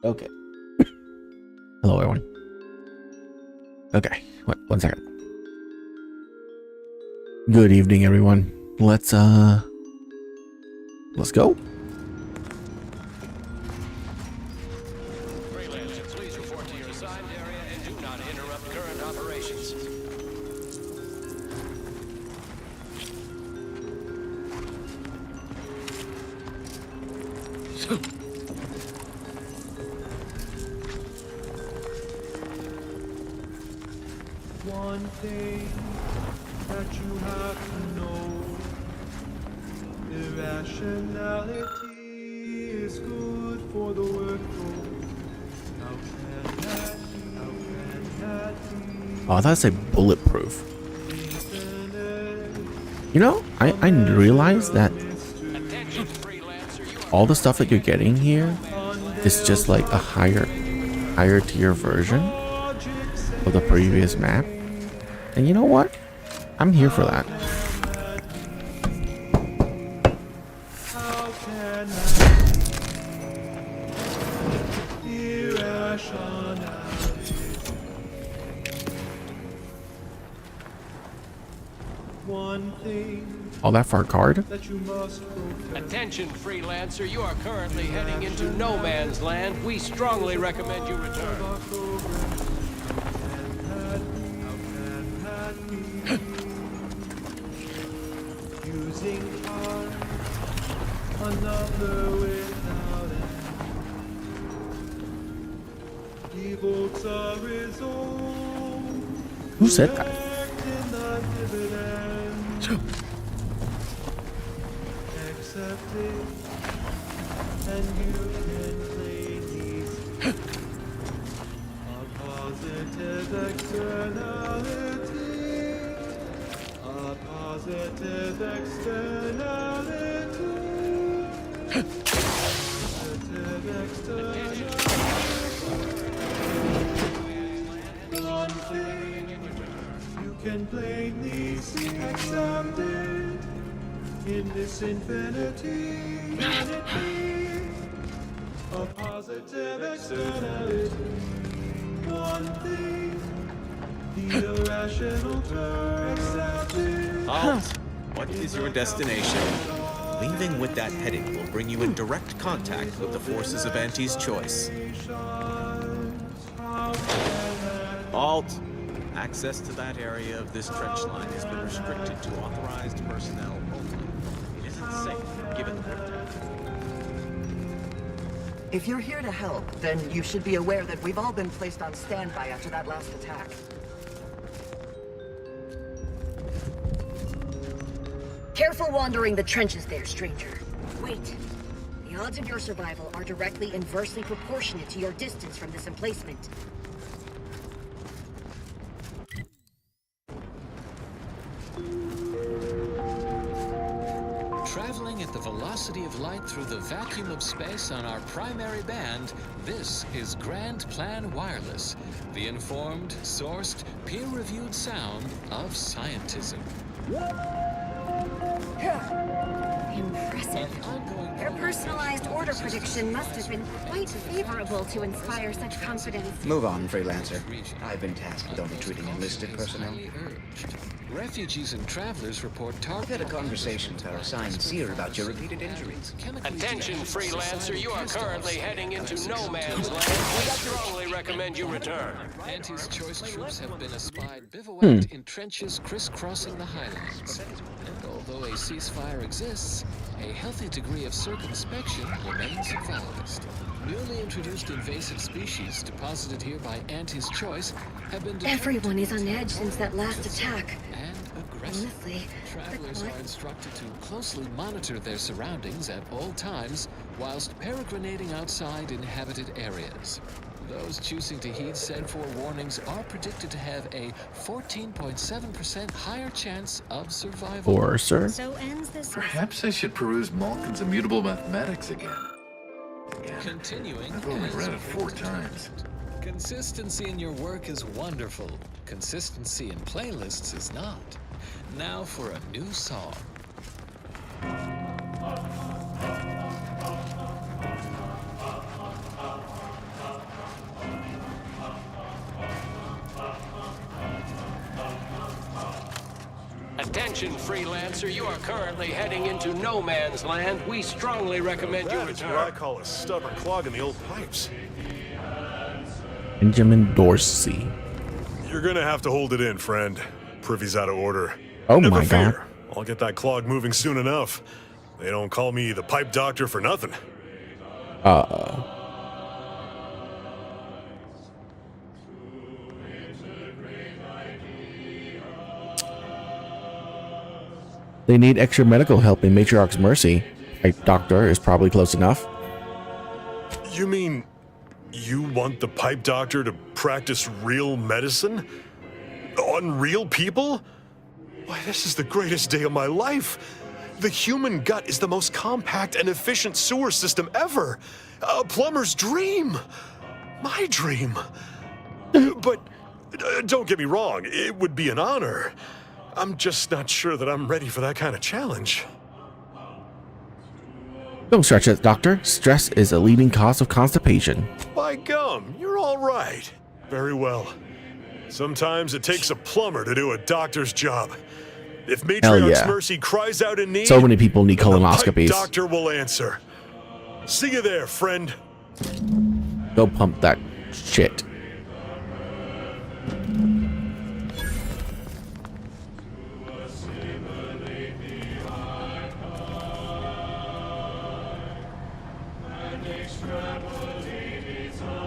Okay. Hello, everyone. Okay, one second. Good evening, everyone. Let's go. Freelancer, please report to your assigned area and do not interrupt current operations. One thing that you have to know, irrationality is good for the workforce. How can that be? Oh, that's a bulletproof. You know, I realized that all the stuff that you're getting here is just like a higher tier version of the previous map. And you know what? I'm here for that. All that for a card? Attention, freelancer, you are currently heading into no man's land. We strongly recommend you return. Using heart, another without end. Evokes a result. Who said that? Accept it, and you can play these. A positive externality. A positive externality. Positive externality. One thing you can plainly see, accept it. In this infinity, can it be a positive externality? One thing, the irrational turn, accept it. Halt! What is your destination? Leaving with that heading will bring you in direct contact with the forces of Auntie's choice. Halt! Access to that area of this trench line has been restricted to authorized personnel only. It isn't safe, given the protection. If you're here to help, then you should be aware that we've all been placed on standby after that last attack. Careful wandering the trenches there, stranger. Wait. The odds of your survival are directly inversely proportionate to your distance from this emplacement. Traveling at the velocity of light through the vacuum of space on our primary band, this is Grand Plan Wireless, the informed, sourced, peer-reviewed sound of scientism. Impressive. Their personalized order prediction must have been quite favorable to inspire such confidence. Move on, freelancer. I've been tasked with only treating enlisted personnel. Refugees and travelers report I've had a conversation with our assigned seer about your repeated injuries. Attention, freelancer, you are currently heading into no man's land. We strongly recommend you return. Auntie's choice troops have been espied bivouacked in trenches crisscrossing the highlands. And although a ceasefire exists, a healthy degree of circumspection remains a foulest. Newly introduced invasive species deposited here by Auntie's choice have been detected. Everyone is on edge since that last attack. And aggressive. Honestly, Travelers are instructed to closely monitor their surroundings at all times whilst peregrinating outside inhabited areas. Those choosing to heed said forewarnings are predicted to have a 14.7% higher chance of survival. Or, sir? So ends this. Perhaps I should peruse Malkin's immutable mathematics again. Continuing. I've only as read it 4 times. Consistency in your work is wonderful. Consistency in playlists is not. Now for a new song. Attention, freelancer. You are currently heading into no man's land. We strongly recommend you That is what I return. call a stubborn clog in the old pipes. Benjamin Dorsey. You're gonna have to hold it in, friend. Privy's out of order. Oh Never my god. fear. I'll get that clog moving soon enough. They don't call me the pipe doctor for nothing. They need extra medical help in Matriarch's Mercy. A doctor is probably close enough. You mean you want the pipe doctor to practice real medicine? On real people? Why, this is the greatest day of my life. The human gut is the most compact and efficient sewer system ever. A plumber's dream. My dream. But don't get me wrong, it would be an honor. I'm just not sure that I'm ready for that kind of challenge. Don't stretch it, doctor. Stress is a leading cause of constipation. By gum, you're all right. Very well. Sometimes it takes a plumber to do a doctor's job. If Hell Matriarch's yeah. Mercy cries out in need, So many people need then the pipe colonoscopies. doctor will answer. See you there, friend. Go pump that shit.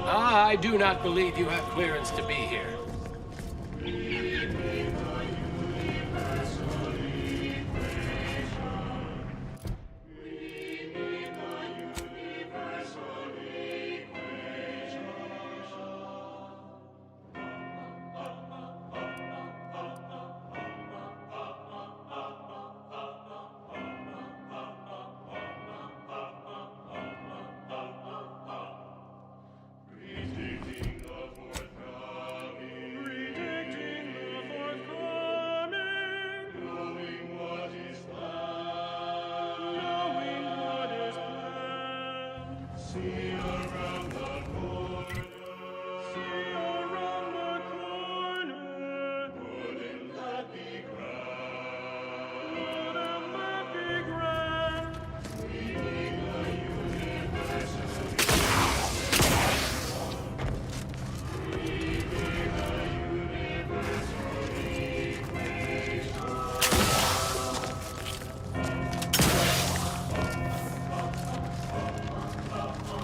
I do not believe you have clearance to be here.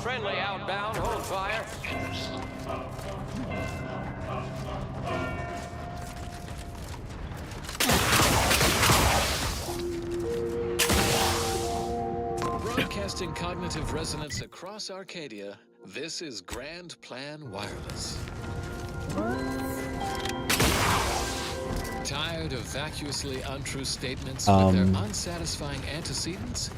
Friendly outbound, hold fire. Broadcasting cognitive resonance across Arcadia, this is Grand Plan Wireless. Tired of vacuously untrue statements with their unsatisfying antecedents?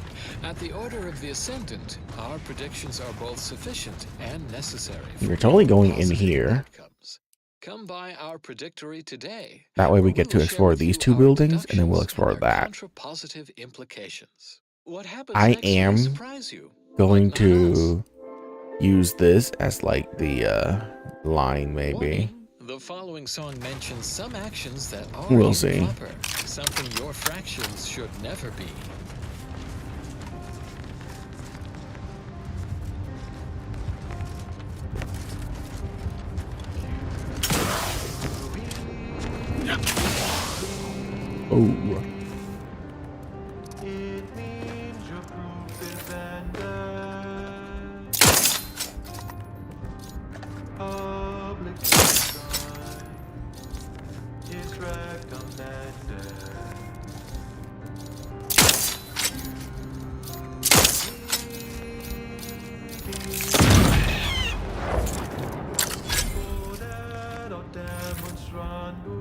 At the order of the Ascendant, our predictions are both sufficient and necessary. You're totally going in here. Outcomes. Come by our predictory today. That way we where get to will explore share with these you two our buildings, and then we'll deductions explore and their that. Contrapositive implications. What happens I next may am surprise you. Going but not us. to use this as like the line, maybe. Warning, the following song mentions some actions that are We'll see. improper, something your fractions should never be. Oh. It means your proof is ended. Public design is recommended. Poder o demonstrando.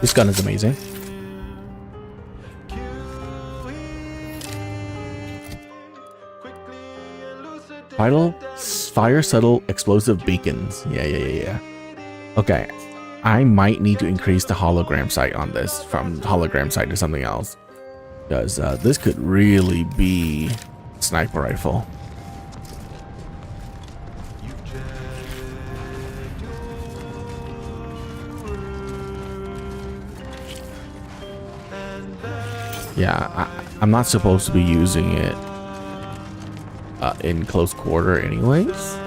This gun is amazing. Fire subtle explosive beacons. Yeah. Okay. I might need to increase the hologram sight on this from hologram sight to something else. Because this could really be sniper rifle. Yeah, I'm not supposed to be using it in close quarter anyways.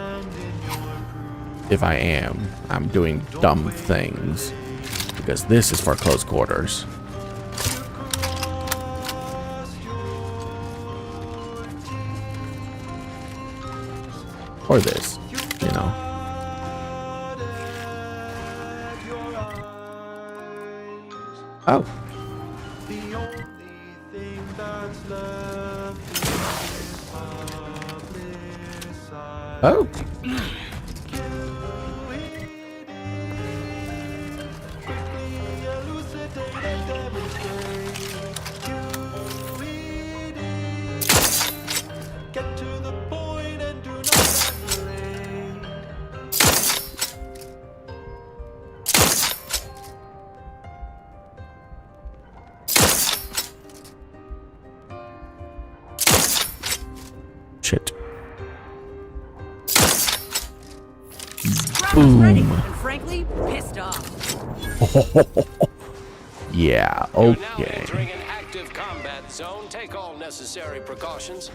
If I am, I'm doing dumb things because this is for close quarters. Or this, you know. Oh. Oh. Shit. Boom. Ready, and frankly, pissed off. Yeah, You're now okay. entering an active combat zone. Take all necessary precautions.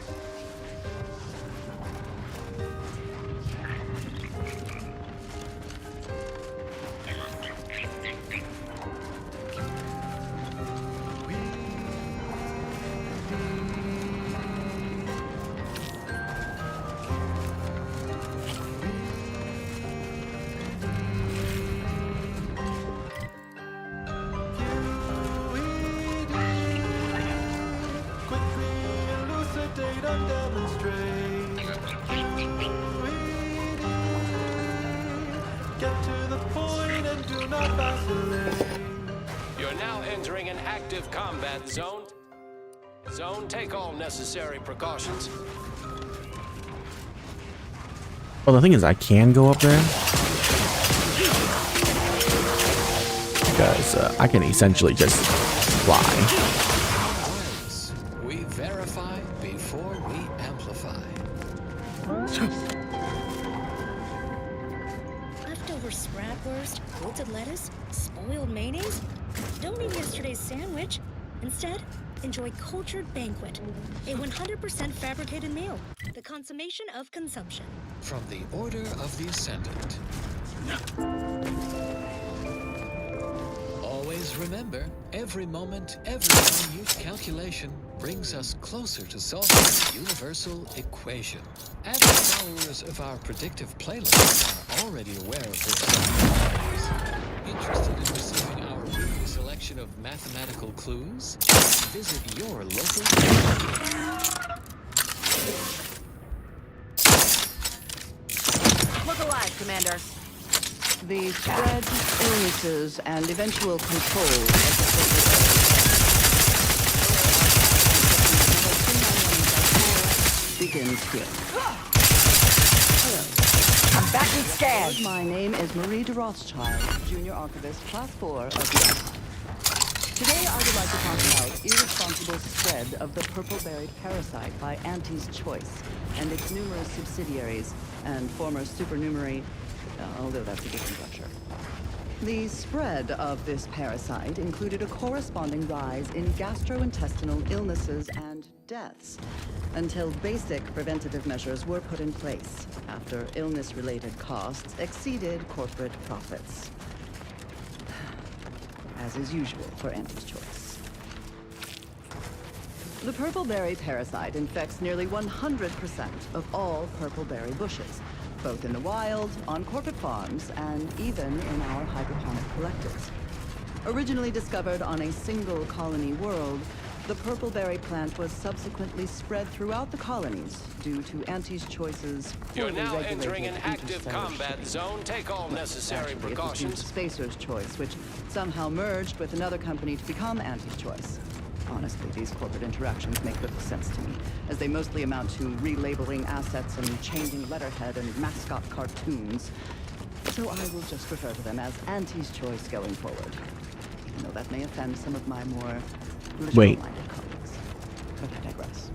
You're now entering an active combat zone. Take all necessary precautions. Well, the thing is, I can go up there because I can essentially just fly. We verify before we amplify. Leftover Spratwurst, wilted lettuce, spoiled mayonnaise? Don't eat yesterday's sandwich. Instead, enjoy Cultured Banquet, a 100% fabricated meal, the consummation of consumption. From the Order of the Ascendant. Always remember, every moment, every minute calculation brings us closer to solving the universal equation. Avid followers of our predictive playlist are already aware of this. Interested in receiving our weekly selection of mathematical clues? Visit your local. Look alive, Commander. The spread, illnesses, and eventual control of the begins here. Hello. I'm back with scans. My name is Marie de Rothschild, Junior Archivist, Class 4 of the Archive. Today I would like to talk about irresponsible spread of the purple-berried parasite by Auntie's Choice and its numerous subsidiaries and former supernumerary, although that's a different lecture. The spread of this parasite included a corresponding rise in gastrointestinal illnesses and deaths until basic preventative measures were put in place after illness-related costs exceeded corporate profits. As is usual for Auntie's Choice. The purple-berry parasite infects nearly 100% of all purple-berry bushes, both in the wild, on corporate farms, and even in our hydroponic collectives. Originally discovered on a single colony world, the purple-berry plant was subsequently spread throughout the colonies due to Auntie's Choice's You're poorly now regulated entering an active interstellar combat shipping. zone. Take all necessary Actually, it was due to precautions. Spacer's Choice, which somehow merged with another company to become Auntie's Choice. Honestly, these corporate interactions make little sense to me, as they mostly amount to relabeling assets and changing letterhead and mascot cartoons. So I will just refer to them as Auntie's Choice going forward. Even though that may offend some of my more literal-minded colleagues. But I digress.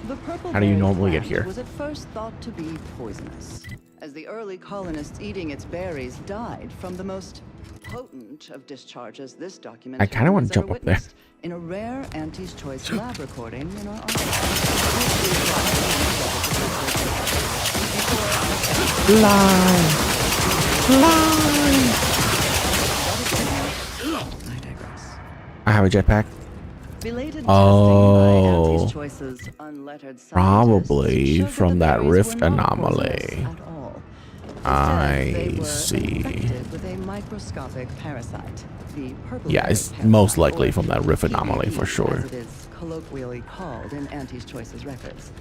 The purple How do you berry normally get plant here? was at first thought to be poisonous, as the early colonists eating its berries died from the most potent of discharges this document I kind of want to jump up there. in a rare Auntie's Choice lab recording in our archive. I digress. I have a jetpack. Belated Oh, testing by Auntie's Choice's unlettered probably scientists showed from that that the berries rift were not anomaly. poisonous at all. I Instead, they were see. infected with a microscopic parasite, the purple Yeah, berry it's parasite, most likely or from that rift anomaly PBP, for sure. as it is colloquially called in Auntie's Choice's records.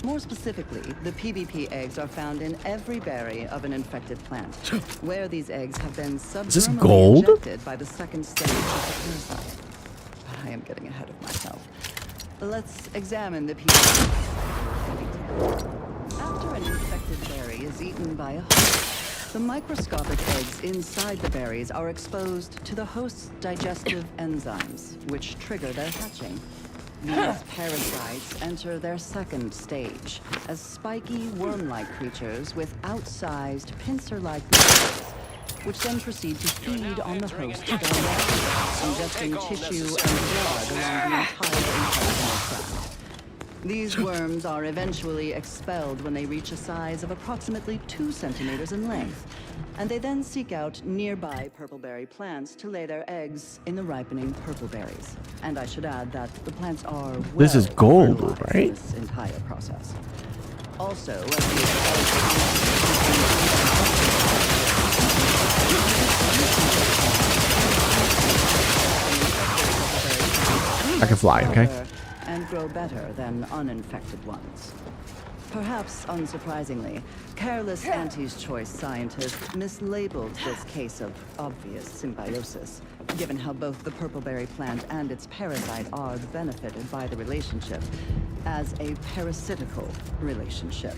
More specifically, the PBP eggs are found in every berry of an infected plant, where these eggs have been this subdermally gold? injected by the second stage of the parasite. But I am getting ahead of myself. Let's examine the PBP. After an infected berry is eaten by a host, the microscopic eggs inside the berries are exposed to the host's digestive enzymes, which trigger their hatching. These parasites enter their second stage as spiky, worm-like creatures with outsized, pincer-like muscles, which then proceed to feed on the host directly, ingesting tissue and blood along the entire intestinal tract. These worms are eventually expelled when they reach a size of approximately 2 centimeters in length, and they then seek out nearby purpleberry plants to lay their eggs in the ripening purple berries. And I should add that the plants are This is gold, fertilized right? in this entire process. Also, as I can fly, okay? and grow better than uninfected ones. Perhaps unsurprisingly, careless Auntie's Choice scientists mislabeled this case of obvious symbiosis, given how both the purpleberry plant and its parasite are benefited by the relationship, as a parasitical relationship.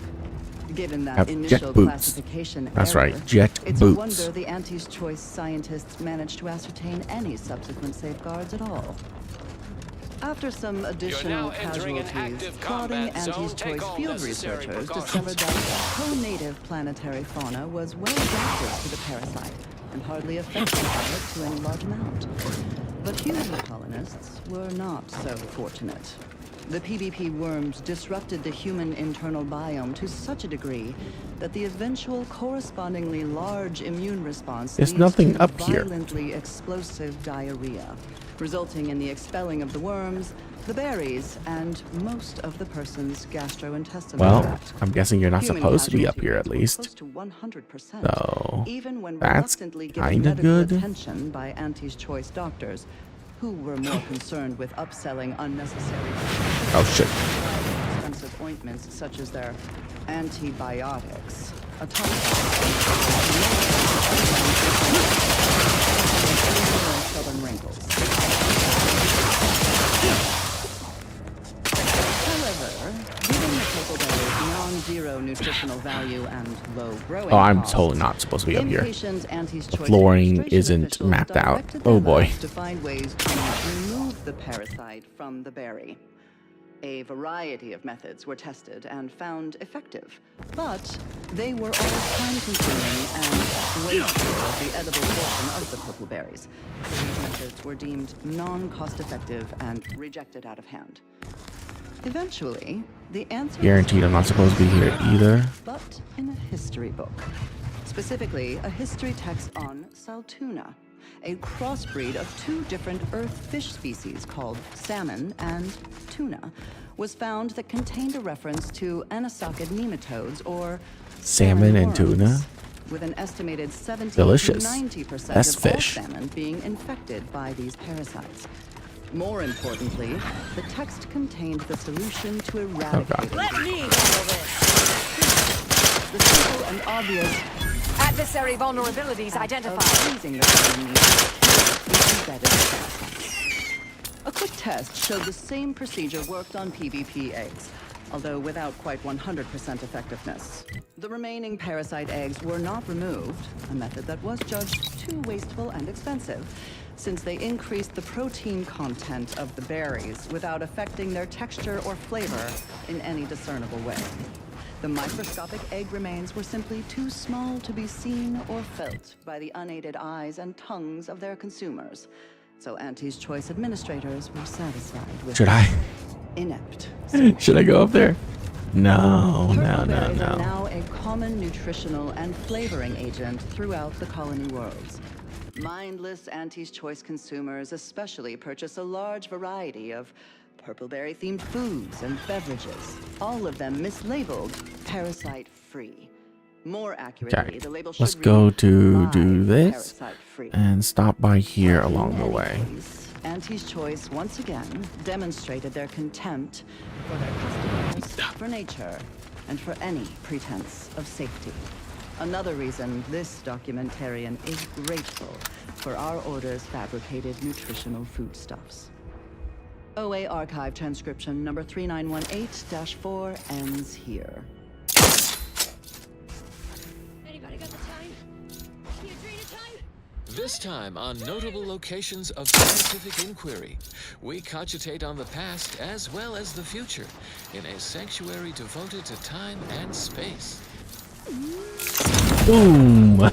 Given that Have initial jet boots. classification That's error, right, jet it's boots. a wonder the Auntie's Choice scientists managed to ascertain any subsequent safeguards at all. After some additional casualties, prodding Auntie's Choice field researchers discovered that co-native planetary fauna was well adapted to the parasite and hardly affected by it to any large amount. But human colonists were not so fortunate. The PBP worms disrupted the human internal biome to such a degree that the eventual correspondingly large immune response There's leads nothing to up here. violently explosive diarrhea, resulting in the expelling of the worms, the berries, and most of the person's gastrointestinal Well, tract. I'm guessing you're not Human supposed to be up casualty here rates at were least. close to 100%, So, even when that's reluctantly given kinda medical good. attention by Auntie's Choice doctors, who were more concerned with upselling unnecessary Oh shit. expensive ointments such as their antibiotics. A top stubborn wrinkles. However, given the purpleberry's non-zero nutritional value and low growing Oh, I'm costs, totally not supposed to be up here. impatient Auntie's Choice Flooring administration isn't officials mapped out. directed Oh their boy. labs to find ways to remove the parasite from the berry. A variety of methods were tested and found effective, but they were all time-consuming and wasteful of the edible portion of the purple berries. These methods were deemed non-cost-effective and rejected out of hand. Eventually, the answer Guaranteed I'm not supposed to be here either. but in a history book. Specifically, a history text on Saltuna, a crossbreed of 2 different earth fish species called salmon and tuna, was found that contained a reference to anisakid nematodes or Salmon and worms, tuna? with an estimated 70 Delicious. to 90% Best of fish. all salmon being infected by these parasites. More importantly, the text contained the solution to eradicating Let me handle this. the simple and obvious Adversary vulnerabilities of identified. freezing the salmon meat embedded parasites. A quick test showed the same procedure worked on PBP eggs, although without quite 100% effectiveness. The remaining parasite eggs were not removed, a method that was judged too wasteful and expensive, since they increased the protein content of the berries without affecting their texture or flavor in any discernible way. The microscopic egg remains were simply too small to be seen or felt by the unaided eyes and tongues of their consumers. So Auntie's Choice administrators were satisfied with Should I? inept. Should I go up there? No, no, Purple no, berries are no. now a common nutritional and flavoring agent throughout the colony worlds. Mindless Auntie's Choice consumers especially purchase a large variety of purpleberry-themed foods and beverages, all of them mislabeled parasite-free. More accurately, Okay, the label should let's go read, to "My do this parasite-free." and stop by here along the way. Auntie's Choice once again demonstrated their contempt for their customers, for nature, and for any pretense of safety. Another reason this documentarian is grateful for our order's fabricated nutritional foodstuffs. OA archive transcription number 3918-4 ends here. Anybody got the time? Neutrino time? This time on notable locations of scientific inquiry, we cogitate on the past as well as the future in a sanctuary devoted to time and space. Boom! A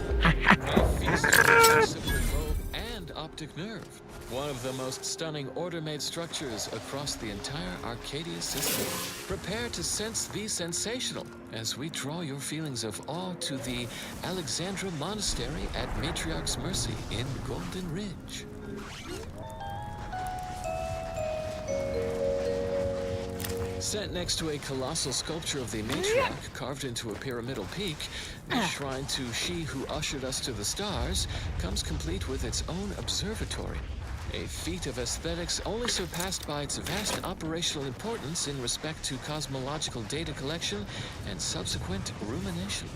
feast of occipital lobe and optic nerve. One of the most stunning order-made structures across the entire Arcadia system. Prepare to sense the sensational as we draw your feelings of awe to the Alexandra Monastery at Matriarch's Mercy in Golden Ridge. Set next to a colossal sculpture of the matriarch carved into a pyramidal peak, the shrine to she who ushered us to the stars comes complete with its own observatory. A feat of aesthetics only surpassed by its vast operational importance in respect to cosmological data collection and subsequent rumination.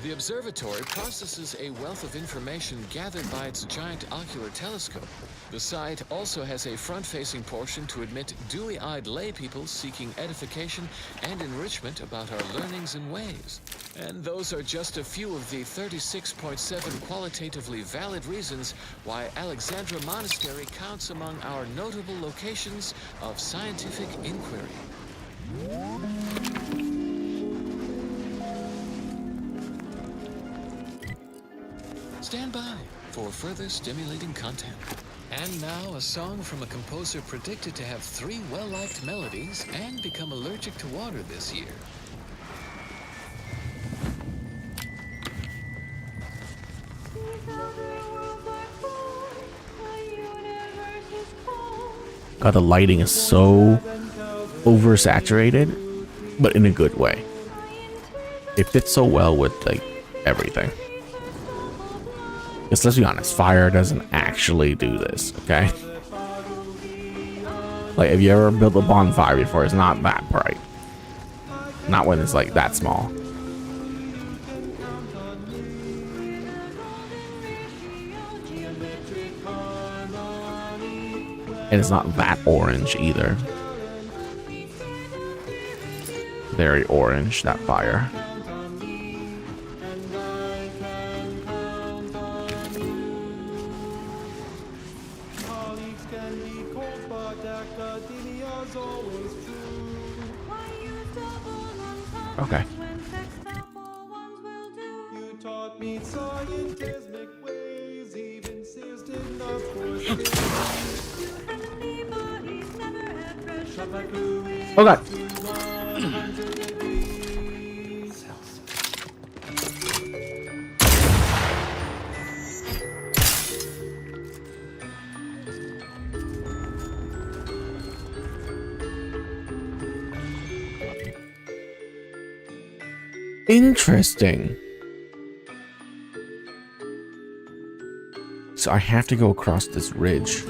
The observatory processes a wealth of information gathered by its giant ocular telescope. The site also has a front-facing portion to admit dewy-eyed laypeople seeking edification and enrichment about our learnings and ways. And those are just a few of the 36.7 qualitatively valid reasons why Alexandra Monastery counts among our notable locations of scientific inquiry. Stand by for further stimulating content. And now a song from a composer predicted to have 3 well-liked melodies and become allergic to water this year. God, the lighting is so oversaturated, but in a good way. It fits so well with like everything. Because let's be honest, fire doesn't actually do this, okay? Like, if you ever built a bonfire before, it's not that bright. Not when it's like that small. And it's not that orange either. Very orange, that fire. Okay. You taught me scientific ways, even seized in the Oh God. Interesting. So I have to go across this ridge.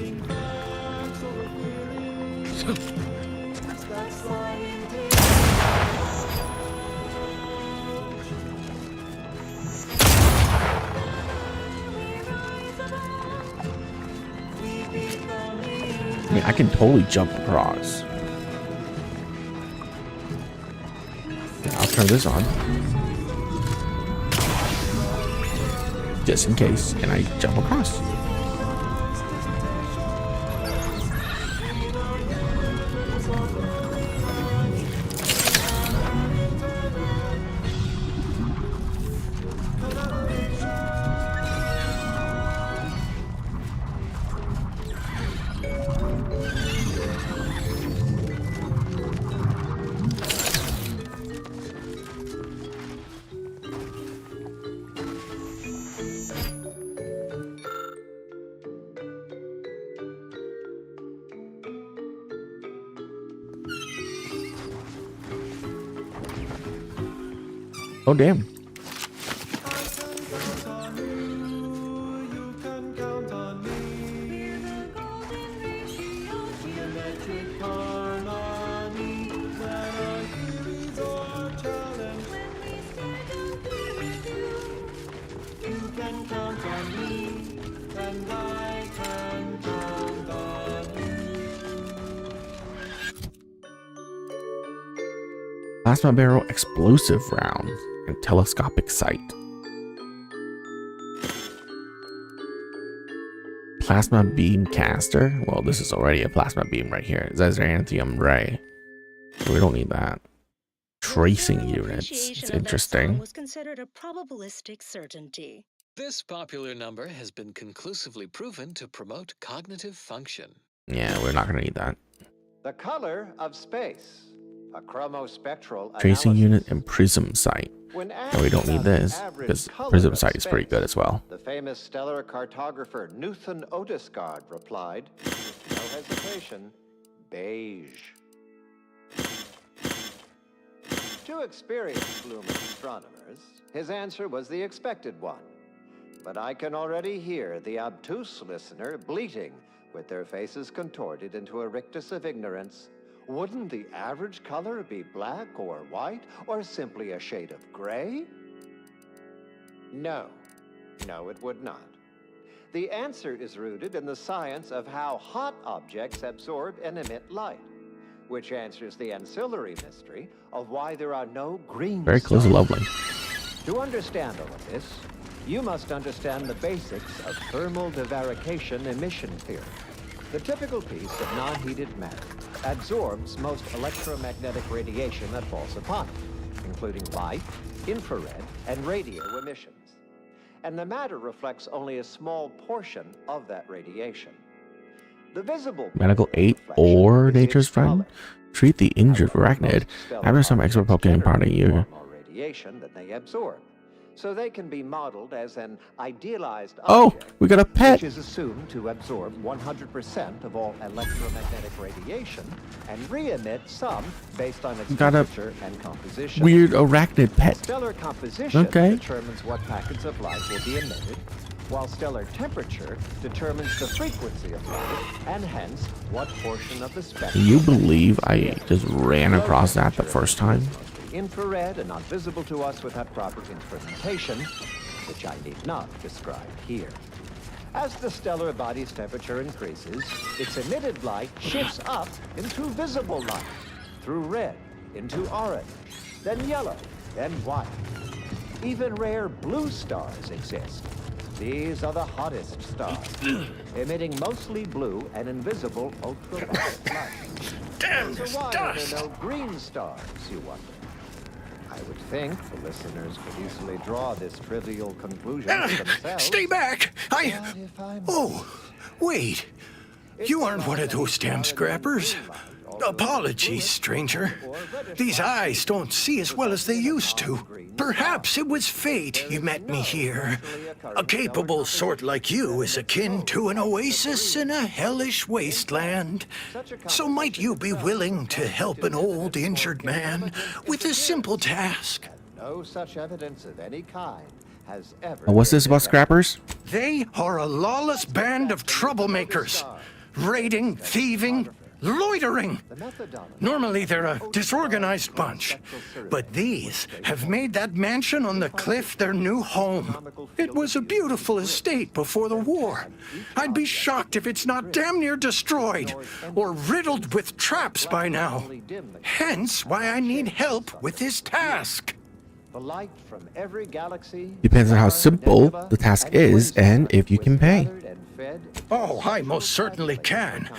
I mean, I can totally jump across. I'll turn this on. Just in case. And I jump across. Oh, damn. You can count on me. Geometric harmony. When our theories are challenged, you can count on me, and I can count on you. Plasma barrel explosive round and telescopic sight. Plasma beam caster. Well, this is already a plasma beam right here. Xanthium ray. So we don't need that. Tracing units. It's interesting. Was considered a probabilistic certainty. This popular number has been conclusively proven to promote cognitive function. Yeah, we're not gonna need that. The color of space. A chromospectral Tracing analysis. unit and prism sight. When No, we don't asked need about this the average because color prism of sight is pretty space, good as well. The famous stellar cartographer Newton Otisgard replied, with no hesitation, beige. To experienced lumen astronomers, his answer was the expected one. But I can already hear the obtuse listener bleating with their faces contorted into a rictus of ignorance. Wouldn't the average color be black or white or simply a shade of gray? No, it would not. The answer is rooted in the science of how hot objects absorb and emit light, which answers the ancillary mystery of why there are no green Very close and stars. lovely. To understand all of this, you must understand the basics of thermal divarication emission theory. The typical piece of non-heated matter absorbs most electromagnetic radiation that falls upon it, including light, infrared, and radio emissions. And the matter reflects only a small portion of that radiation. The visible Medical 8 or nature's friend. Treat the injured arachnid after some expert Pokemon party you. more radiation than they absorb, so they can be modeled as an idealized Oh, object, we got a pet. which is assumed to absorb 100% of all electromagnetic radiation and re-emit some based on its Got a temperature and composition. Weird arachnid pet. Stellar composition Okay. determines what packets of light will be emitted, while stellar temperature determines the frequency of light and hence what portion of the spectrum. Can you believe I just ran across that the first time? Infrared and not visible to us without proper instrumentation, which I need not describe here. As the stellar body's temperature increases, its emitted light shifts up into visible light, through red into orange, then yellow, then white. Even rare blue stars exist. These are the hottest stars, emitting mostly blue and invisible ultraviolet light. Damn So this why are dust! there no green stars, you wonder? I would think the listeners could easily draw this trivial conclusion for themselves. Stay back! But if I Oh, wait. You aren't one of those damn scrappers. Apologies, stranger. These eyes don't see as well as they used to. Perhaps it was fate you met me here. A capable sort like you is akin to an oasis in a hellish wasteland. So might you be willing to help an old injured man with a simple task? no such evidence of any kind has ever. What's this about scrappers? They are a lawless band of troublemakers. Raiding, thieving, loitering. Normally they're a disorganized bunch, but these have made that mansion on the cliff their new home. It was a beautiful estate before the war. I'd be shocked if it's not damn near destroyed or riddled with traps by now. Hence why I need help with this task. The light from every galaxy. Depends on how simple the task is and if you can pay. Oh, I most certainly can.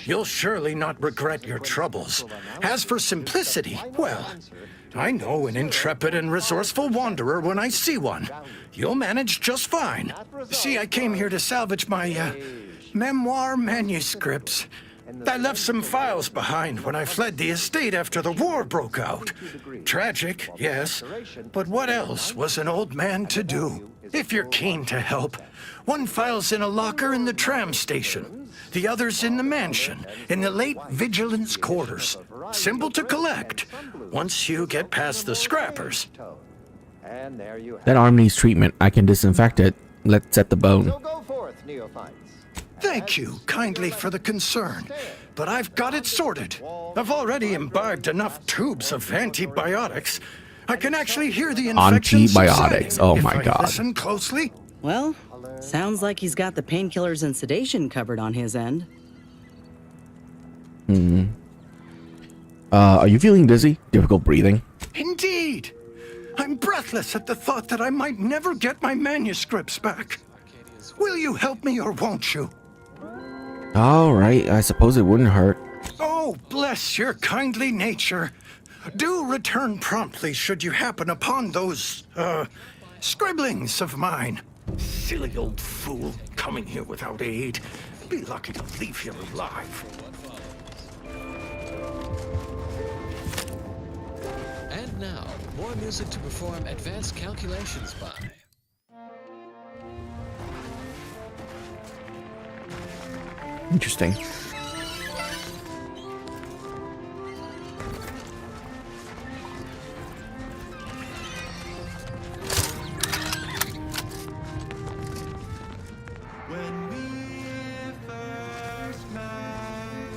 You'll surely not regret your troubles. As for simplicity, well, I know an intrepid and resourceful wanderer when I see one. You'll manage just fine. See, I came here to salvage my, memoir manuscripts. I left some files behind when I fled the estate after the war broke out. Tragic, yes, but what else was an old man to do? If you're keen to help, one file's in a locker in the tram station. The other's in the mansion, in the late vigilance quarters. Simple to collect, once you get past the scrappers. And there you have That arm needs treatment. I can disinfect it. Let's set the bone. So go forth, neophytes. Thank you kindly for the concern, but I've got it sorted. I've already imbibed enough tubes of antibiotics. I can actually hear the infection Antibiotics. Oh if my I God. listen closely. Well, sounds like he's got the painkillers and sedation covered on his end. Are you feeling dizzy? Difficult breathing? Indeed. I'm breathless at the thought that I might never get my manuscripts back. Will you help me or won't you? All right. I suppose it wouldn't hurt. Oh, bless your kindly nature. Do return promptly should you happen upon those, scribblings of mine. Silly old fool, coming here without aid. Be lucky to leave here alive. And now, more music to perform advanced calculations by. Interesting. When we first met,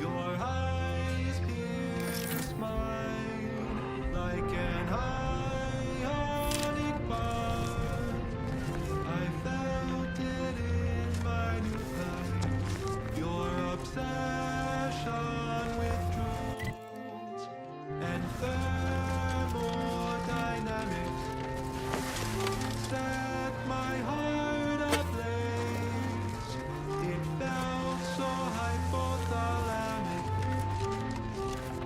your eyes pierced mine like an ionic bond. I felt it in my new life, your obsession with truth and thermodynamics set my heart ablaze. It felt so hypothalamic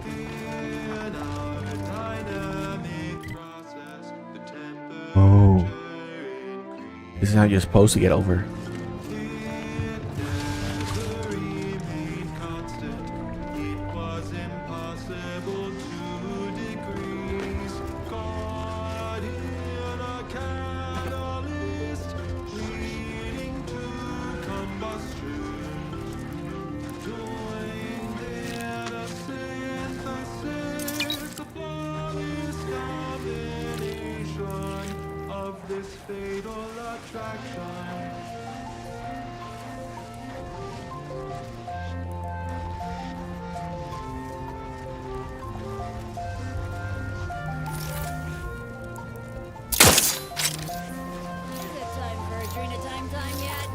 in our dynamic process. The temperature Oh. This is how you're supposed to get over. never remained constant. It was impossible to decrease. Caught in a catalyst, leading to combustion. Doing then a synthesis, a flawless combination of this fatal attraction. Is it time for a Adrena time yet?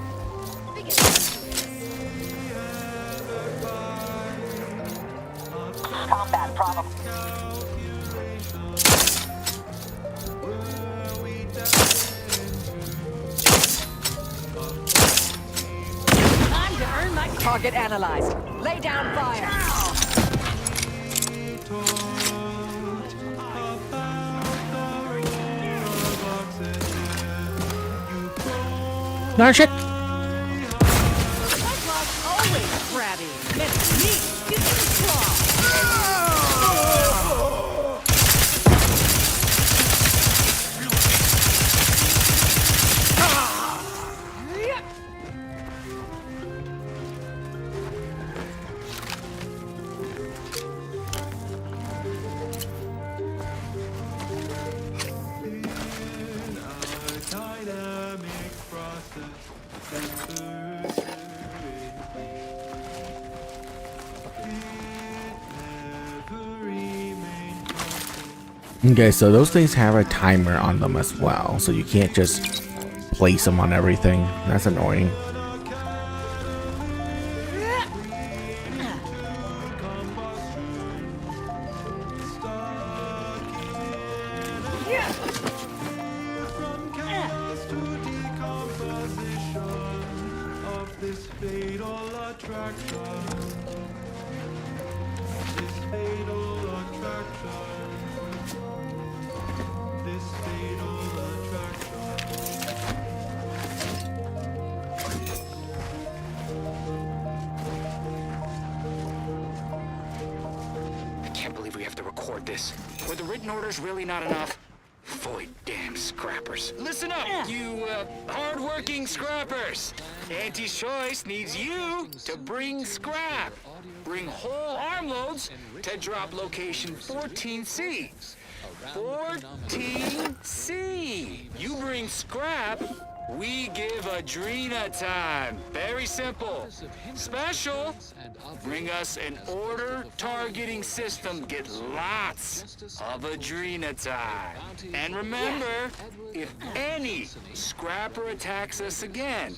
Combat problem. Time to earn my target analyzed. Lay down fire. No shit. Always crabby. Let's meet. Give me the claw. Dynamic process that Okay, so those things have a timer on them as well, so you can't just place them on everything. That's annoying. this fatal attraction. This fatal attraction. This fatal I can't believe we have to record this. Were the written orders really not enough? Void damn scrappers. Listen up, you, hard-working scrappers. Auntie's Choice needs you to bring scrap. Bring whole armloads to drop location 14C. 14C. You bring scrap, we give Adrena time. Very simple. Special, bring us an order targeting system. Get lots of Adrena time. And remember, if any scrapper attacks us again,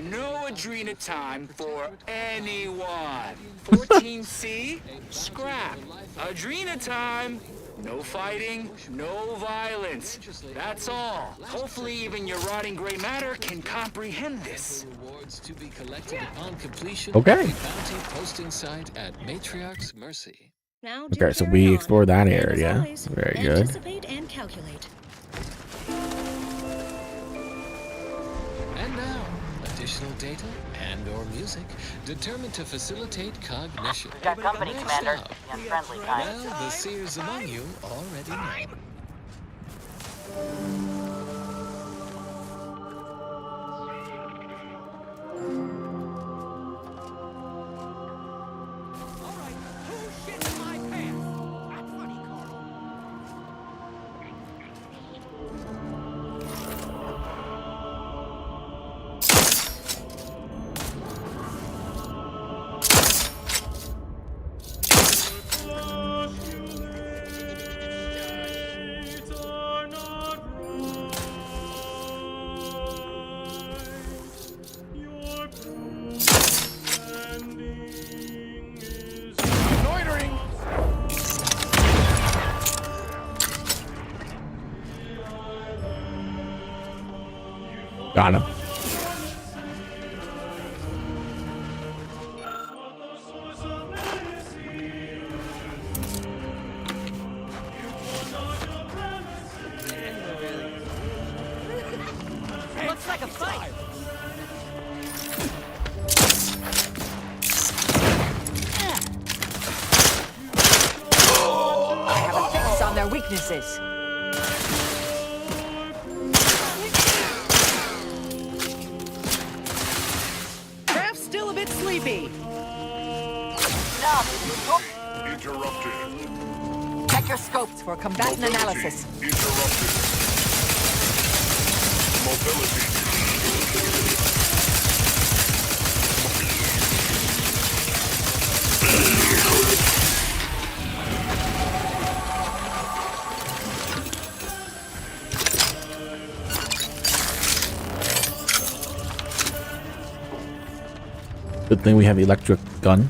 no Adrena time for anyone. 14C, scrap. Adrena time. No fighting, no violence. That's all. Hopefully even your rotting gray matter can comprehend this. Rewards to be collected upon completion Okay. of the bounty posting site at Matriarch's Mercy. Now Okay, so we explored that area. Very good. Anticipate and calculate. And now, additional data and/or music determined to facilitate cognition. We've got company, Next Commander. up, The unfriendly kind. well, the seers among you already know. Got him. Looks like a fight. I have a fix on their weaknesses. Craft's still a bit sleepy. Interrupted. Check your scopes for combatant analysis. Interrupted. Mobility. Good thing we have electric gun.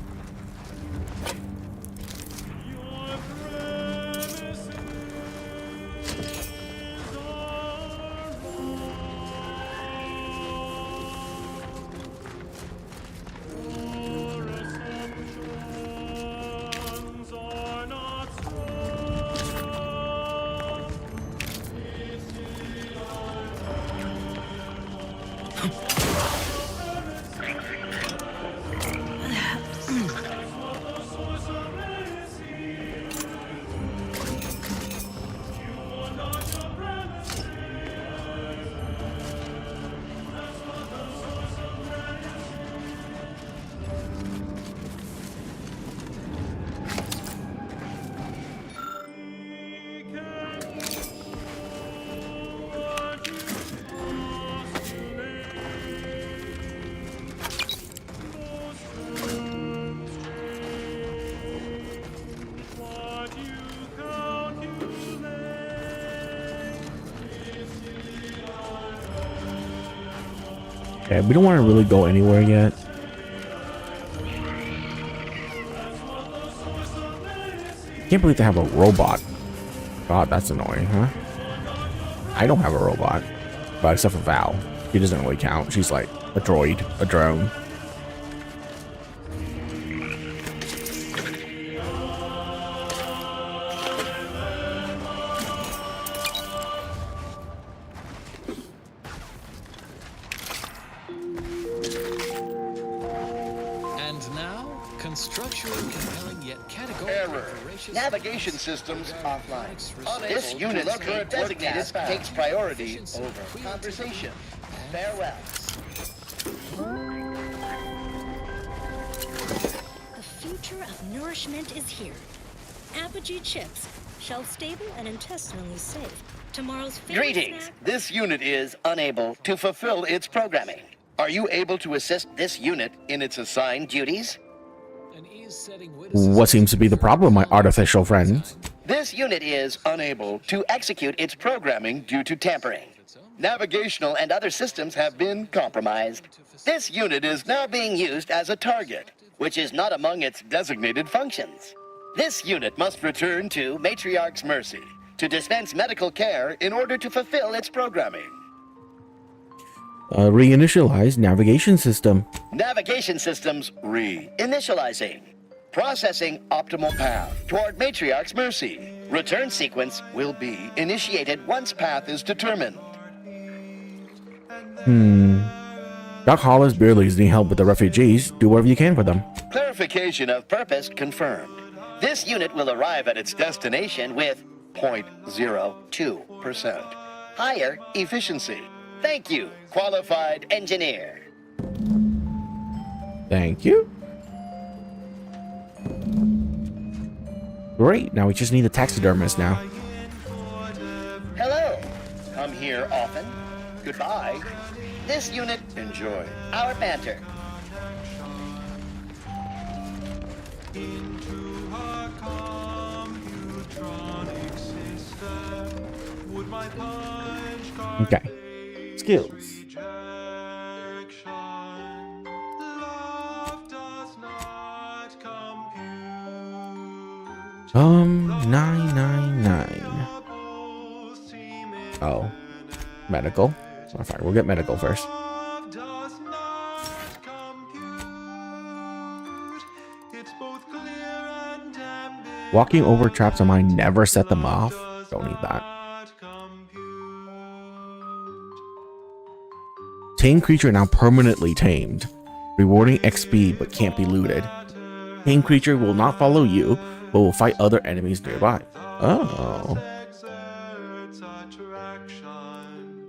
Okay, we don't want to really go anywhere yet. Can't believe they have a robot. God, that's annoying, huh? I don't have a robot, but except for Val. She doesn't really count. She's like a droid, a drone. And now, constructually compelling yet categorically Error. voracious Navigation systems offline. This unit's current designated takes priority over conversation. Farewell. The future of nourishment is here. Apogee chips, Shelf stable and intestinally safe. Tomorrow's favorite Greetings. snack. This unit is unable to fulfill its programming. Are you able to assist this unit in its assigned duties? What seems to be the problem, my artificial friends? This unit is unable to execute its programming due to tampering. Navigational and other systems have been compromised. This unit is now being used as a target, which is not among its designated functions. This unit must return to Matriarch's mercy to dispense medical care in order to fulfill its programming. Reinitialize navigation system. Navigation systems re-initializing. Processing optimal path toward Matriarch's mercy. Return sequence will be initiated once path is determined. Doc Hollis Beerleys need help with the refugees. Do whatever you can for them. Clarification of purpose confirmed. This unit will arrive at its destination with 0.02% higher efficiency. Thank you, qualified engineer. Thank you. Great, now we just need a taxidermist now. Hello. Come here often. Goodbye. This unit, enjoy our banter. Into her computronic system would my punch card Okay. Skills. rejection. Love does not compute. 999. Oh. Medical. Oh, fine, we'll get medical first. Love does not compute. It's both clear and ambiguous. Walking over traps on mine never set them off. Don't need that. Tame creature now permanently tamed. Rewarding XP but can't be looted. Tame creature will not follow you, but will fight other enemies nearby. Oh. Exerts attraction.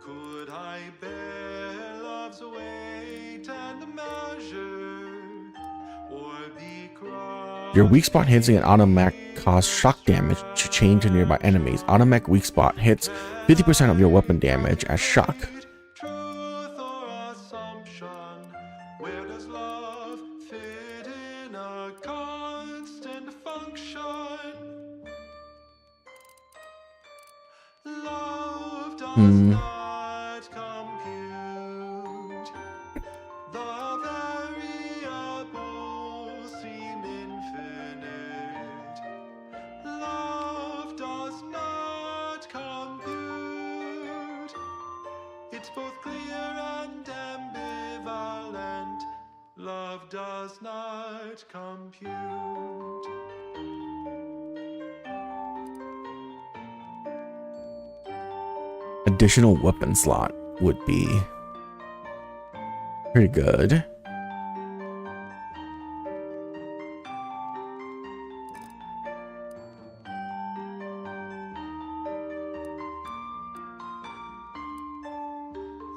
Could I bear love's weight and measure, or be crossed? Your weak spot hits an automatic cause shock damage to chain to nearby enemies. Automatic weak spot hits 50% of your weapon damage as shock. Truth or assumption? Where does love fit in a constant function? Love does not compute. The variables seem infinite. Love does not compute. It's both clear and ambivalent. Love does not compute. Additional weapon slot would be pretty good.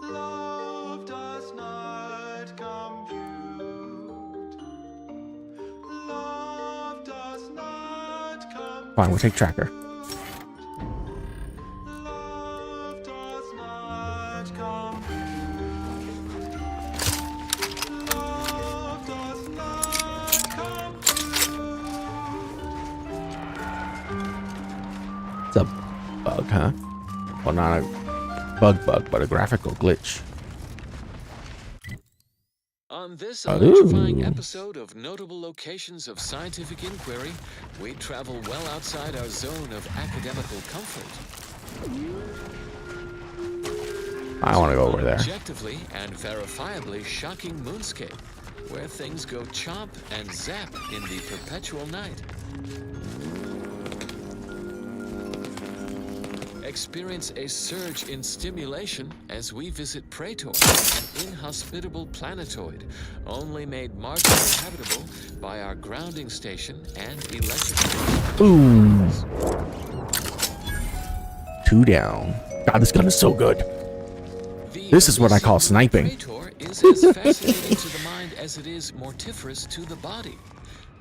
Love does not compute. Love does not compute. Fine, we'll take tracker. Love does not compute. Love does not compute. It's a bug, huh? Well, not a bug, but a graphical glitch. On this Ooh. electrifying episode of Notable Locations of Scientific Inquiry, we travel well outside our zone of academical comfort. I want to go over there. Objectively and verifiably shocking moonscape, where things go chomp and zap in the perpetual night. Experience a surge in stimulation as we visit Praetor, an inhospitable planetoid, only made marginally habitable by our grounding station and electric. Boom. 2 down. God, this gun is so good. This is what I call sniping. Praetor is as fascinating to the mind as it is mortiferous to the body.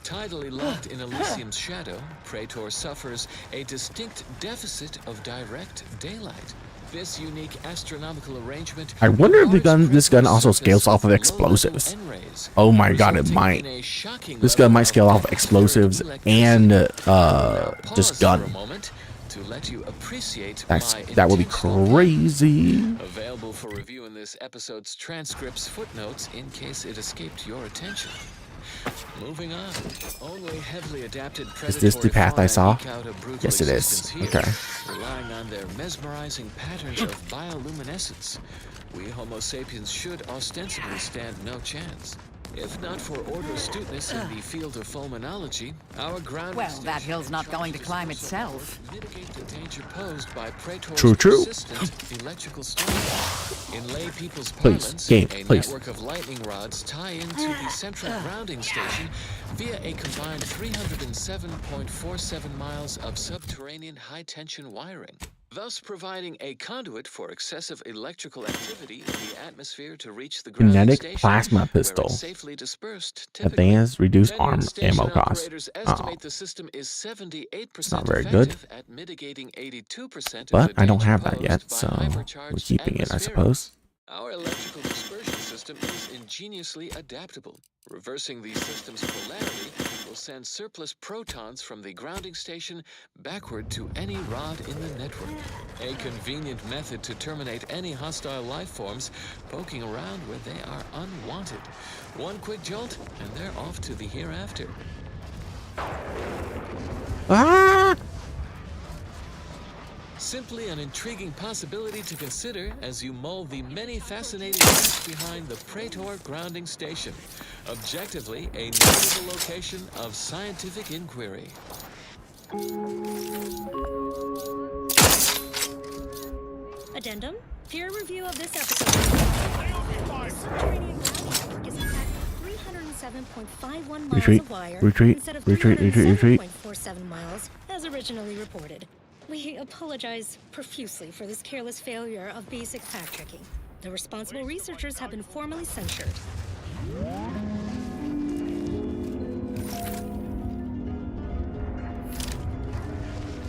Tidally locked in Elysium's shadow, Praetor suffers a distinct deficit of direct daylight. This unique astronomical arrangement. I wonder if this gun also scales off of explosives. Oh my god, it might. This gun might scale off explosives and just gun. To let you appreciate that would be crazy. Available for review in this episode's transcripts, footnotes, in case it escaped your attention. Moving on. Only heavily adapted Is this the path I saw? Yes, it is. existence Okay. Relying on their mesmerizing patterns of bioluminescence, we Homo sapiens should ostensibly stand no chance. If not for order astuteness in the field of fulminology, our ground. Well, that hill's not going to climb itself. Mitigate the danger posed by Praetor's True. persistent electrical storm. In lay people's parlance, game, a please. network of lightning rods tie into the central grounding station via a combined 307.47 miles of subterranean high-tension wiring, thus providing a conduit for excessive electrical activity in the atmosphere to reach the grounding Kinetic station, plasma where pistol. it's safely dispersed. Typically, Advanced reduced Vending arm station ammo cost. operators Oh, estimate the system is 78% not very good. effective at mitigating 82% but of the I don't danger have that posed yet, by so we're hypercharged keeping it, I atmospheres. suppose. Our electrical dispersion system is ingeniously adaptable. Reversing the system's polarity will send surplus protons from the grounding station backward to any rod in the network. A convenient method to terminate any hostile life forms poking around where they are unwanted. One quick jolt, and they're off to the hereafter. Ah! Simply an intriguing possibility to consider as you mull the many fascinating facts behind the Praetor grounding station. Objectively, a notable location of scientific inquiry. Addendum. Peer review of this episode. The subterranean ground network is in fact 307.51 miles Retreat, of wire retreat, instead of retreat, retreat, retreat. 307.47 miles as originally reported. We apologize profusely for this careless failure of basic fact-checking. The responsible researchers have been formally censured.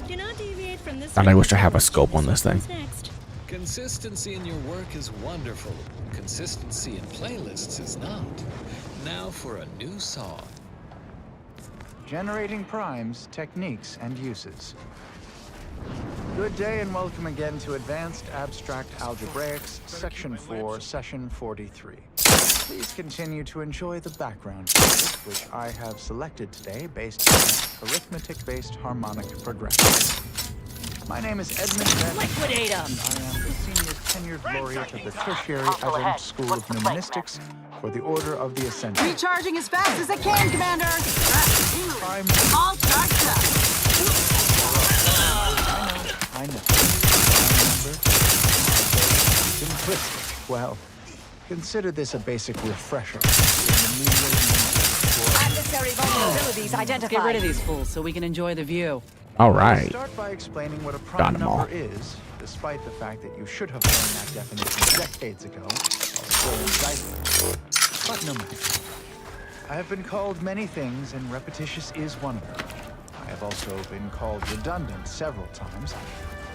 Do not deviate from this. And I wish I have a scope on this thing. Next. Consistency in your work is wonderful. Consistency in playlists is not. Now for a new song. Generating primes, techniques, and uses. Good day and welcome again to Advanced Abstract Algebraics, Section 4, Session 43. Please continue to enjoy the background music, which I have selected today based on arithmetic-based harmonic progression. My name is Edmund Van. Liquidate 'em! I am the senior tenured laureate of the Tertiary Adjunct School of Numismatics for the Order of the Ascension. Recharging as fast as I can, Commander! Prime. All charged up! I know. Simplistic. Well, consider this a basic refresher. Adversary vulnerabilities identified. Get rid of these fools so we can enjoy the view. All right. Start by explaining what a Got prime 'em all. number is, despite the fact that you should have learned that definition decades ago. But no matter. I have been called many things, and repetitious is one of them. I have also been called redundant several times,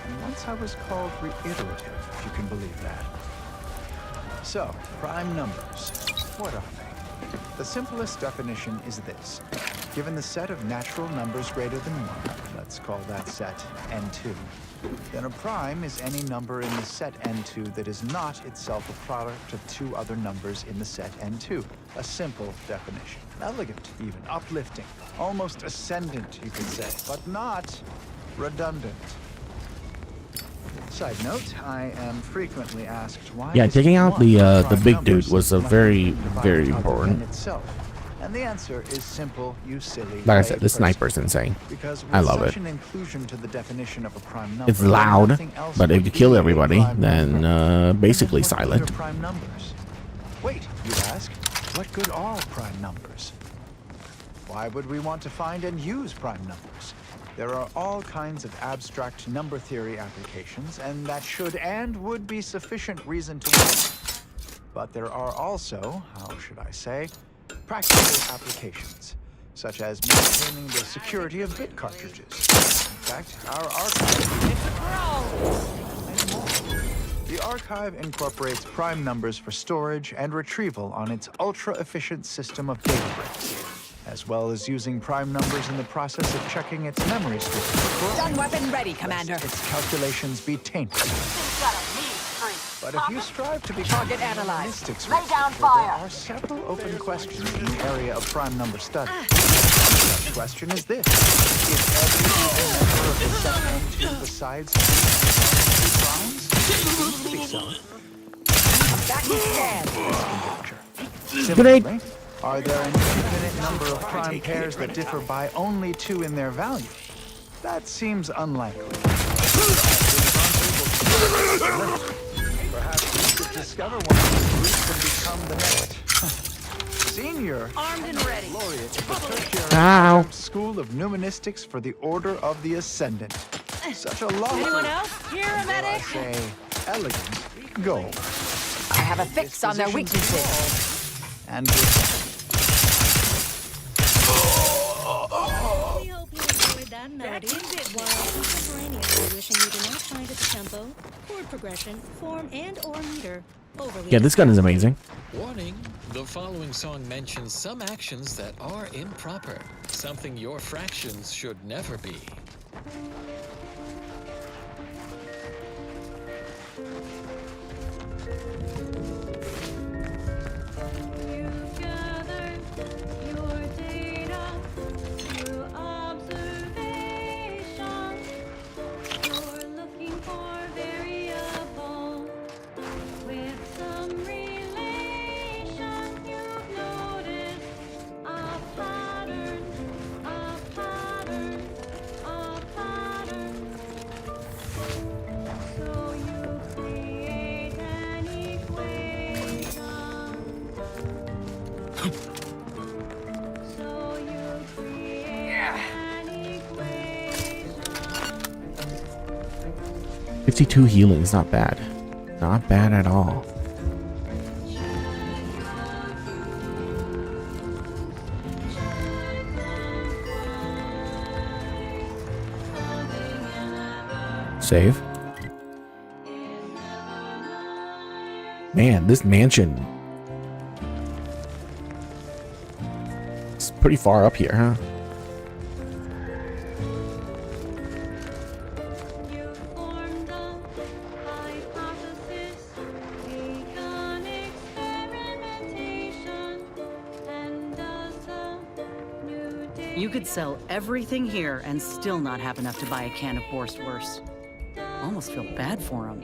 and once I was called reiterative, if you can believe that. So, prime numbers. What are they? The simplest definition is this. Given the set of natural numbers greater than 1, let's call that set n2, then a prime is any number in the set n2 that is not itself a product of two other numbers in the set n2. A simple definition. Elegant, even uplifting, almost ascendant, you could say, but not redundant. Side note, I am frequently asked why Yeah, is taking out one the prime big numbers dude was a left very, divided very other than important. itself. And the answer is simple, you silly. Like I said, the person. sniper's insane. Because with I love such it. an inclusion to the definition of a prime number, It's loud, nothing else but if would you kill be a everybody, prime then number. basically What good are silent. prime numbers? Wait, you ask, what good are prime numbers? Why would we want to find and use prime numbers? There are all kinds of abstract number theory applications, and that should and would be sufficient reason to work. But there are also, how should I say, practical applications. such as maintaining the security of bit cartridges. In fact, our archive... The archive incorporates prime numbers for storage and retrieval on its ultra-efficient system of data bricks, as well as using prime numbers in the process of checking its memory storage. Stun weapon ready, Commander. Its calculations be tainted. But if you strive to become Target analyzed. Lay down fire. There are several open questions in the area of prime number study. Such question is this: is every even member of the set N2 besides primes? To be so. Back to stand. Similarly, are there an infinite number of prime pairs that differ by only 2 in their value? That seems unlikely. Perhaps we could discover one of these groups and become the next senior armed and ready. Laureate of the Tertiary School of Numismatics for the Order of the Ascendant. Such a long, Anyone else? Here, a medic. say, elegant goal. I have a fix on their weaknesses. And We hope you enjoyed that melody, while contemporaneously wishing you do not find its tempo, chord progression, form, and/or meter overly. Yeah, this gun is amazing. Warning, the following song mentions some actions that are improper, something your fractions should never be. Yeah. 52 healing is not bad. Not bad at all. Save. Man, this mansion. It's pretty far up here, huh? You could sell everything here and still not have enough to buy a can of Borstwurst. Almost feel bad for him.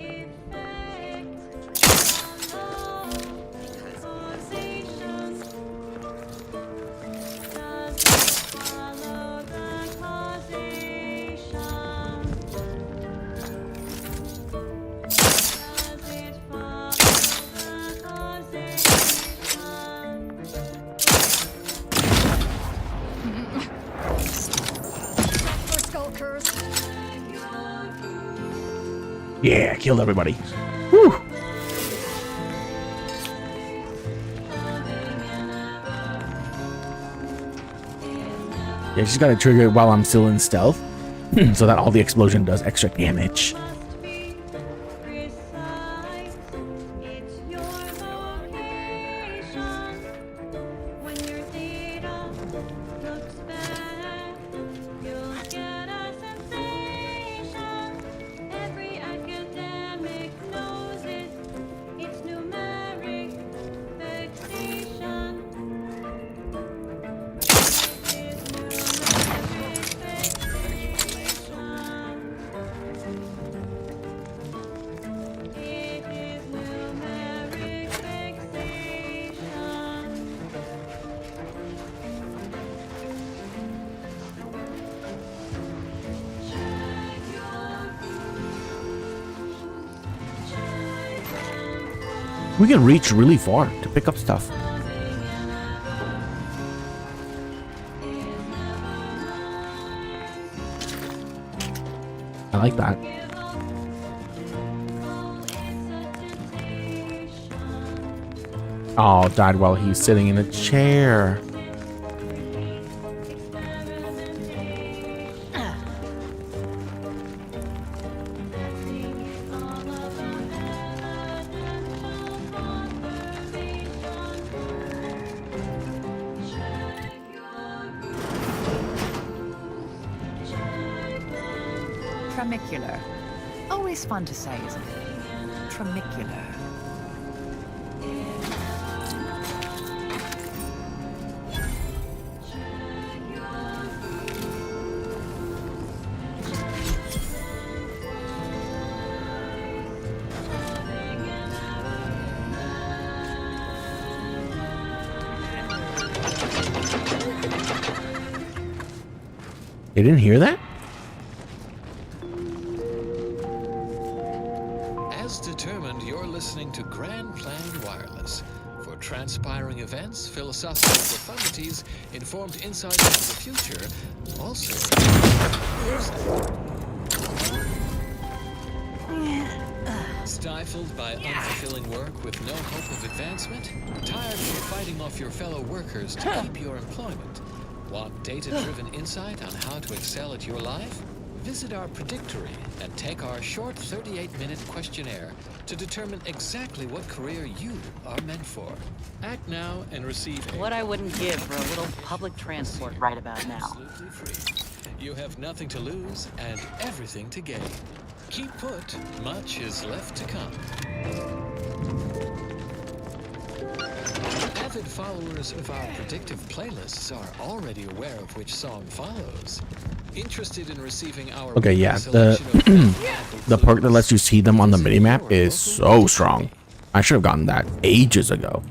Yeah, killed everybody. Whew. Yeah, she's gotta trigger it while I'm still in stealth, so that all the explosion does extra damage. We can reach really far to pick up stuff. I like that. Oh, died while he's sitting in a chair. Tramicular. Always fun to say, isn't it? Tramicular. You didn't hear that? As determined, you're listening to Grand Plan Wireless. For transpiring events, philosophical profundities, informed insights into the future, also... Stifled by unfulfilling work with no hope of advancement? Tired of fighting off your fellow workers to keep your employment? Want data-driven insight on how to excel at your life? Visit our predictory and take our short 38-minute questionnaire to determine exactly what career you are meant for. Act now and receive What I wouldn't give for a little public transport right about now. absolutely free. You have nothing to lose and everything to gain. Keep put, much is left to come. Avid followers of our predictive playlists are already aware of which song follows. Interested in receiving our Okay, yeah, the the perk that lets you see them on the minimap is so strong. I should have gotten that ages ago.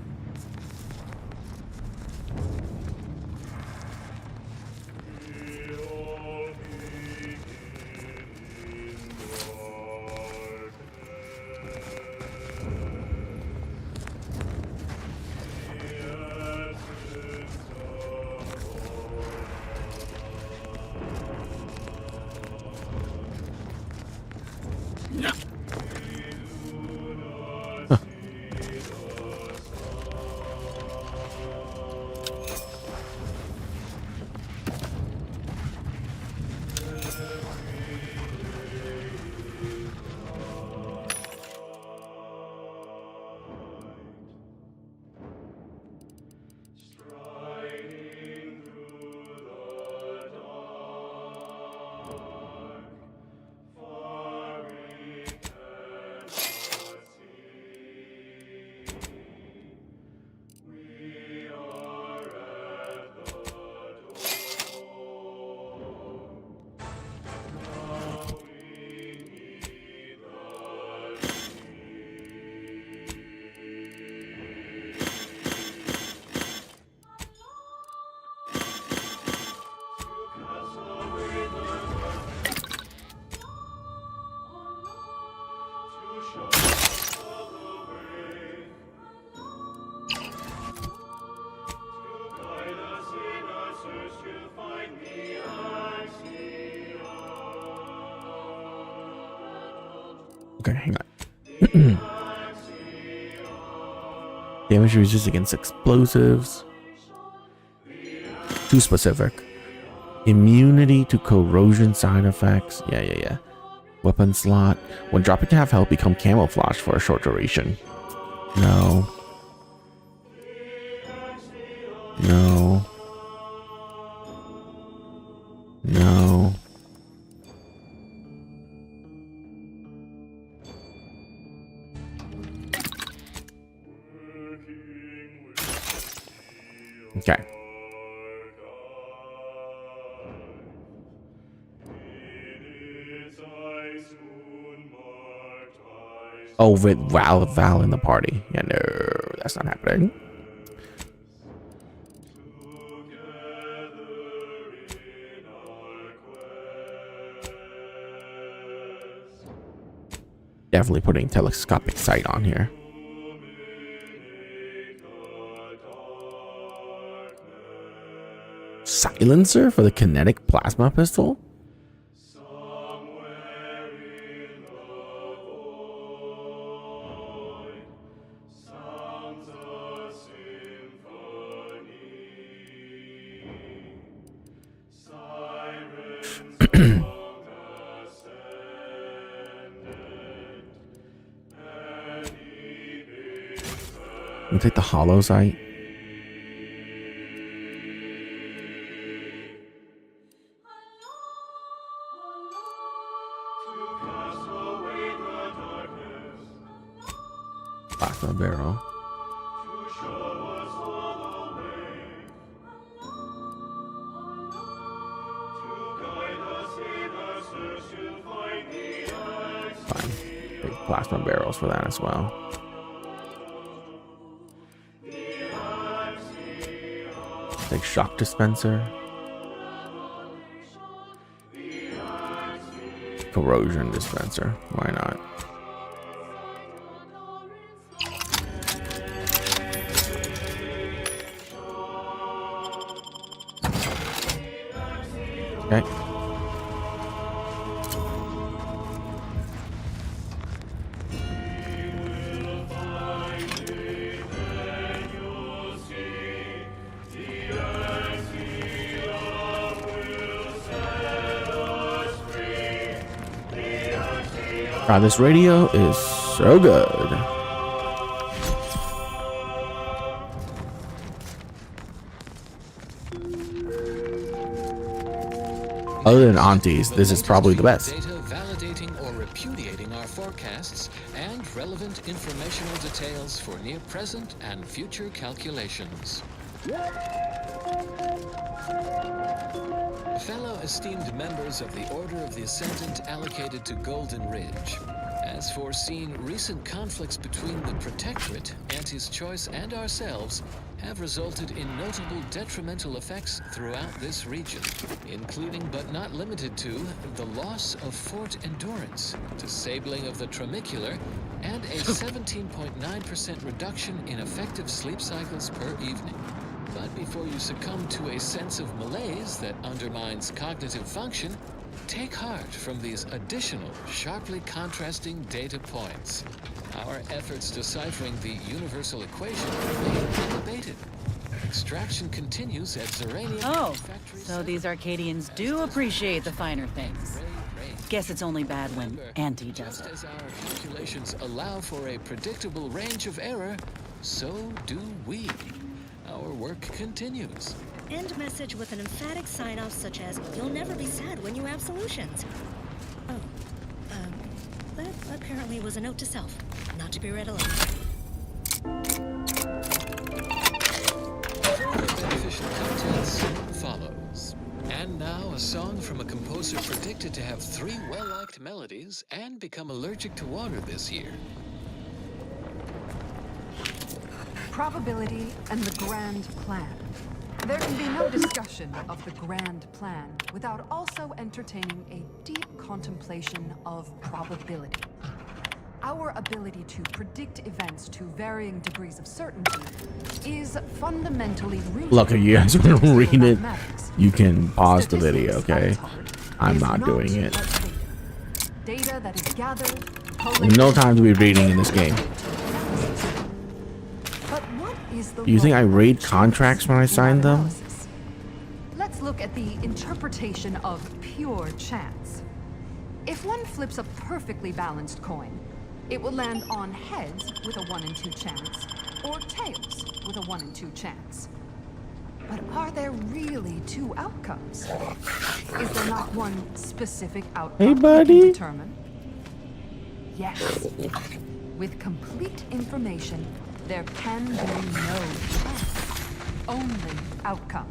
Okay, hang on. Damage resist against explosives. Too specific. Immunity to corrosion side effects. Yeah. Weapon slot. When dropping to half health, become camouflage for a short duration. No. No. No. Okay. Oh, with Val in the party. Yeah, no, that's not happening. Definitely putting telescopic sight on here. Silencer for the kinetic plasma pistol? We'll take the hollow sight. plasma barrel. Fine. Big plasma barrels for that as well. Big shock dispenser. Corrosion dispenser. Why not? Okay. God, this radio is so good. Other than Auntie's, this is probably the best. Data validating or repudiating our forecasts and relevant informational details for near present and future calculations. Fellow esteemed members of the Order of the Ascendant allocated to Golden Ridge. As foreseen, recent conflicts between the Protectorate, Auntie's Choice, and ourselves have resulted in notable detrimental effects throughout this region, including but not limited to the loss of Fort Endurance, disabling of the tramicular, and a 17.9% reduction in effective sleep cycles per evening. But before you succumb to a sense of malaise that undermines cognitive function, take heart from these additional, sharply contrasting data points. Our efforts deciphering the universal equation remain unabated. Extraction continues at Zeranium. Oh, so these Arcadians do appreciate the finer things. Guess it's only bad when Auntie does it. As our calculations allow for a predictable range of error, so do we. Our work continues. End message with an emphatic sign-off such as, "You'll never be sad when you have solutions." Oh, that apparently was a note to self, not to be read aloud. Further beneficial content soon follows. And now a song from a composer predicted to have 3 well-liked melodies and become allergic to water this year. Probability and the grand plan. There can be no discussion of the grand plan without also entertaining a deep contemplation of probability. Our ability to predict events to varying degrees of certainty is fundamentally rooted. Look, if you guys want to read it, you can pause the video, okay? I'm not doing it. Data that is gathered, No time to be reading in this game. Do you think I read contracts when I sign them? Let's look at the interpretation of pure chance. If one flips a perfectly balanced coin, it will land on heads with a 1 in 2 chance, or tails with a 1 in 2 chance. But are there really 2 outcomes? Is there not one specific outcome Hey, buddy. you can determine? Yes. With complete information, there can be no chance, only outcome.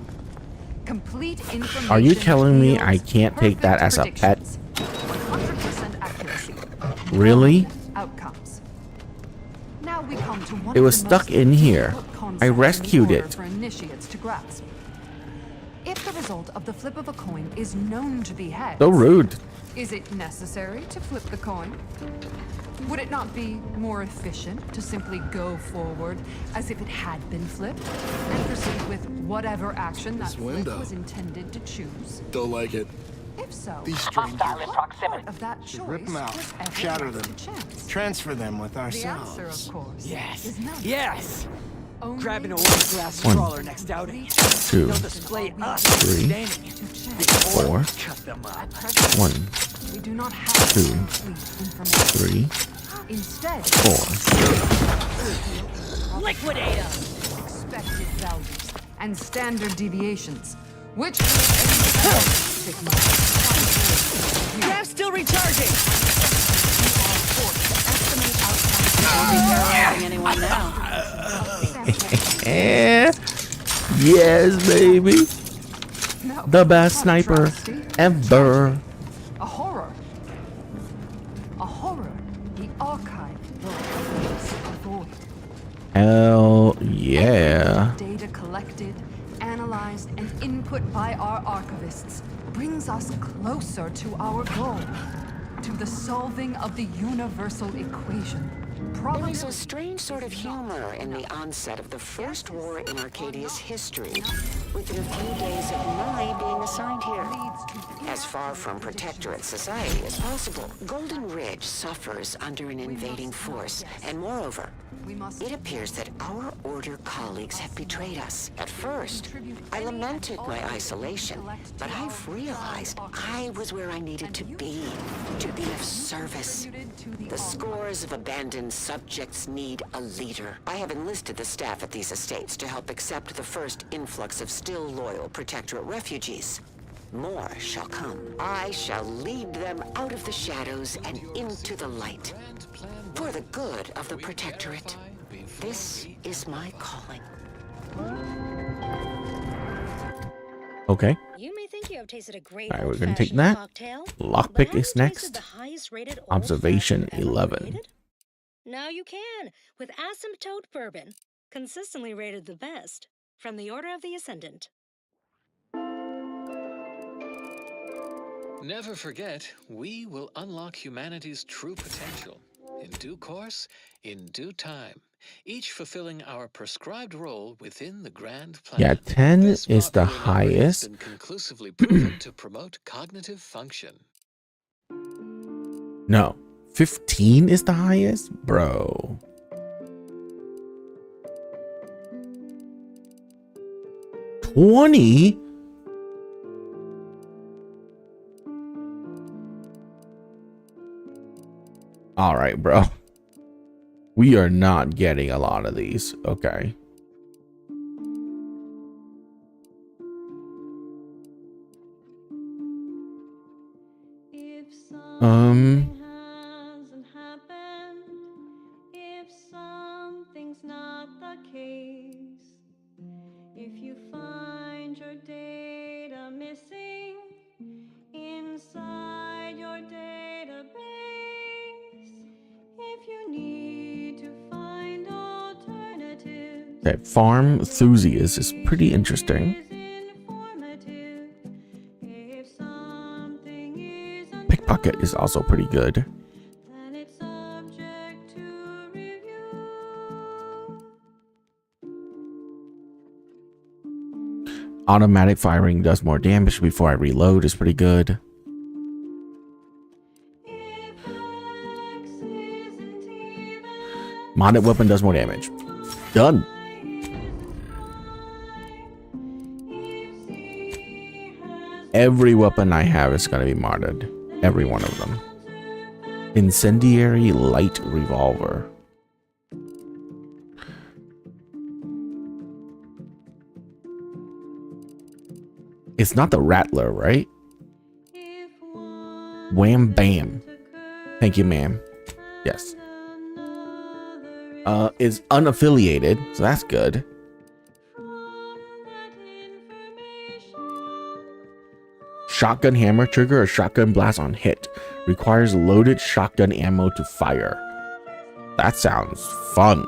Complete information. Are you telling me I can't take that as a pet? 100% accuracy. Really? Outcomes. Now we come to one It of was the stuck most in here. difficult I concepts in rescued order it. for initiates to grasp. If the result of the flip of a coin is known to be heads, So rude. is it necessary to flip the coin? Would it not be more efficient to simply go forward as if it had been flipped and proceed with whatever action that flip window. was intended to choose? Don't like it. If so, These strangers. what part of that choice Rip them out. was ever Shatter left them. to chance? Transfer them with The ourselves. answer, of course, Yes. is no. Yes. Only Grabbing a world-class One, trawler next outing. 2, They'll display us 3, standing. 4, Cut them up. 1, We do not have 2, complete information. 3, Instead, 4. Liquidate them. expected values and standard deviations, which sigma. Gas still recharging. You are forced to estimate outcomes Don't be terrorizing anyone now. Yes, baby. The best sniper ever. A horror. A horror. The archive will avoid. Hell yeah. Data collected, analyzed, and input by our archivists brings us closer to our goal, to the solving of the universal equation. There is a strange sort of humor in the onset of the first war in Arcadia's history, within a few days of my being assigned here. As far from protectorate society as possible, Golden Ridge suffers under an invading force, and moreover, it appears that our Order colleagues have betrayed us. At first, I lamented my isolation, but I've realized I was where I needed to be of service. The scores of abandoned subjects need a leader. I have enlisted the staff at these estates to help accept the first influx of still loyal Protectorate refugees. More shall come. I shall lead them out of the shadows and into the light. For the good of the Protectorate. This is my calling. Okay. You may think you have tasted a great All right, we're gonna take that. cocktail, Lockpick but is have you tasted next. the highest rated Observation old-fashioned ever 11. created? Now you can with Asymptote Bourbon, consistently rated the best from the Order of the Ascendant. Never forget, we will unlock humanity's true potential. In due course, in due time, each fulfilling our prescribed role within the grand plan. Yeah, 10 This is the popular memory has highest. been conclusively proven to promote cognitive function. No, 15 is the highest, bro. $20? All right, bro. We are not getting a lot of these. Okay. If something's not the case, if you find your data missing inside your database, if you need to find alternatives, Okay, Farm Enthusiast is pretty interesting. Pickpocket is also pretty good. then it's subject to review. Automatic firing does more damage before I reload is pretty good. Modded weapon does more damage. Done. Every weapon I have is going to be modded. Every one of them. Incendiary light revolver. It's not the Rattler, right? Wham bam. Thank you, ma'am. Yes. Is unaffiliated, so that's good. Shotgun hammer trigger or shotgun blast on hit. Requires loaded shotgun ammo to fire. That sounds fun.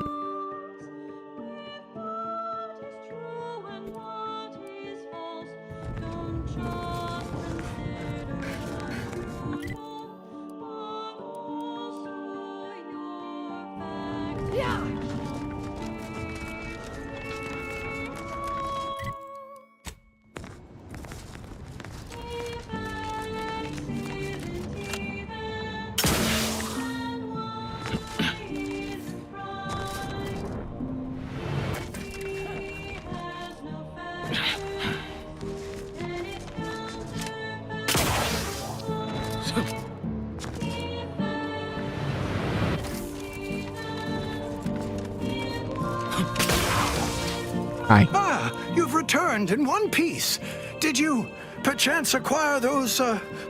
Hi. Ah, you've returned in one piece. Did you perchance acquire those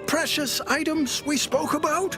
precious items we spoke about?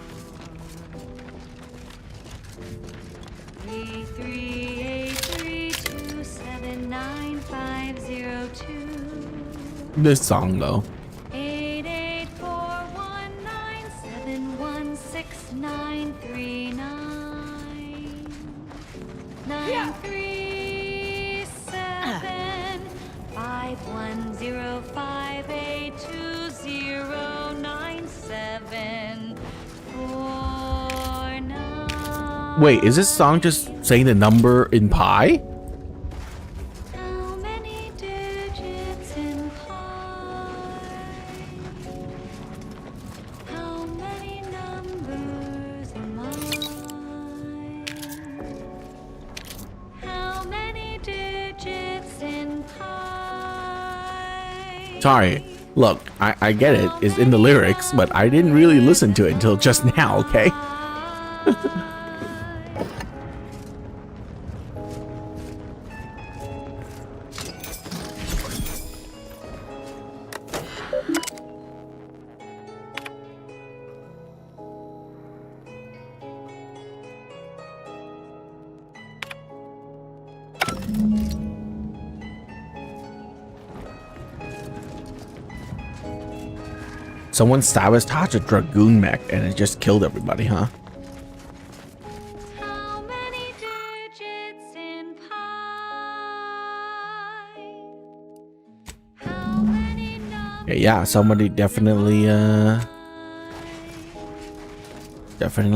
This song though. 884197169399 937 5105820974. Wait, is this song just saying the number in pi? How many digits in pi? How many numbers am I? How many digits in pi? Sorry. Look, I get it. It's in the lyrics, but I didn't really listen to it until just now, okay? Someone sabotaged a Dragoon mech and it just killed everybody, huh? How many digits in pi? How many numbers? Yeah, somebody definitely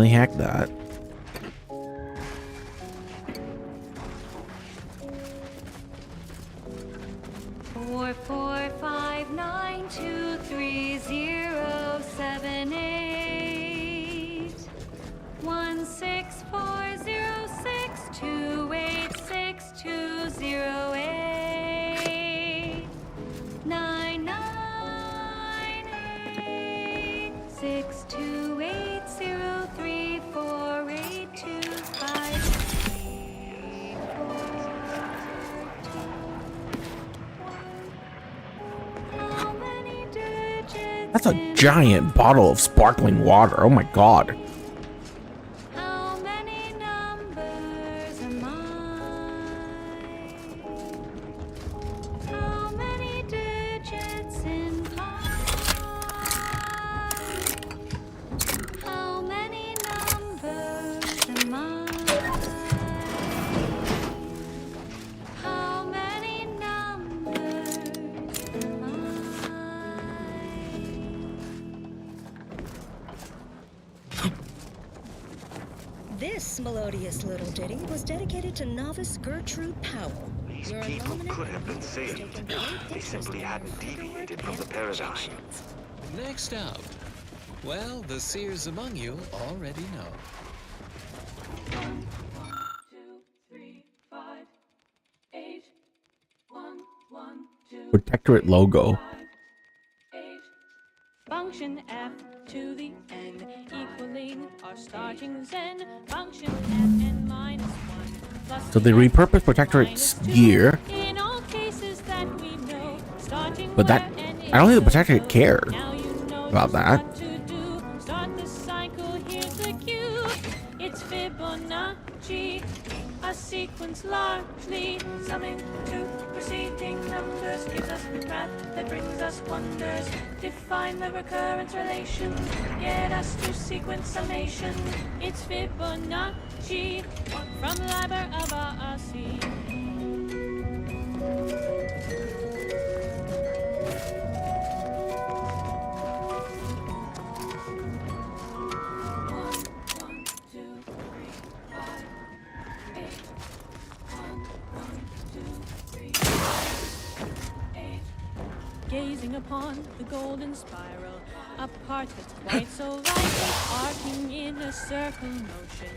hacked that. Four, four, five, nine, two, three, zero, seven, eight. 16406286208. 99628034825. That's a giant bottle of sparkling water. Oh my god. How many numbers am I? How many digits in pi? How many numbers am I? How many numbers am I? This melodious little ditty was dedicated to novice Gertrude Powell. These people could have been saved. They simply hadn't deviated from the paradigm. Next up, well, the seers among you already know. 1, 2, 3, 5, 8. 1, 1, 2. Protectorate logo. Function f to the n equaling our starting zen. Function fn minus 1 plus So they repurposed Protectorate's gear, in all cases that we know, starting but that I don't think the Protectorate cared about that. to do. Start the cycle, here's the cue. It's Fibonacci, a sequence largely summing to preceding numbers gives us math that brings us wonders. Define the recurrence relation, get us to sequence summation. It's Fibonacci from Liber of Asi. Gazing upon the golden spiral, a part that's quite so right, arcing in a circle motion,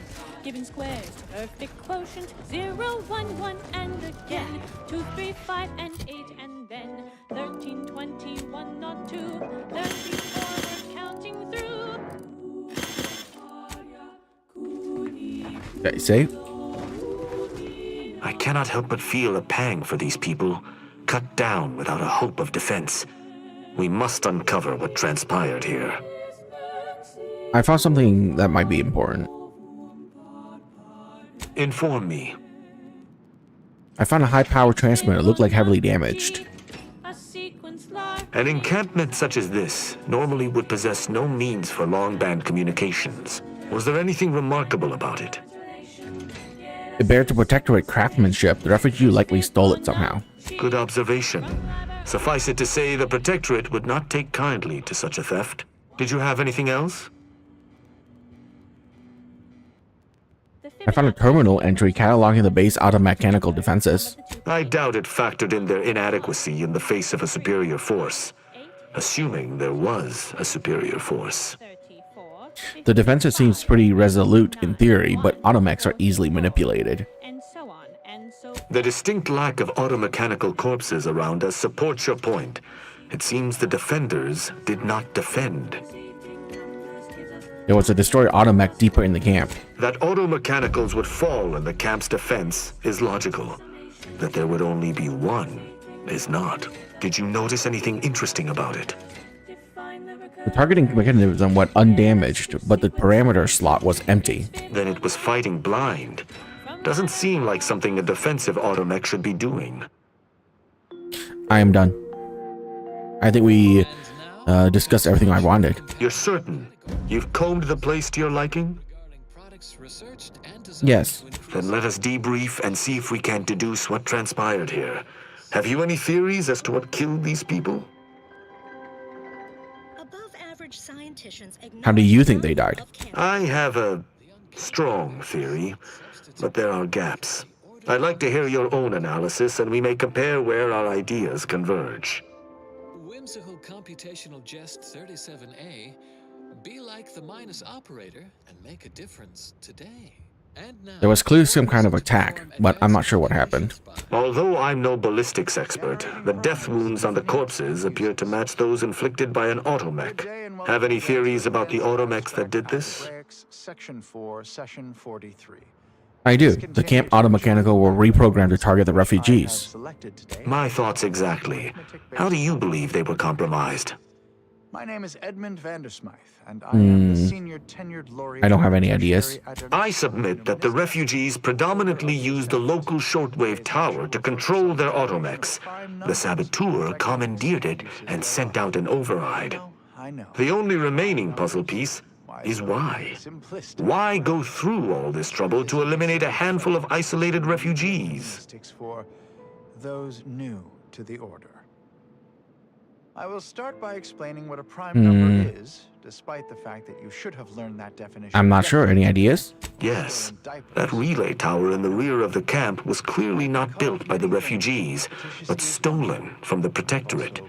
giving squares to perfect quotient, 0, 1, 1, and again, 2, 3, 5, and 8, and then 13, 21, not 2, 34, we're counting through. Okay, say. I cannot help but feel a pang for these people, cut down without a hope of defense. We must uncover what transpired here. I found something that might be important. Inform me. I found a high power transmitter. It looked like heavily damaged. A sequence large An encampment such as this normally would possess no means for long-band communications. Was there anything remarkable about it? It bears the Protectorate craftsmanship. The refugee likely stole it somehow. Good observation. Suffice it to say, the Protectorate would not take kindly to such a theft. Did you have anything else? I found a terminal entry cataloging the base auto-mechanical defenses. I doubt it factored in their inadequacy in the face of a superior force. Assuming there was a superior force. The defenses seems pretty resolute in theory, but automechs are easily manipulated. The distinct lack of automechanical corpses around us supports your point. It seems the defenders did not defend. There was a destroyed automech deeper in the camp. That automechanicals would fall in the camp's defense is logical. That there would only be one is not. Did you notice anything interesting about it? The targeting mechanism went undamaged, but the parameter slot was empty. Then it was fighting blind. Doesn't seem like something a defensive automech should be doing. I am done. I think we discussed everything I wanted. You're certain? You've combed the place to your liking? Yes. Then let us debrief and see if we can deduce what transpired here. Have you any theories as to what killed these people? How do you think they died? I have a strong theory, but there are gaps. I'd like to hear your own analysis, and we may compare where our ideas converge. Whimsical computational jest 37A. Be like the minus operator and make a difference today. There was clearly some kind of attack, but I'm not sure what happened. Although I'm no ballistics expert, the death wounds on the corpses appear to match those inflicted by an automech. Have any theories about the automechs that did this? Section 4, Session 43. I do. The camp automechanical were reprogrammed to target the refugees. My thoughts exactly. How do you believe they were compromised? My name is Edmund Vandersmythe, and I am the senior tenured laureate. I don't have any ideas. I submit that the refugees predominantly used the local shortwave tower to control their automechs. The saboteur commandeered it and sent out an override. The only remaining puzzle piece is why. Why go through all this trouble to eliminate a handful of isolated refugees? For those new to the order. I will start by explaining what a prime number is, despite the fact that you should have learned that definition. I'm not sure. Any ideas? Yes. That relay tower in the rear of the camp was clearly not built by the refugees, but stolen from the Protectorate,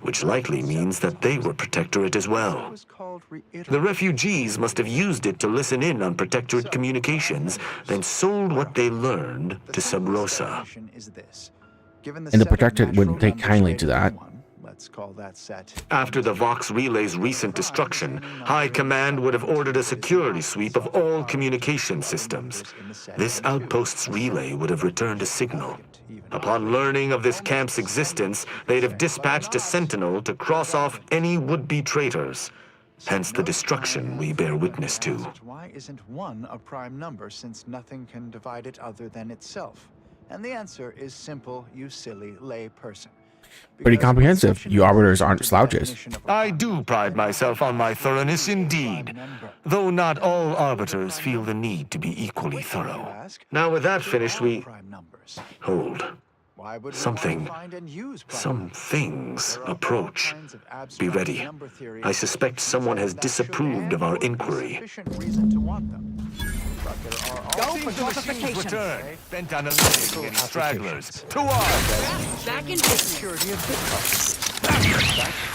which likely means that they were Protectorate as well. The refugees must have used it to listen in on Protectorate communications, then sold what they learned to Sub Rosa. And the Protectorate wouldn't take kindly to that. Let's call that set. After the Vox Relay's recent destruction, High Command would have ordered a security sweep of all communication systems. This outpost's relay would have returned a signal. Upon learning of this camp's existence, they'd have dispatched a sentinel to cross off any would-be traitors. Hence the destruction we bear witness to. Why isn't 1 a prime number, since nothing can divide it other than itself? And the answer is simple, you silly lay person. Pretty comprehensive. You arbiters aren't slouches. I do pride myself on my thoroughness indeed, though not all arbiters feel the need to be equally thorough. Now with that finished, we... Hold. Some things approach. Be ready. I suspect someone has disapproved of our inquiry. Go for fortification. Bent on eliminating any stragglers. To arms! Back in business. Security of Bitcoins.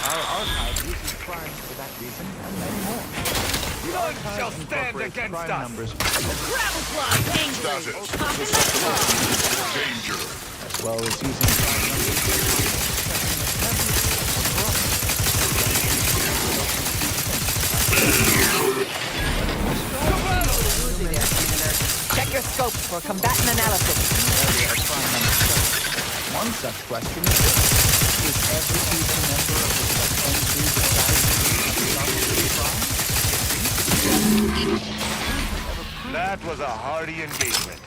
Our archive uses crimes for that reason and many more. None shall stand against us! Gravel claw, angry. Popping that claw. Danger. As well as using prime numbers. Check your scopes for combatant analysis. One such question is every even member of the sub-entry decided to be prime? Never That was a hardy engagement.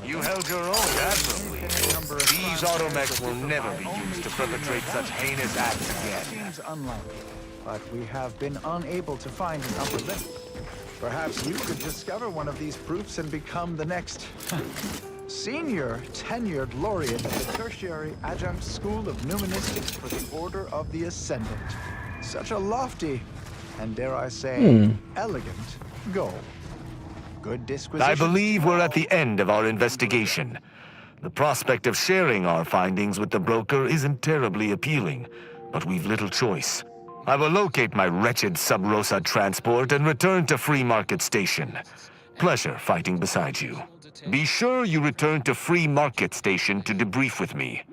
You held your own admirably. These automechs will never be used to perpetrate such heinous acts again. Seems unlikely, but we have been unable to find an upper limit. Perhaps you could discover one of these proofs and become the next senior tenured laureate of the Tertiary Adjunct School of Numismatics for the Order of the Ascendant. Such a lofty, and dare I say, elegant goal. Good disquisition. I believe we're at the end of our investigation. The prospect of sharing our findings with the broker isn't terribly appealing, but we've little choice. I will locate my wretched Sub Rosa transport and return to Free Market Station. Pleasure fighting beside you. Be sure you return to Free Market Station to debrief with me.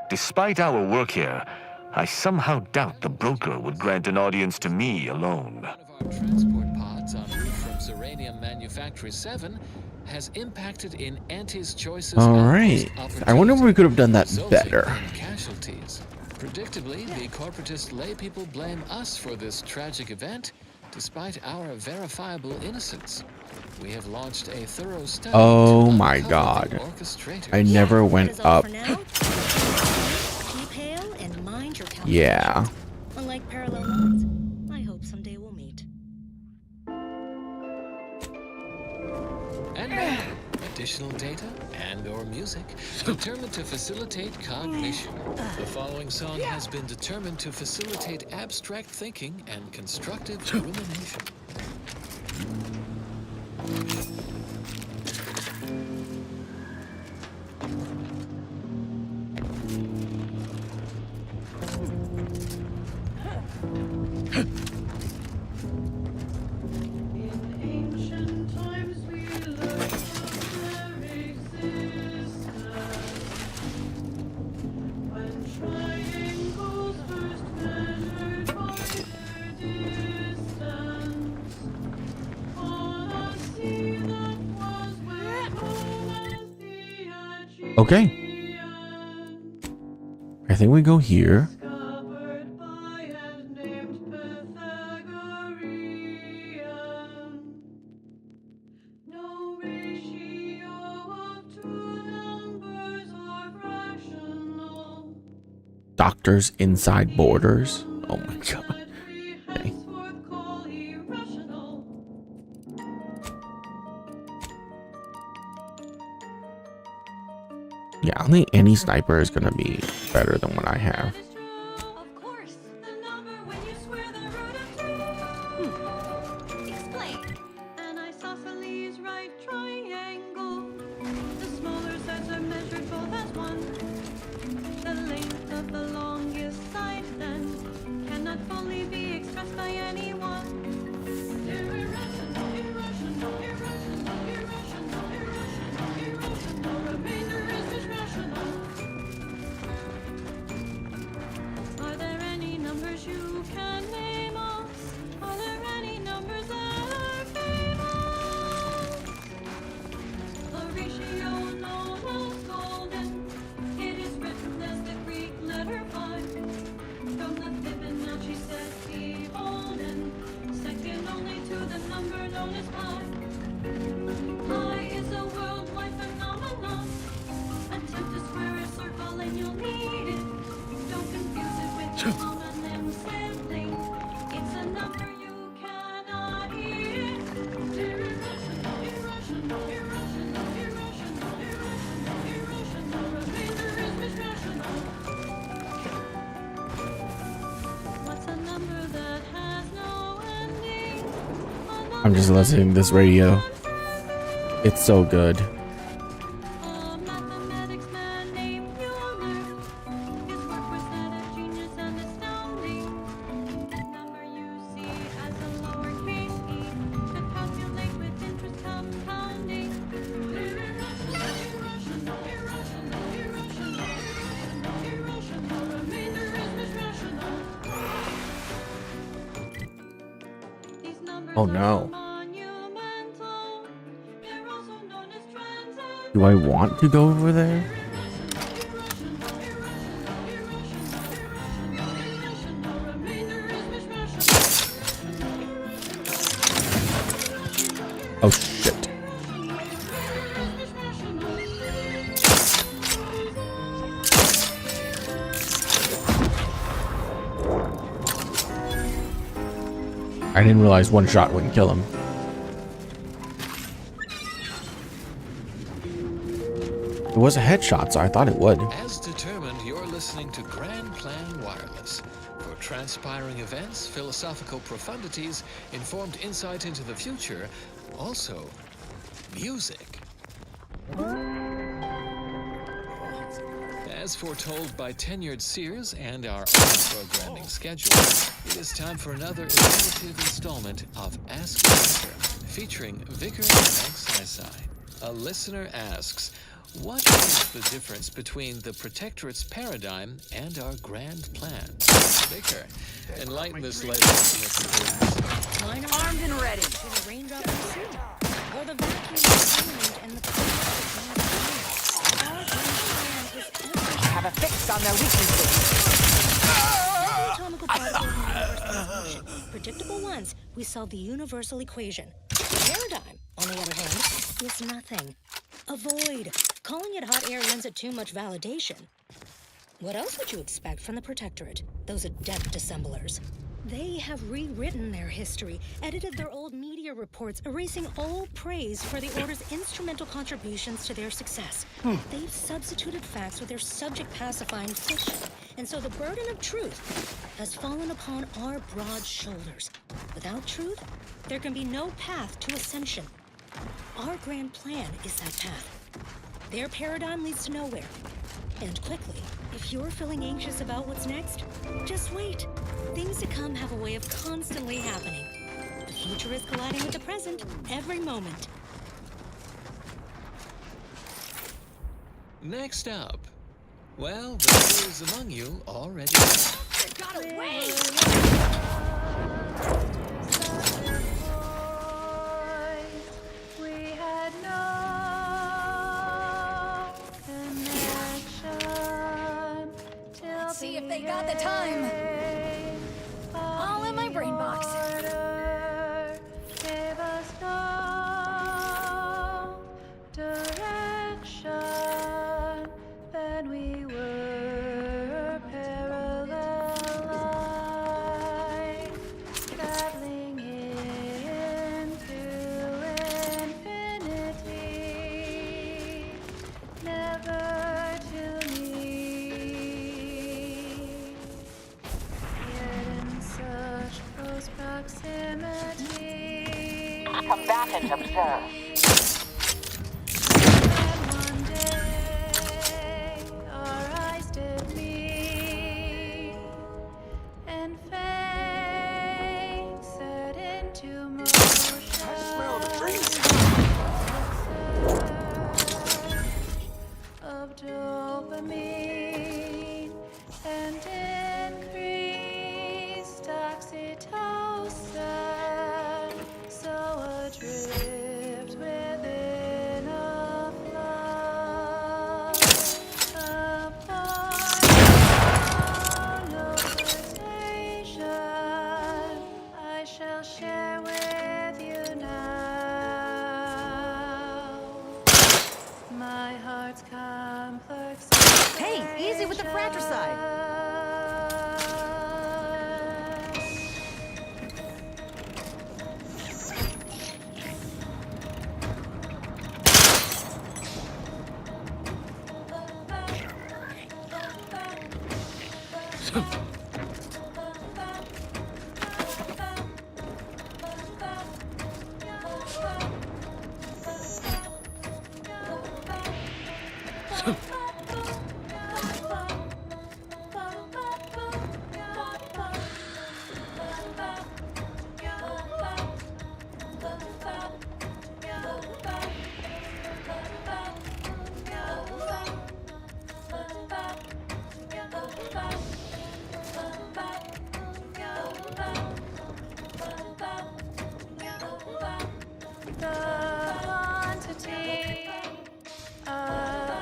Despite our work here, I somehow doubt the broker would grant an audience to me alone. Transport pods en route from Zeranium Manufactory 7 has impacted in Auntie's choices. All right. I wonder if we could have done that better. Casualties. Predictably, the corporatist laypeople blame us for this tragic event, despite our verifiable innocence. We have launched a thorough study. Oh my God. I never went up. Keep hail and mind your Yeah. Unlike parallel lines, I hope someday we'll meet. And now, additional data and/or music determined to facilitate cognition. The following song has been determined to facilitate abstract thinking and constructive rumination. Okay. I think we go here. Doctors inside borders. Oh my God. Okay. Yeah, I don't think any sniper is gonna be better than what I have. Explain. An isosceles right triangle. The smaller sides are measured both as one. The length of the longest side then cannot fully be expressed by anyone. They're irrational, irrational, irrational, irrational, irrational, irrational. Remainder is irrational. Are there any numbers you can name us? Are there any numbers that are famous? The ratio known as golden. It is written as the Greek letter pi. From the Fibonacci set beholden, second only to the number known as pi. Pi is a worldwide phenomenon. Attempt to square a circle and you'll need it. Don't confuse it with the homonym sibling. It's a number you cannot eat. They're irrational, irrational, irrational, irrational, irrational, irrational. Remainder is misrational. What's a number that has no ending? I'm just listening to this radio. It's so good. A mathematics man named Mueller. His work was that of genius and astounding. The number you see as a lowercase e to calculate with interest compounding. They're irrational, irrational, irrational, irrational, irrational, irrational. Remainder is misrational. These numbers Oh no. monumental. They're also known as transcendental. Do I want to go over there? Oh shit. I didn't realize one shot wouldn't kill him. It was a headshot, so I thought it would. As determined, you're listening to Grand Plan Wireless. For transpiring events, philosophical profundities, informed insight into the future, also music. As foretold by tenured seers and our own programming schedule, it is time for another innovative installment of Ask Vicar, featuring Vicar and Xisai. A listener asks, what is the difference between the Protectorate's paradigm and our grand plan? Vicar, enlighten this lady. Mine are armed and ready. To the raindrop of the sea, or the vacuum of and the Have a fix on their weaknesses. Atomical particles in the universe in motion. Predictable ones, we solve the universal equation. The paradigm, on the other hand, is nothing. A void. Calling it hot air lends it too much validation. What else would you expect from the Protectorate? Those adept assemblers. They have rewritten their history, edited their old media reports, erasing all praise for the Order's instrumental contributions to their success. They've substituted facts with their subject-pacifying fiction, and so the burden of truth has fallen upon our broad shoulders. Without truth, there can be no path to ascension. Our grand plan is that path. Their paradigm leads to nowhere. And quickly, if you're feeling anxious about what's next, just wait. Things to come have a way of constantly happening. The future is colliding with the present every moment. Next up, well, the fears among you already know. Got away! We had no connection till Let's see if they got the time. All in my brain box. Gave us no direction. Then we were parallel lines, traveling into infinity, never to meet. Yet in such close proximity. Combatants observe. One day, our eyes did meet, and fate set into motion. I smell the drinks. Of dopamine and increased oxytocin, so adrift within a flow upon no sensation. I shall share with you now my heart's complex. Hey, easy with the fratricide. The quantity of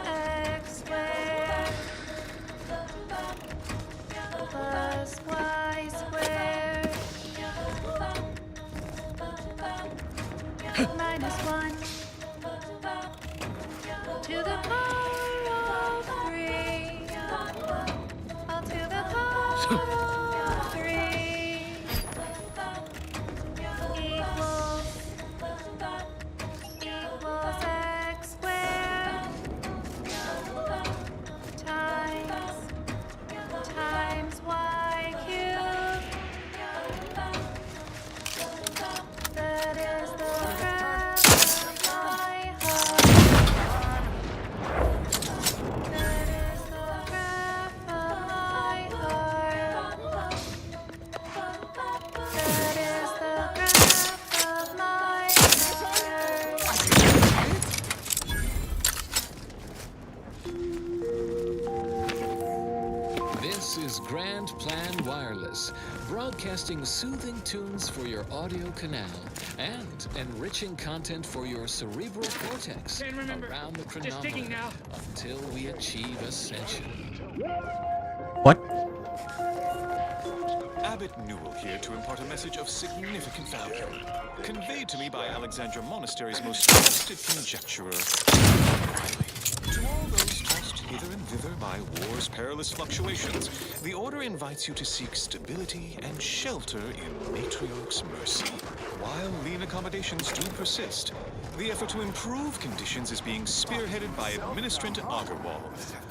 Grand Plan Wireless, broadcasting soothing tunes for your audio canal and enriching content for your cerebral cortex around the chronometer until we achieve ascension. What? Abbot Newell here to impart a message of significant value, conveyed to me by Alexandria Monastery's most trusted conjecturer, Riley. To all those tossed hither and thither by war's perilous fluctuations, the Order invites you to seek stability and shelter in Matriarch's mercy. While lean accommodations do persist, the effort to improve conditions is being spearheaded by Administrator Agarwal,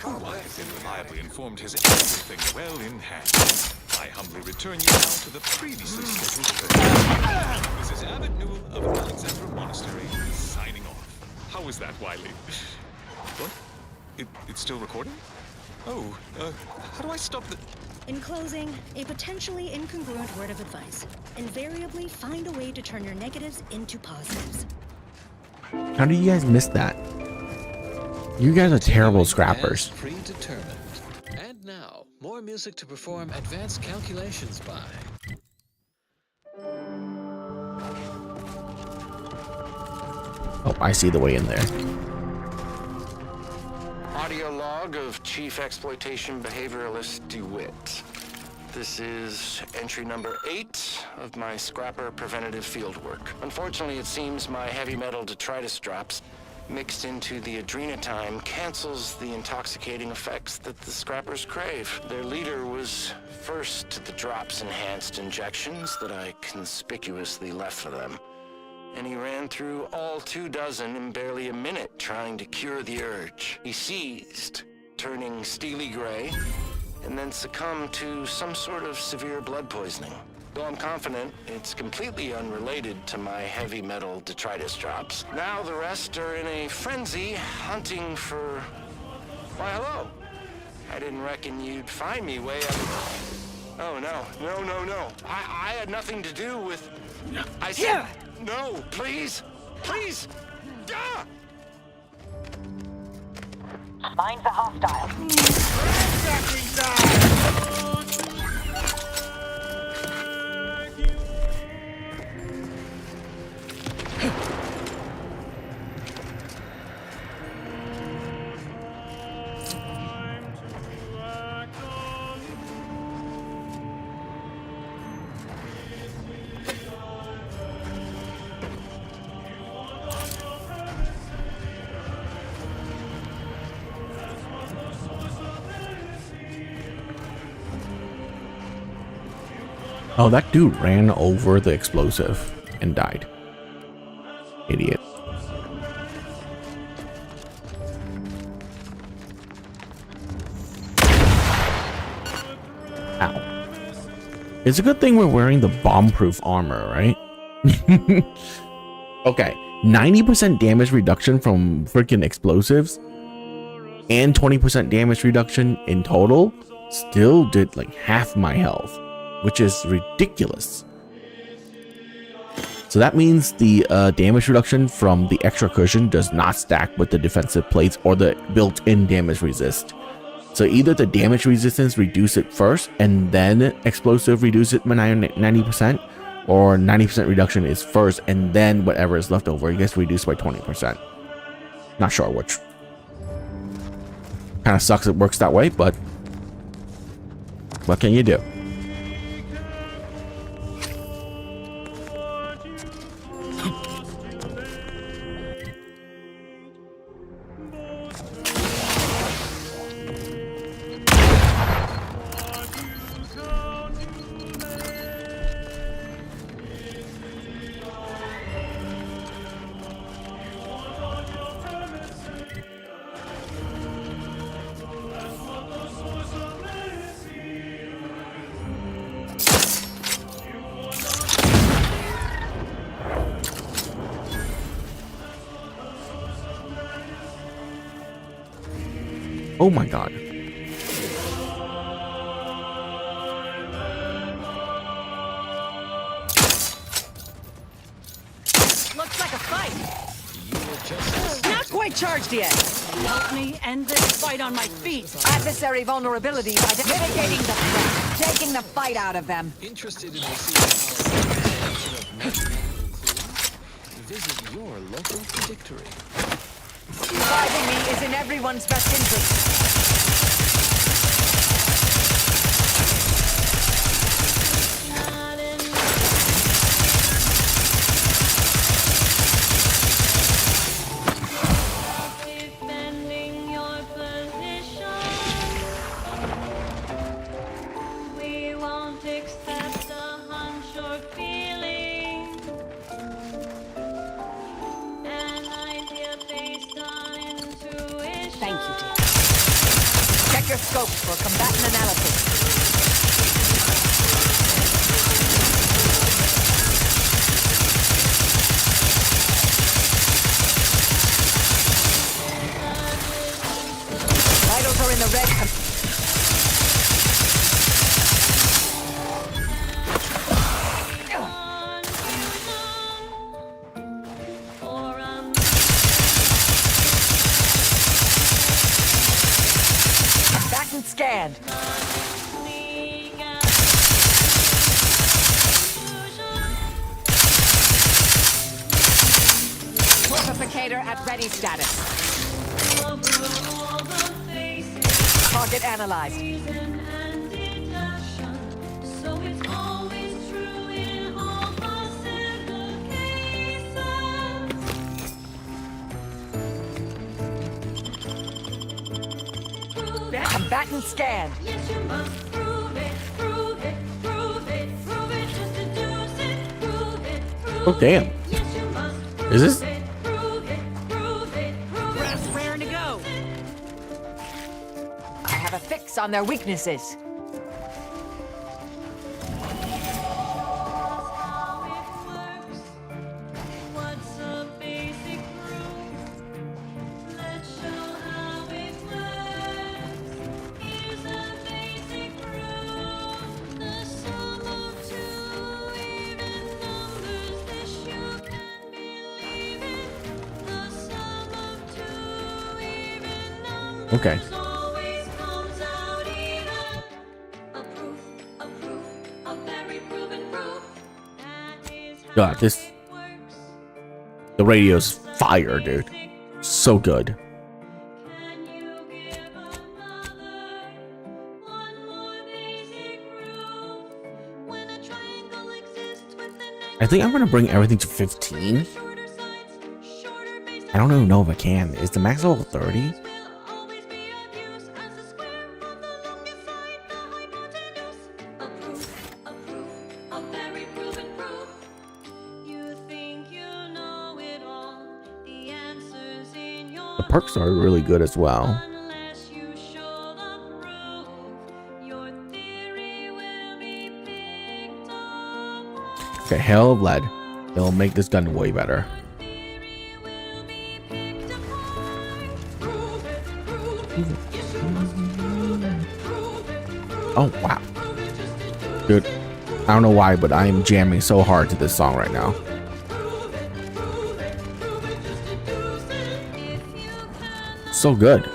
who I have been reliably informed has everything well in hand. I humbly return you now to the previously scheduled program. This is Abbot Newell of Alexandria Monastery, signing off. How was that, Wiley? What? It's still recording? Oh, how do I stop the... In closing, a potentially incongruent word of advice. Invariably find a way to turn your negatives into positives. How do you guys miss that? You guys are terrible scrappers. Predetermined. And now, more music to perform advanced calculations by. Oh, I see the way in there. Audio log of Chief Exploitation Behavioralist DeWitt. This is entry number 8 of my scrapper preventative fieldwork. Unfortunately, it seems my heavy metal detritus drops mixed into the adrenatime cancels the intoxicating effects that the scrappers crave. Their leader was first to the drops-enhanced injections that I conspicuously left for them. And he ran through all 24 in barely a minute trying to cure the urge. He seized, turning steely gray, and then succumbed to some sort of severe blood poisoning. Though I'm confident it's completely unrelated to my heavy metal detritus drops. Now the rest are in a frenzy hunting for... Why, hello. I didn't reckon you'd find me way up... Oh, no. I had nothing to do with... I said... No, please! Please! Ah! Mine's a hostile. Oh, that dude ran over the explosive and died. Idiot. Ow. It's a good thing we're wearing the bomb-proof armor, right? Okay, 90% damage reduction from freaking explosives and 20% damage reduction in total still did like half my health, which is ridiculous. So that means the damage reduction from the extra cushion does not stack with the defensive plates or the built-in damage resist. So either the damage resistance reduce it first and then explosive reduce it by 90%, or 90% reduction is first and then whatever is left over gets reduced by 20%. Not sure which. Kind of sucks it works that way, but what can you do? Oh my god. Looks like a fight. You were just quite charged yet. Help me end this fight on my feet. Adversary vulnerability by mitigating the threat, taking the fight out of them. Interested in receiving our collection of mathematical clues? Visit your local predictory. Surviving me is in everyone's best interest. Defending your position. We won't accept a hunch or feeling. An idea based on intuition. Thank you, dear. Check your scopes for combatant analysis. Vitals are in the red. Combatant scanned. Fortificator at ready status. Target analyzed. So it's always true in all possible cases. Combatant scanned. Yes, you must prove it, prove it, prove it, prove it, just deduce it, prove it, prove Oh damn. Yes, you must Is this? prove it, prove it, prove Brass raring to go. I have a fix on their weaknesses. What's a basic proof? Let's show how it works. Here's a basic proof. The sum of two even numbers. This you can believe in. The sum of two even numbers. Okay. Always comes out even. A proof, a very proven proof. That is how God, this. The radio's fire, dude. So good. I think I'm gonna bring everything to 15. I don't even know if I can. Is the max level 30? a very proven proof. You think you know it all. The answer's in your The perks are really good as well. unless you show the proof. Your theory will be picked up. Okay, Hail of Lead. It'll make this gun way better. Oh, wow. Dude, I don't know why, but I am jamming so hard to this song right now. So good.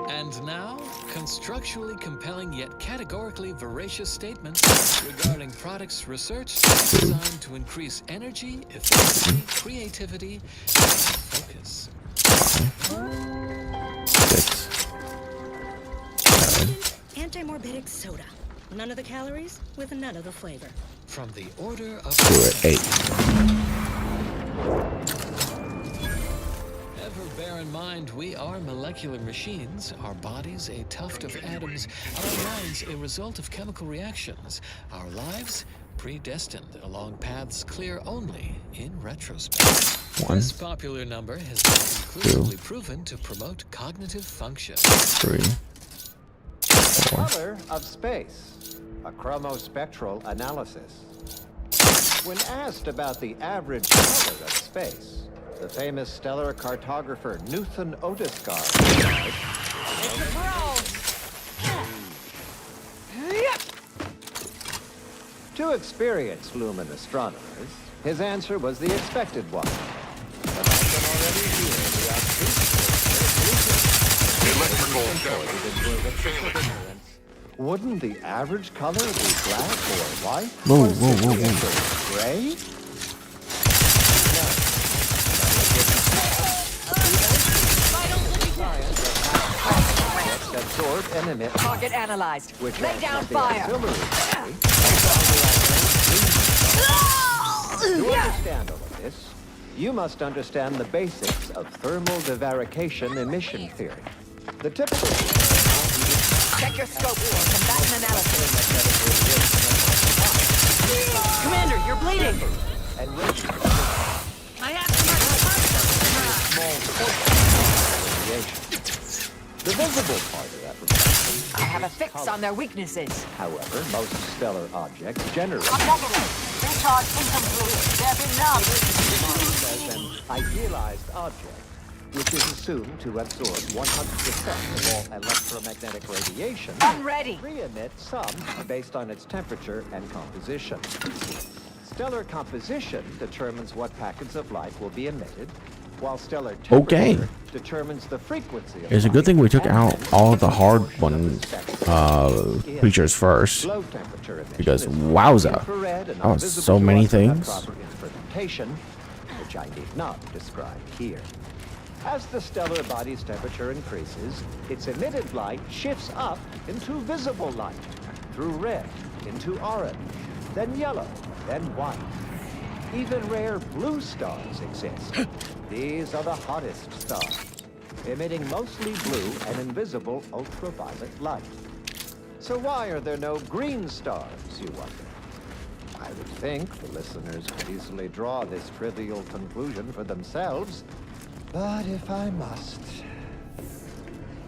And now, constructually compelling yet categorically veracious statements regarding products researched designed to increase energy, efficiency, creativity, and focus. 6, 7. Anti-morbidic soda. None of the calories with none of the flavor. From the order of... Do it. 8. Ever bear in mind, we are molecular machines, our bodies a tuft of atoms, our minds a result of chemical reactions, our lives predestined along paths clear only in retrospect. 1, This popular number has been conclusively proven to promote cognitive function. 3, 4. Color of space, a chromospectral analysis. When asked about the average color of space, the famous stellar cartographer Newton Otisgard. It's the pros! To experienced lumen astronomers, his answer was the expected one. But I can already hear the obtuse Wouldn't the average color be black or white? Whoa, or whoa, whoa, simply whoa. gray? Absorb and emit Target analyzed. which Lay down the fire. auxiliary to understand all of this, you must understand the basics of thermal divarication emission theory. The typical Check your scope for combatant analysis. Commander, you're bleeding. and I have to radiation. The visible part of that reflection. I have a fix on their weaknesses. However, most stellar objects generate Negative. Recharge incomplete. There be none. as an idealized object, which is assumed to absorb 100% of all electromagnetic radiation. Unready. Re-emit some based on its temperature and composition. Stellar composition determines what packets of light will be emitted, while stellar temperature Okay. determines the frequency of It's a good thing we took out all the hard one creatures first. low temperature emission. Because wowza. Infrared and That was invisible so to many us without things. proper instrumentation, which I need not describe here. As the stellar body's temperature increases, its emitted light shifts up into visible light, through red, into orange, then yellow, then white. Even rare blue stars exist. These are the hottest stars, emitting mostly blue and invisible ultraviolet light. So why are there no green stars, you wonder? I would think the listeners could easily draw this trivial conclusion for themselves, but if I must...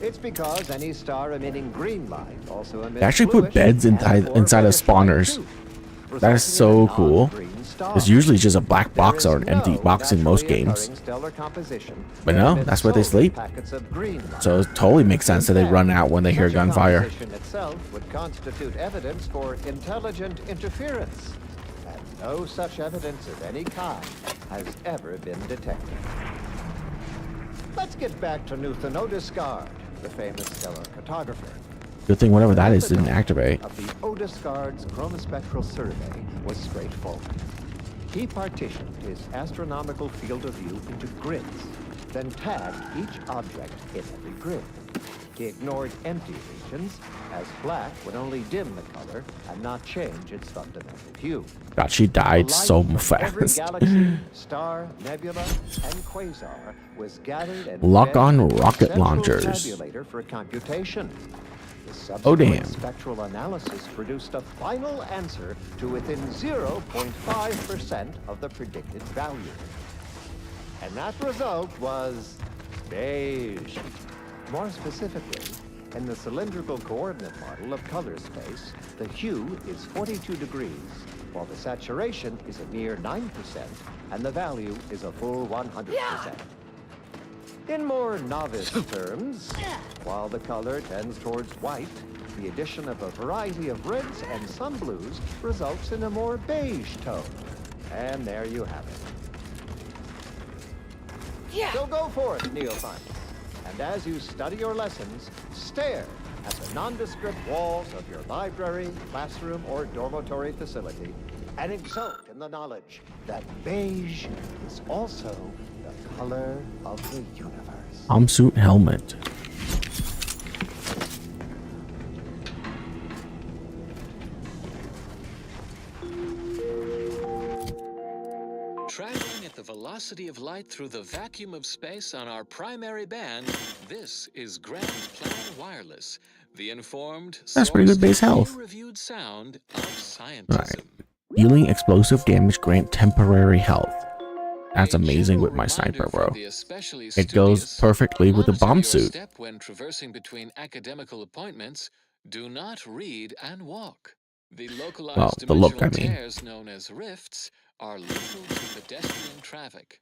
It's because any star emitting green light also emits They actually put bluish beds and inside of or spawners. too, That is so cool. non-green star. It's usually just a black box There or is an empty no box in most naturally games. occurring stellar composition But that no, emits that's where they solely sleep. packets of green light. So it totally makes sense that they run out when they hear Such a gunfire. composition itself would constitute evidence for intelligent interference, and no such evidence of any kind has ever been detected. Let's get back to Newton Otisgard, the famous stellar cartographer. Good thing whatever that is didn't activate. Of the Otisgard's chromospectral survey was straightforward. He partitioned his astronomical field of view into grids, then tagged each object in every grid. He ignored empty regions, as black would only dim the color and not change its fundamental hue. God, she died The light so from every fast. galaxy, star, nebula, and quasar was gathered and Lock fed on to a rocket central launchers. tabulator for computation. The Oh, subsequent damn. spectral analysis produced a final answer to within 0.5% of the predicted value. And that result was beige. More specifically, in the cylindrical coordinate model of color space, the hue is 42 degrees, while the saturation is a mere 9%, and the value is a full 100%. In more novice terms, while the color tends towards white, the addition of a variety of reds and some blues results in a more beige tone. And there you have it. So go forth, neophytes. And as you study your lessons, stare at the nondescript walls of your library, classroom, or dormitory facility, and exult in the knowledge that beige is also the color of the universe. Jumpsuit helmet. Traveling at the velocity of light through the vacuum of space on our primary band, this is Grand Plan Wireless, the informed, That's pretty good base health. peer-reviewed sound of scientism. Right. Dealing explosive damage grant temporary health. That's amazing with my sniper, bro. It goes perfectly with the bomb suit. Step when traversing between academical appointments, do not read and walk. The localized Well, the look, I dimensional mean. tears known as rifts are lethal to pedestrian traffic.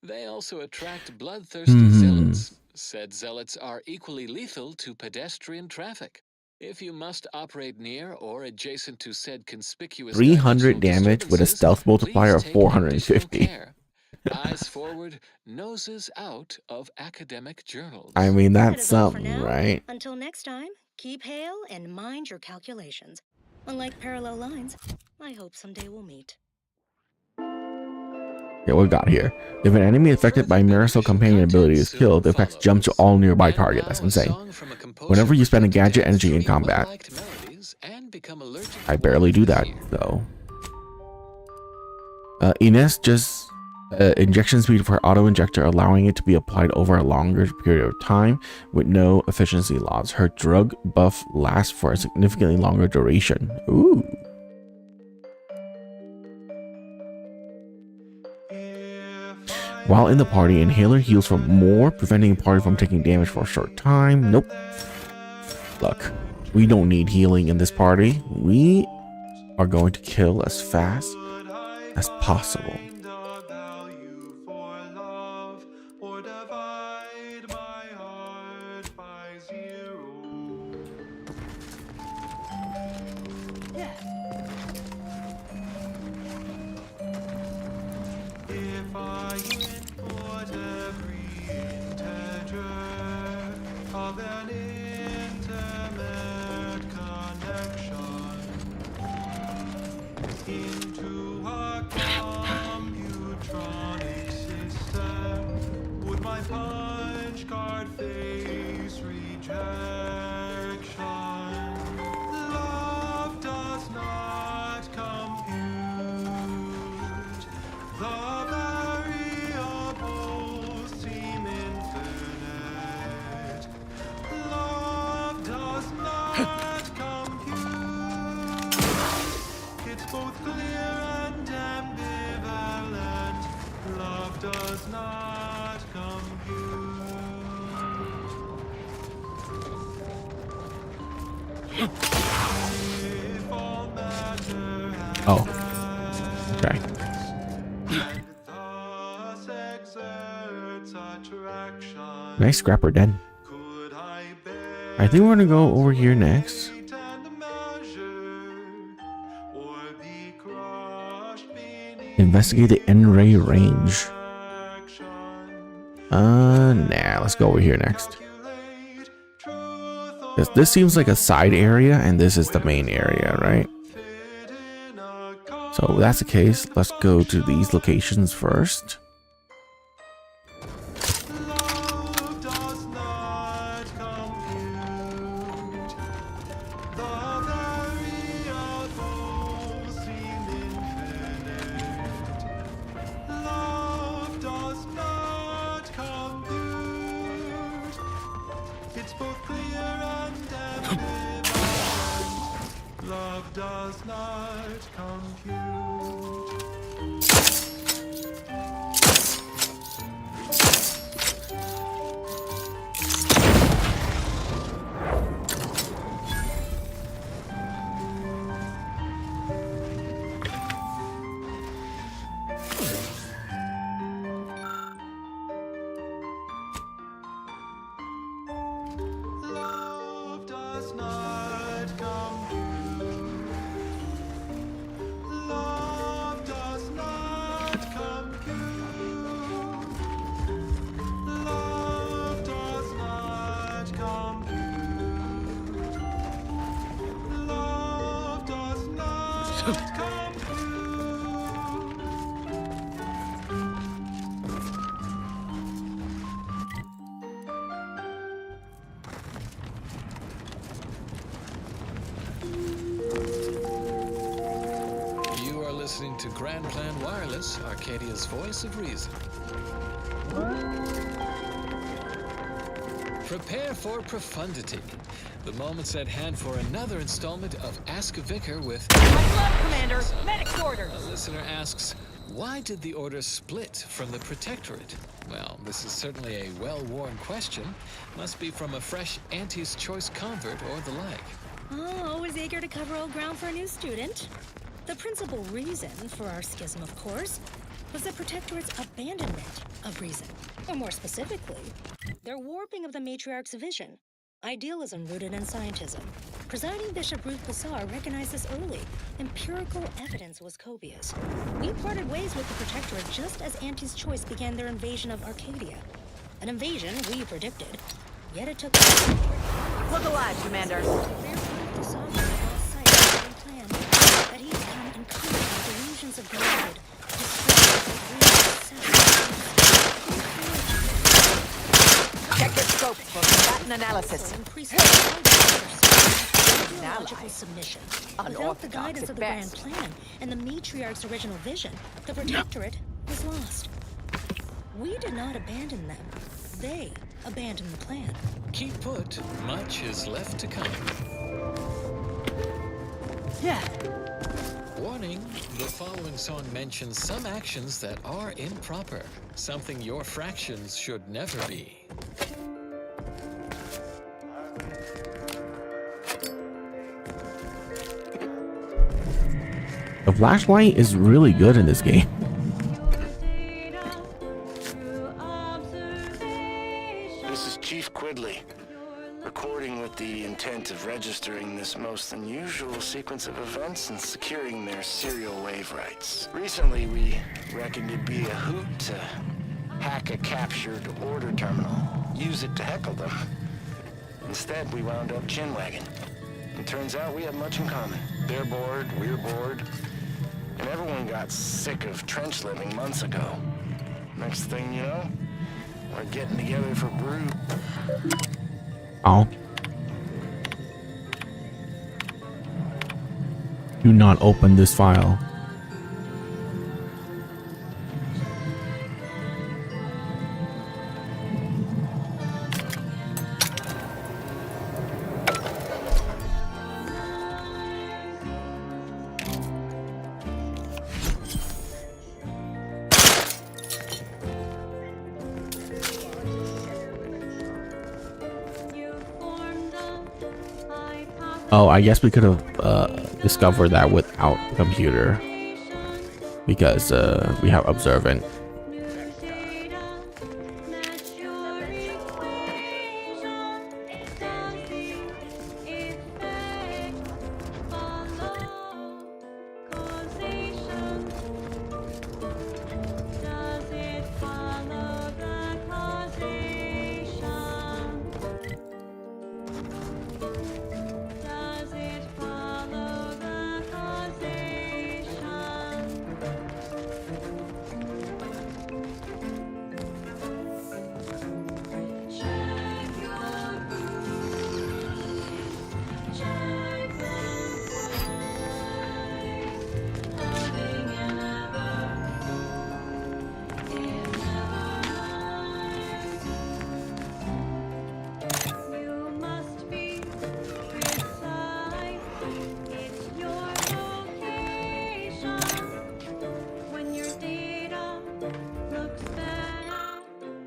They also attract bloodthirsty zealots. Said zealots are equally lethal to pedestrian traffic. If you must operate near or adjacent to said conspicuous 300 damage with a stealth multiplier of 450. Eyes forward, noses out of academic journals. I mean, That that's is all for something, now. right? Until next time, keep hail and mind your calculations. Unlike parallel lines, I hope someday we'll meet. Yeah, what we got here? If an enemy affected by Marisol companion ability is killed, the effects jump to all nearby target. That's insane. Whenever you spend a gadget energy in combat. I barely do that, though. Ines just injection speed for auto injector, allowing it to be applied over a longer period of time with no efficiency loss. Her drug buff lasts for a significantly longer duration. Ooh. While in the party, inhaler heals for more, preventing the party from taking damage for a short time. Nope. Look, we don't need healing in this party. We are going to kill as fast as possible. Oh, okay. Nice scrapper den. I think we're gonna go over here next. Investigate the N-ray range. Nah, let's go over here next. This seems like a side area, and this is the main area, right? So if that's the case, let's go to these locations first. Listening to Grand Plan Wireless, Arcadia's voice of reason. Prepare for profundity. The moment's at hand for another installment of Ask a Vicar with... Much love, Commander. Medic's orders. A listener asks, why did the order split from the Protectorate? Well, this is certainly a well-worn question. Must be from a fresh Auntie's Choice convert or the like. Oh, always eager to cover old ground for a new student. The principal reason for our schism, of course, was the Protectorate's abandonment of reason. Or more specifically, their warping of the Matriarch's vision. Idealism rooted in scientism. Presiding Bishop Ruth Bassar recognized this early. Empirical evidence was copious. We parted ways with the Protectorate just as Auntie's Choice began their invasion of Arcadia. An invasion we predicted, yet it took... Look alive, Commander. The sovereign lost sight of the plan that he'd come in contact with illusions of God. Check your scope for combatant analysis. Logical submission. Without the guidance of the grand plan and the Matriarch's original vision, the Protectorate was lost. We did not abandon them. They abandoned the plan. Keep put, much is left to come. Yeah. Warning, the following song mentions some actions that are improper, something your fractions should never be. The flashlight is really good in this game. This is Chief Quidley, recording with the intent of registering this most unusual sequence of events and securing their serial wave rights. Recently, we reckoned it'd be a hoot to hack a captured order terminal, use it to heckle them. Instead, we wound up chinwagging. It turns out we have much in common. They're bored, we're bored, and everyone got sick of trench living months ago. Next thing you know, we're getting together for brew. Oh. Do not open this file. Oh, I guess we could have discovered that without the computer because we have observant.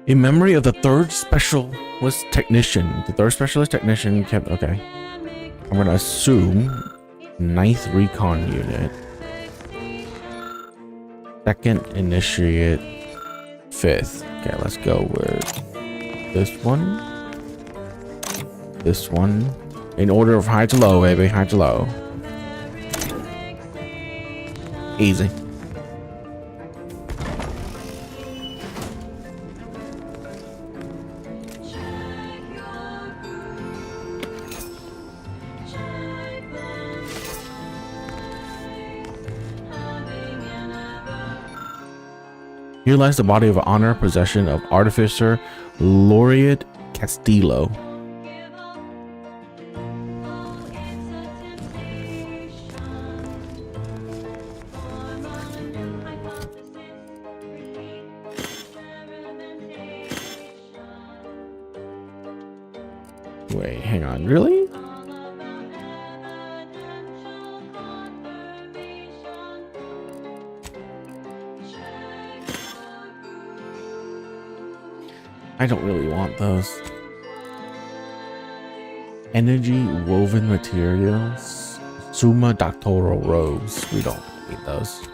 In memory of the third specialist technician. The third specialist technician kept... Okay. I'm going to assume 9th recon unit. Second initiate. 5th. Okay, let's go with this one. This one. In order of high to low, baby. High to low. Easy. Here lies the body of honor, possession of Artificer Laureate Castillo. Wait, hang on, really? I don't really want those. Energy woven materials. Summa doctoral robes. We don't need those.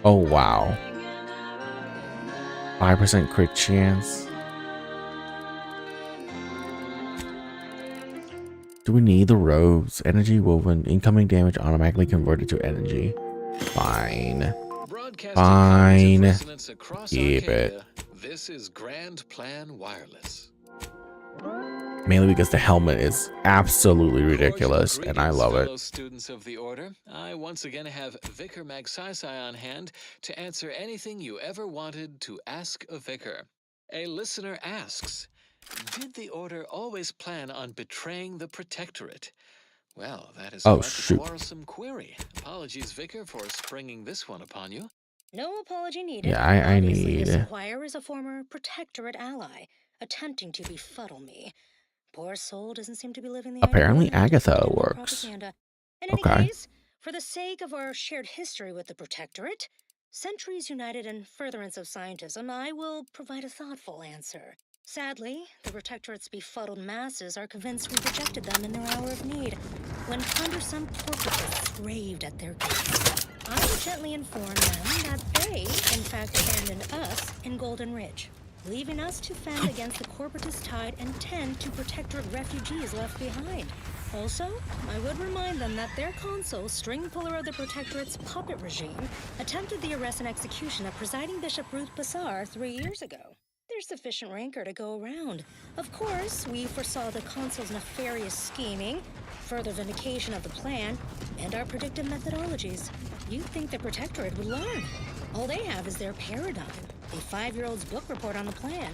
Oh, wow. 5% crit chance. Do we need the robes? Energy woven. Incoming damage automatically converted to energy. Fine. Fine. Keep it. This is Grand Plan Wireless. Mainly because the helmet is absolutely ridiculous, and I love Fellow it. students of the Order, I once again have Vicar Magsaysay on hand to answer anything you ever wanted to ask a vicar. A listener asks, did the Order always plan on betraying the Protectorate? Well, that is Oh, quite shoot. a quarrelsome query. Apologies, Vicar, for springing this one upon you. No apology needed. Yeah, I Obviously, need... this Squire is a former Protectorate ally, attempting to befuddle me. Poor soul doesn't seem to be living the ideal Apparently life after Agatha feeding more works. propaganda. In any Okay. case, for the sake of our shared history with the Protectorate, centuries united in furtherance of scientism, I will provide a thoughtful answer. Sadly, the Protectorate's befuddled masses are convinced we rejected them in their hour of need, when cumbersome corporatists raved at their gates. I will gently inform them that they, in fact, abandoned us in Golden Ridge, leaving us to fend against the corporatist tide and tend to Protectorate refugees left behind. Also, I would remind them that their consul, string puller of the Protectorate's puppet regime, attempted the arrest and execution of presiding Bishop Ruth Bassar 3 years ago. There's sufficient rancor to go around. Of course, we foresaw the consul's nefarious scheming, further vindication of the plan, and our predictive methodologies. You'd think the Protectorate would learn. All they have is their paradigm, a 5-year-old's book report on the plan.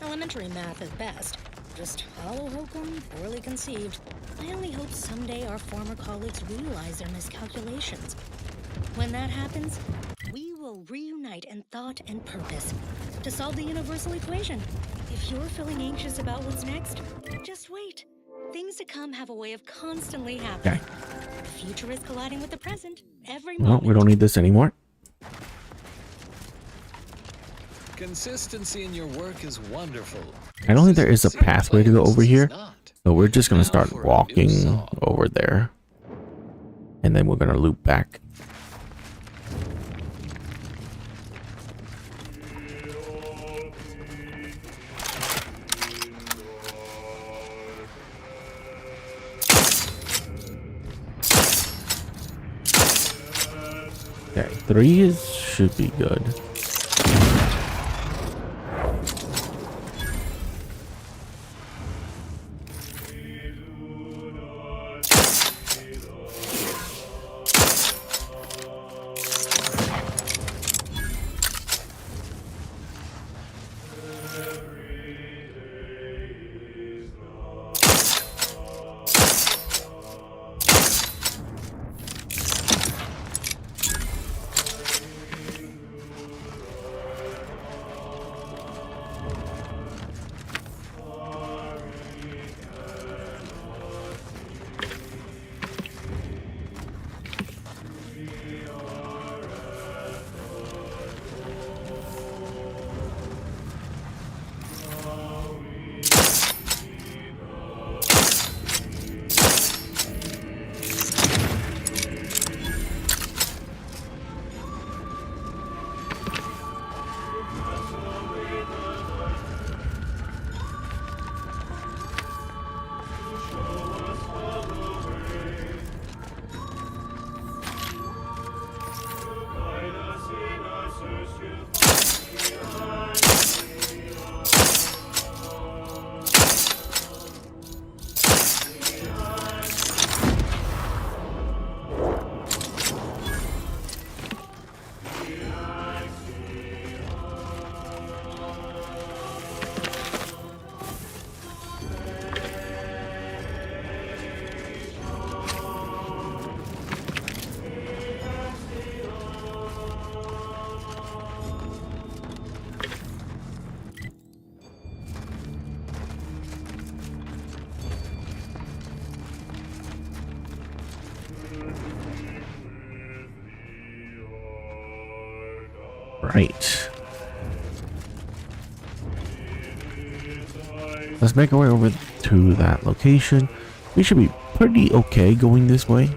Elementary math at best. Just hollow hokum, poorly conceived. I only hope someday our former colleagues realize their miscalculations. When that happens, we will reunite in thought and purpose to solve the universal equation. If you're feeling anxious about what's next, just wait. Things to come have a way of constantly happening. The future is colliding with the present every Well, moment. we don't need this anymore. Consistency in your work is wonderful. I don't think there is a pathway to go over here. So we're just going to start walking over there. And then we're going to loop back. Okay, 3 should be good. Right. Let's make our way over to that location. We should be pretty okay going this way.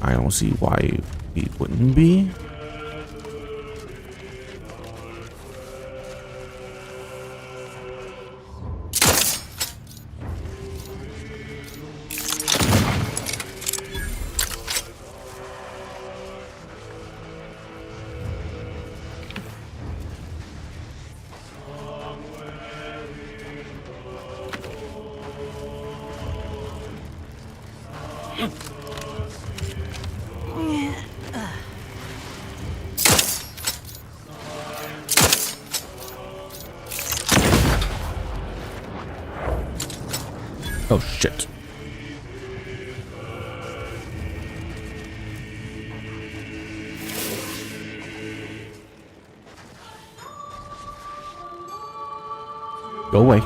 I don't see why we wouldn't be. Oh shit. Go away.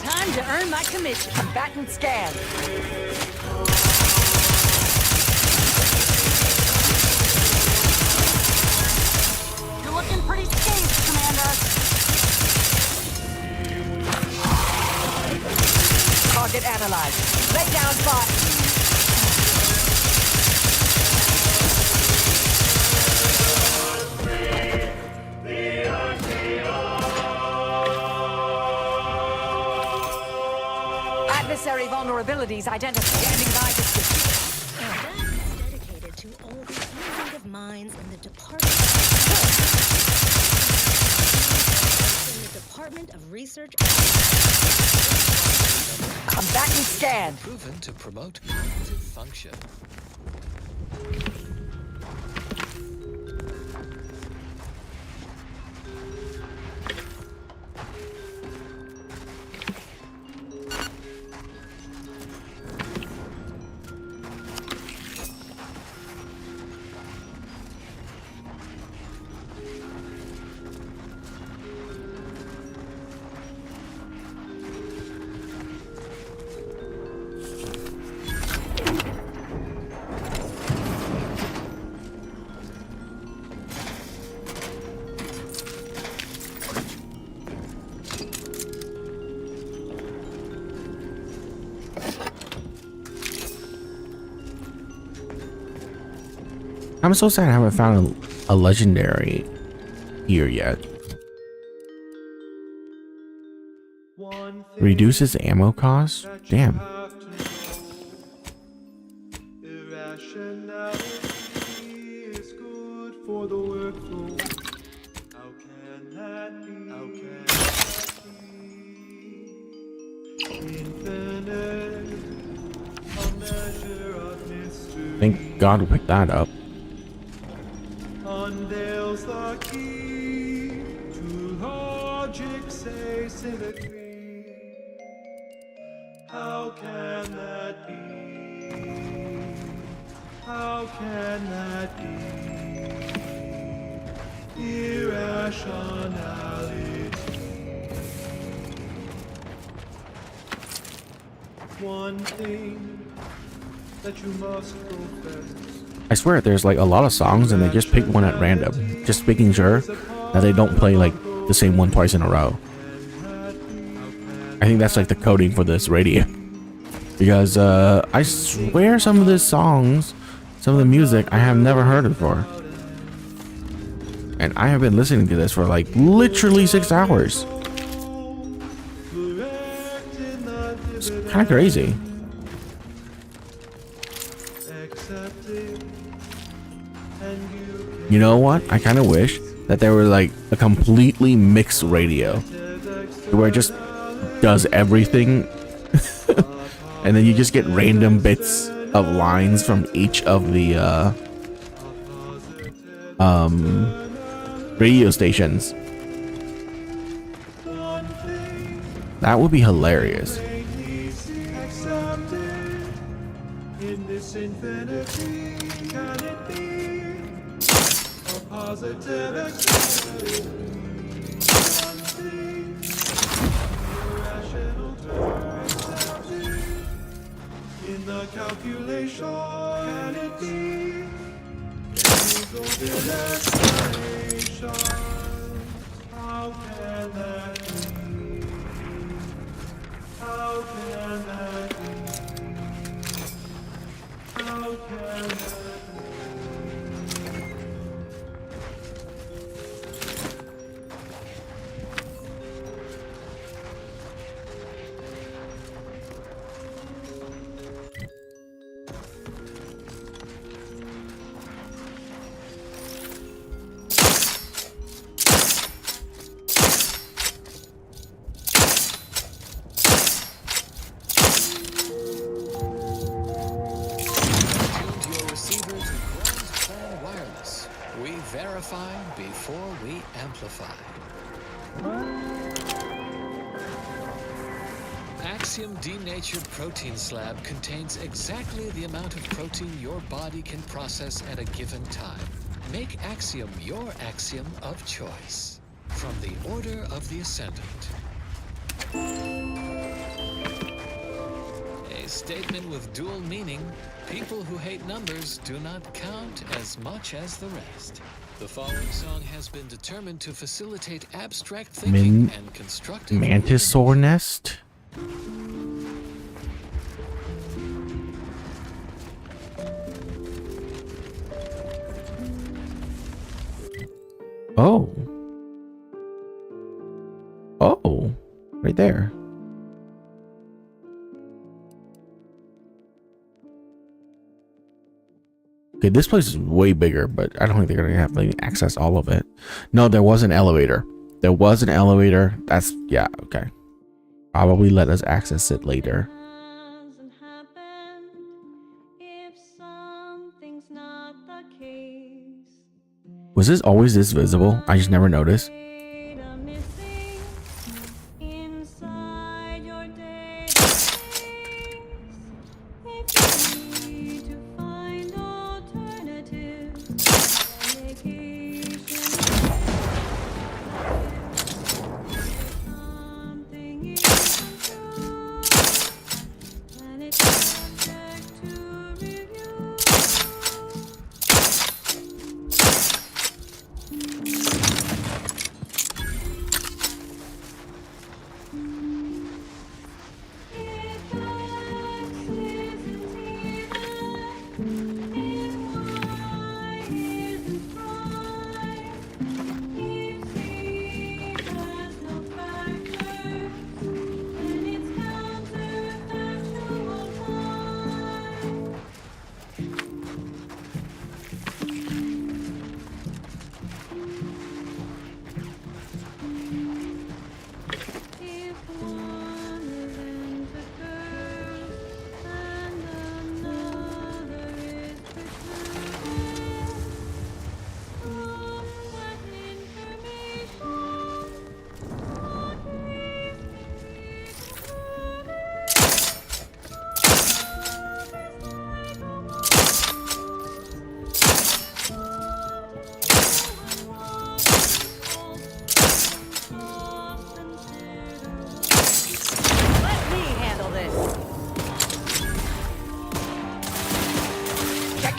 Time to earn my commission. Combatant scan. You're looking pretty scathed, Commander. Target analyzed. Lay down fire. Adversary vulnerabilities identified. Standing by description. That is dedicated to all the innovative minds in the department. In the Department of Research. Combatant scan. Proven to promote cognitive function. I'm so sad I haven't found a legendary here yet. Reduces ammo cost? Damn. Thank God we picked that up. Unveils the key to logic's asymmetry. How can that be? How can that be? Irrationality. One thing that you must profess. I swear there's like a lot of songs and they just pick one at random, just making sure that they don't play like the same one twice in a row. I think that's like the coding for this radio, because I swear some of the songs, some of the music I have never heard before, and I have been listening to this for like literally 6 hours. It's kind of crazy. You know what? I kind of wish that there were like a completely mixed radio where it just does everything and then you just get random bits of lines from each of the radio stations. That would be hilarious. In this infinity, can it be a positive expression? Irrational term accepted in the calculation, can it be a explanation? How can that be? How can that be? How can that be? Verify before we amplify. Axiom denatured protein slab contains exactly the amount of protein your body can process at a given time. Make Axiom your axiom of choice. From the Order of the Ascendant. A statement with dual meaning. People who hate numbers do not count as much as the rest. The following song has been determined to facilitate abstract thinking and constructive Mantisaur nest? Oh. Oh. Right there. Okay, this place is way bigger, but I don't think they're gonna have like, access all of it. No, there was an elevator. There was an elevator. That's yeah, okay. Probably let us access it later. Was this always this visible? I just never noticed.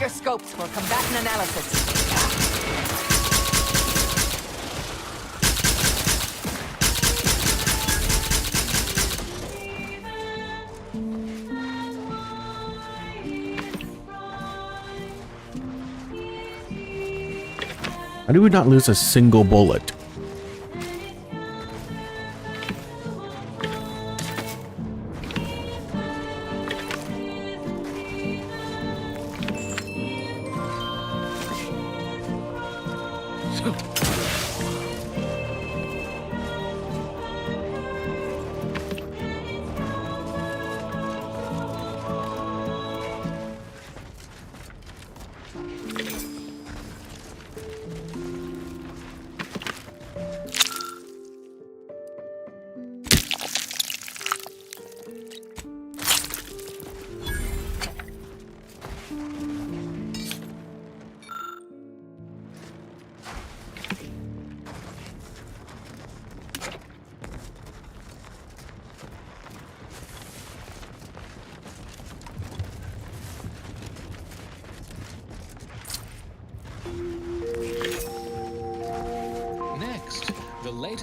Scopes for combatant analysis. How do we not lose a single bullet?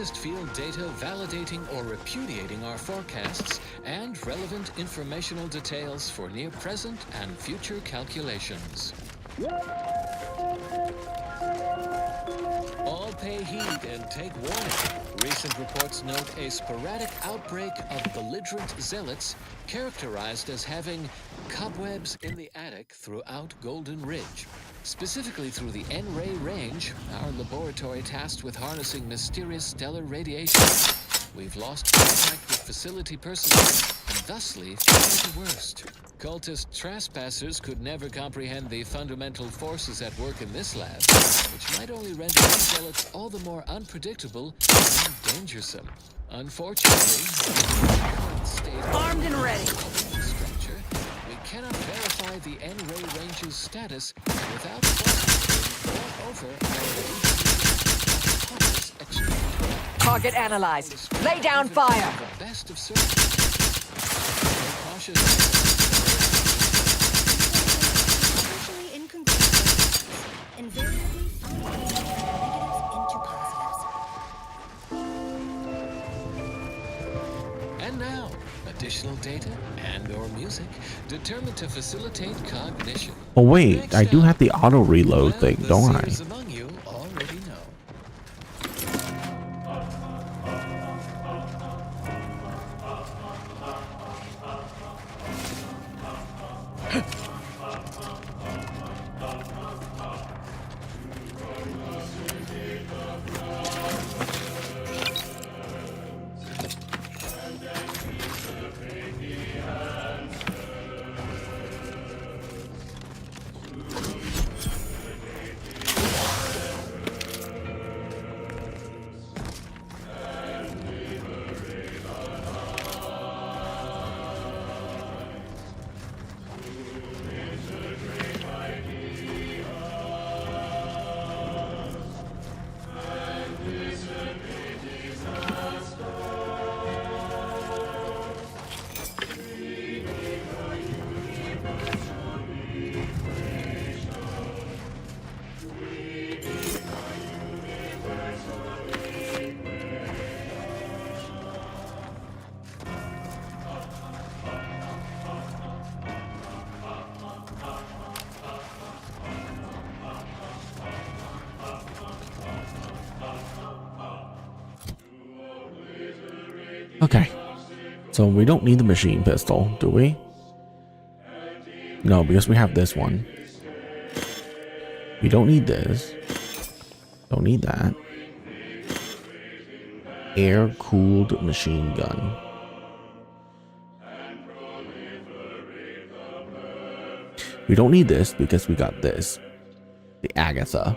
latest field data validating or repudiating our forecasts, and relevant informational details for near-present and future calculations. All pay heed and take warning. Recent reports note a sporadic outbreak of belligerent zealots characterized as having cobwebs in the attic throughout Golden Ridge. Specifically through the N-ray range, our laboratory tasked with harnessing mysterious stellar radiation. We've lost contact with facility personnel and thusly fear the worst. Cultist trespassers could never comprehend the fundamental forces at work in this lab, which might only render these zealots all the more unpredictable and dangersome. Unfortunately, Armed and ready. Structure, we cannot verify the N-ray range's status without crossing over our extraterrestrial. Target analyzed. Lay down fire. The best of circumstances. Cautious. Usually inconclusive, invariably negatives into positives. And now, additional data and/or music determined to facilitate cognition. Oh wait, I do have the auto reload thing, don't I? Among you already know. Okay, so we don't need the machine pistol, do we? No, because we have this one. We don't need this. Don't need that. Air-cooled machine gun. We don't need this because we got this. The Agatha.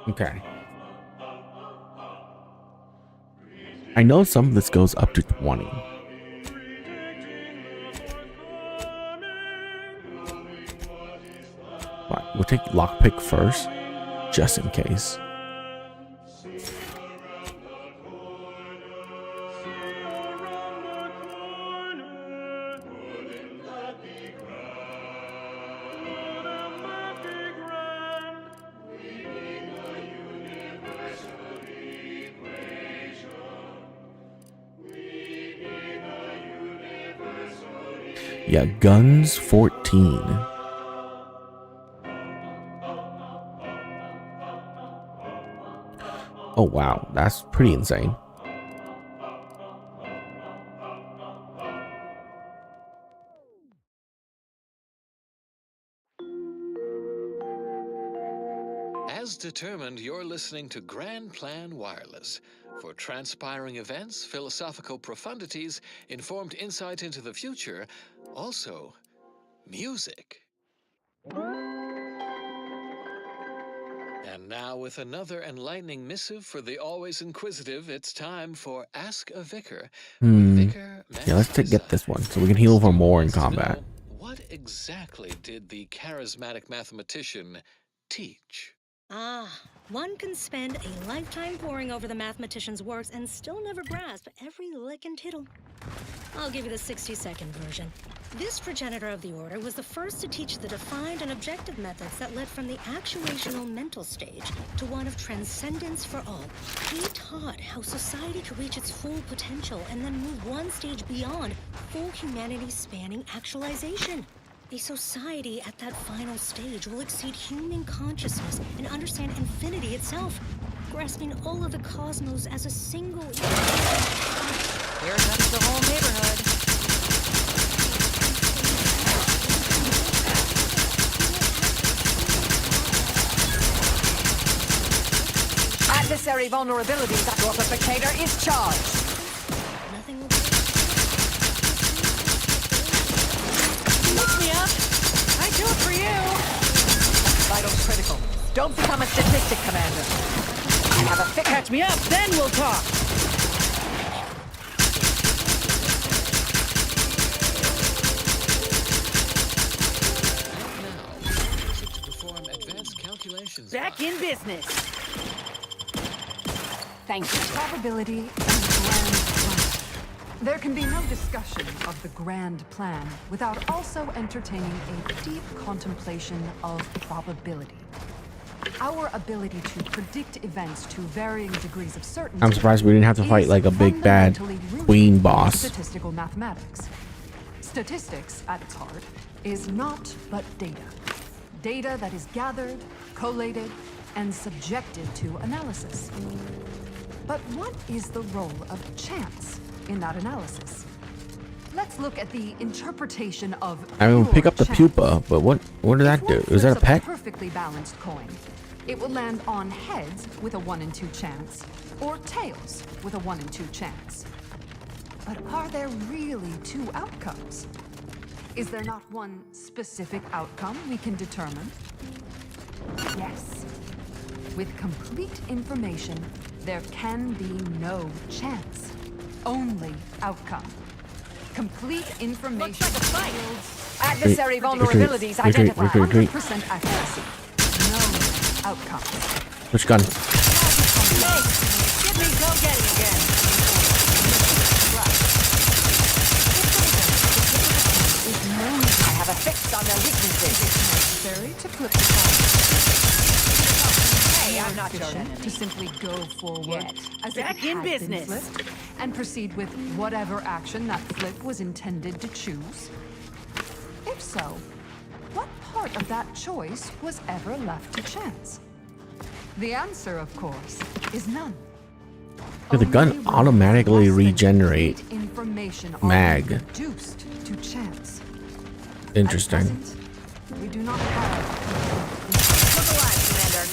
Okay. I know some of this goes up to 20. But we'll take lockpick first, just in case. Yeah, guns 14. Oh wow, that's pretty insane. As determined, you're listening to Grand Plan Wireless. For transpiring events, philosophical profundities, informed insight into the future, also music. And now, with another enlightening missive for the always inquisitive, it's time for Ask a Vicar. Yeah, let's get this one so we can heal for more in combat. What exactly did the charismatic mathematician teach? One can spend a lifetime poring over the mathematician's works and still never grasp every lick and tittle. I'll give you the 60-second version. This progenitor of the order was the first to teach the defined and objective methods that led from the actuational mental stage to one of transcendence for all. He taught how society could reach its full potential and then move one stage beyond full humanity-spanning actualization. A society at that final stage will exceed human consciousness and understand infinity itself, grasping all of the cosmos as a single... Here comes the whole neighborhood. Adversary vulnerabilities. Your perpetrator is charged. Lift me up. I do it for you. Vitals critical. Don't become a statistic, Commander. I have a fix. Catch me up, then we'll talk. Back in business. Thank you. Probability and the grand plan. There can be no discussion of the grand plan without also entertaining a deep contemplation of probability. Our ability to predict events to varying degrees of certainty. I'm surprised we didn't have to fight like a big bad queen boss. Statistical mathematics. Statistics, at its heart, is not but data. Data that is gathered, collated, and subjected to analysis. But what is the role of chance in that analysis? Let's look at the interpretation of I mean, pick up the pupa, but what did that do? Is that a pet? Perfectly balanced coin. It will land on heads with a 1 in 2 chance, or tails with a 1 in 2 chance. But are there really 2 outcomes? Is there not one specific outcome we can determine? Yes. With complete information, there can be no chance. Only outcome. Complete information. Looks like a fight. Adversary vulnerabilities identified. 100% accuracy. No outcome. Which gun? Hey, get me go-getting again. I have a fix on their weaknesses. It's necessary to flip the coin. Hey, I'm not your efficient enemy. to simply go forward as if Back it in had been business. flipped, and proceed with whatever action that flip was intended to choose. If so, what part of that choice was ever left to chance? The answer, of course, is none. Did the gun automatically regenerate Information mag? reduced to chance. Interesting. We do not have Look alive, Commander.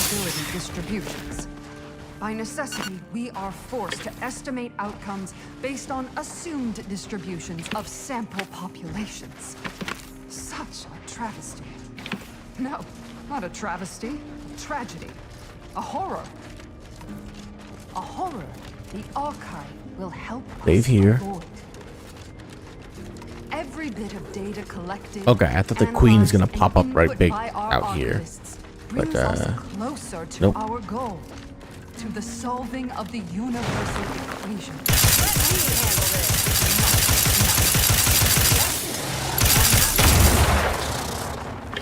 probability distributions. By necessity, we are forced to estimate outcomes based on assumed distributions of sample populations. Such a travesty. No, not a travesty. A tragedy. A horror. A horror the archive will help Save us here. avoid. Every bit of data collected. Okay, I thought the queen's gonna pop up right input big by our out here, brings but us closer to nope. our goal, to the solving of the universal equation. Let me handle this.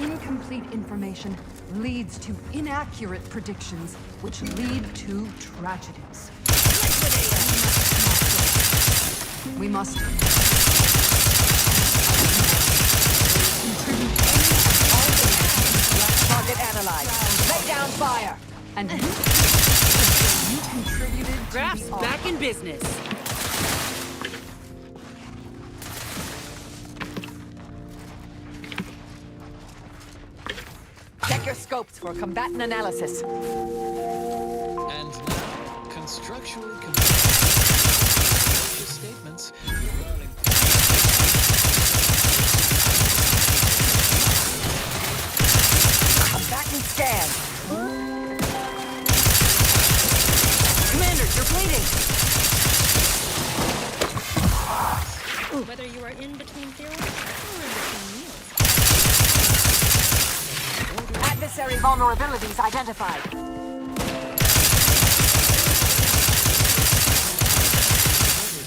Incomplete information leads to inaccurate predictions, which lead to tragedies. We must Target analyzed. Lay down fire. And you contributed to Graphs the back in business. Check your scopes for combatant analysis. And now, constructually complete. announcements regarding... I'm back in scan. Commander, you're bleeding. Whether you are in between films or in between meals. Adversary vulnerabilities identified.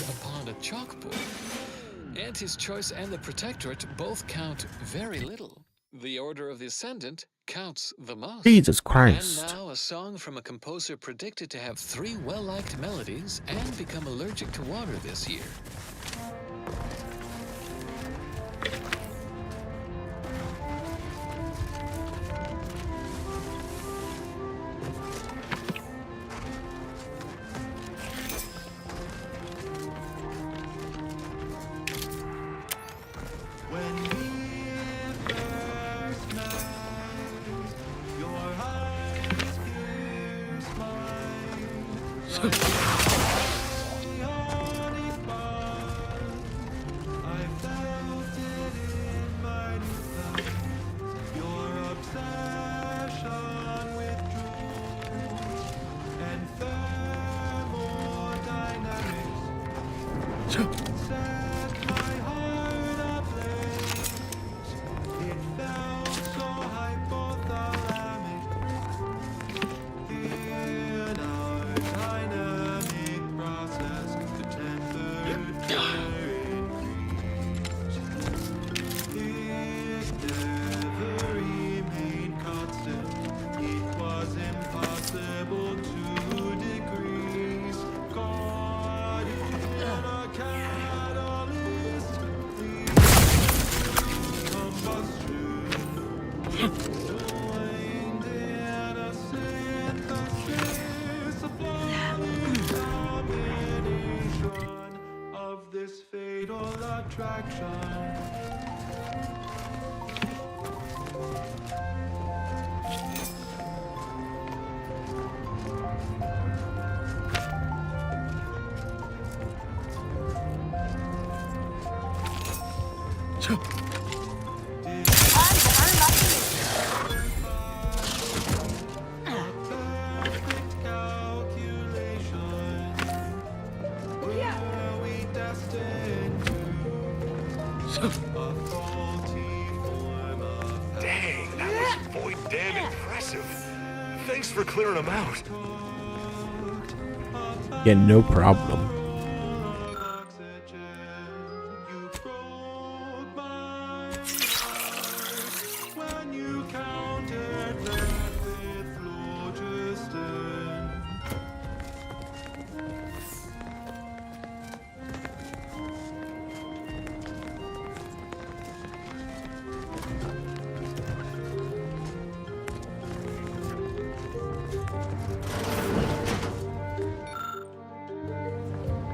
Upon a chalkboard. Auntie's Choice and the Protectorate both count very little. The Order of the Ascendant counts the most. Jesus Christ. And now a song from a composer predicted to have 3 well-liked melodies and become allergic to water this year. When we first met, your eyes pierced mine. I felt it in my new life. Your obsession with truth and thermodynamics set my heart ablaze. It felt so hypothalamic in our dynamic process. The temperature increased. It never remained constant. It was impossible to decrease. Caught in a catalyst, joined in a synthesis, a flawless combination of this fatal attraction. Perfect calculation. Were we destined to a faulty form of Dang, that was boy damn impressive. Thanks for clearing them out. Yeah, no problem. oxygen? You broke my heart when you countered that with phlogiston.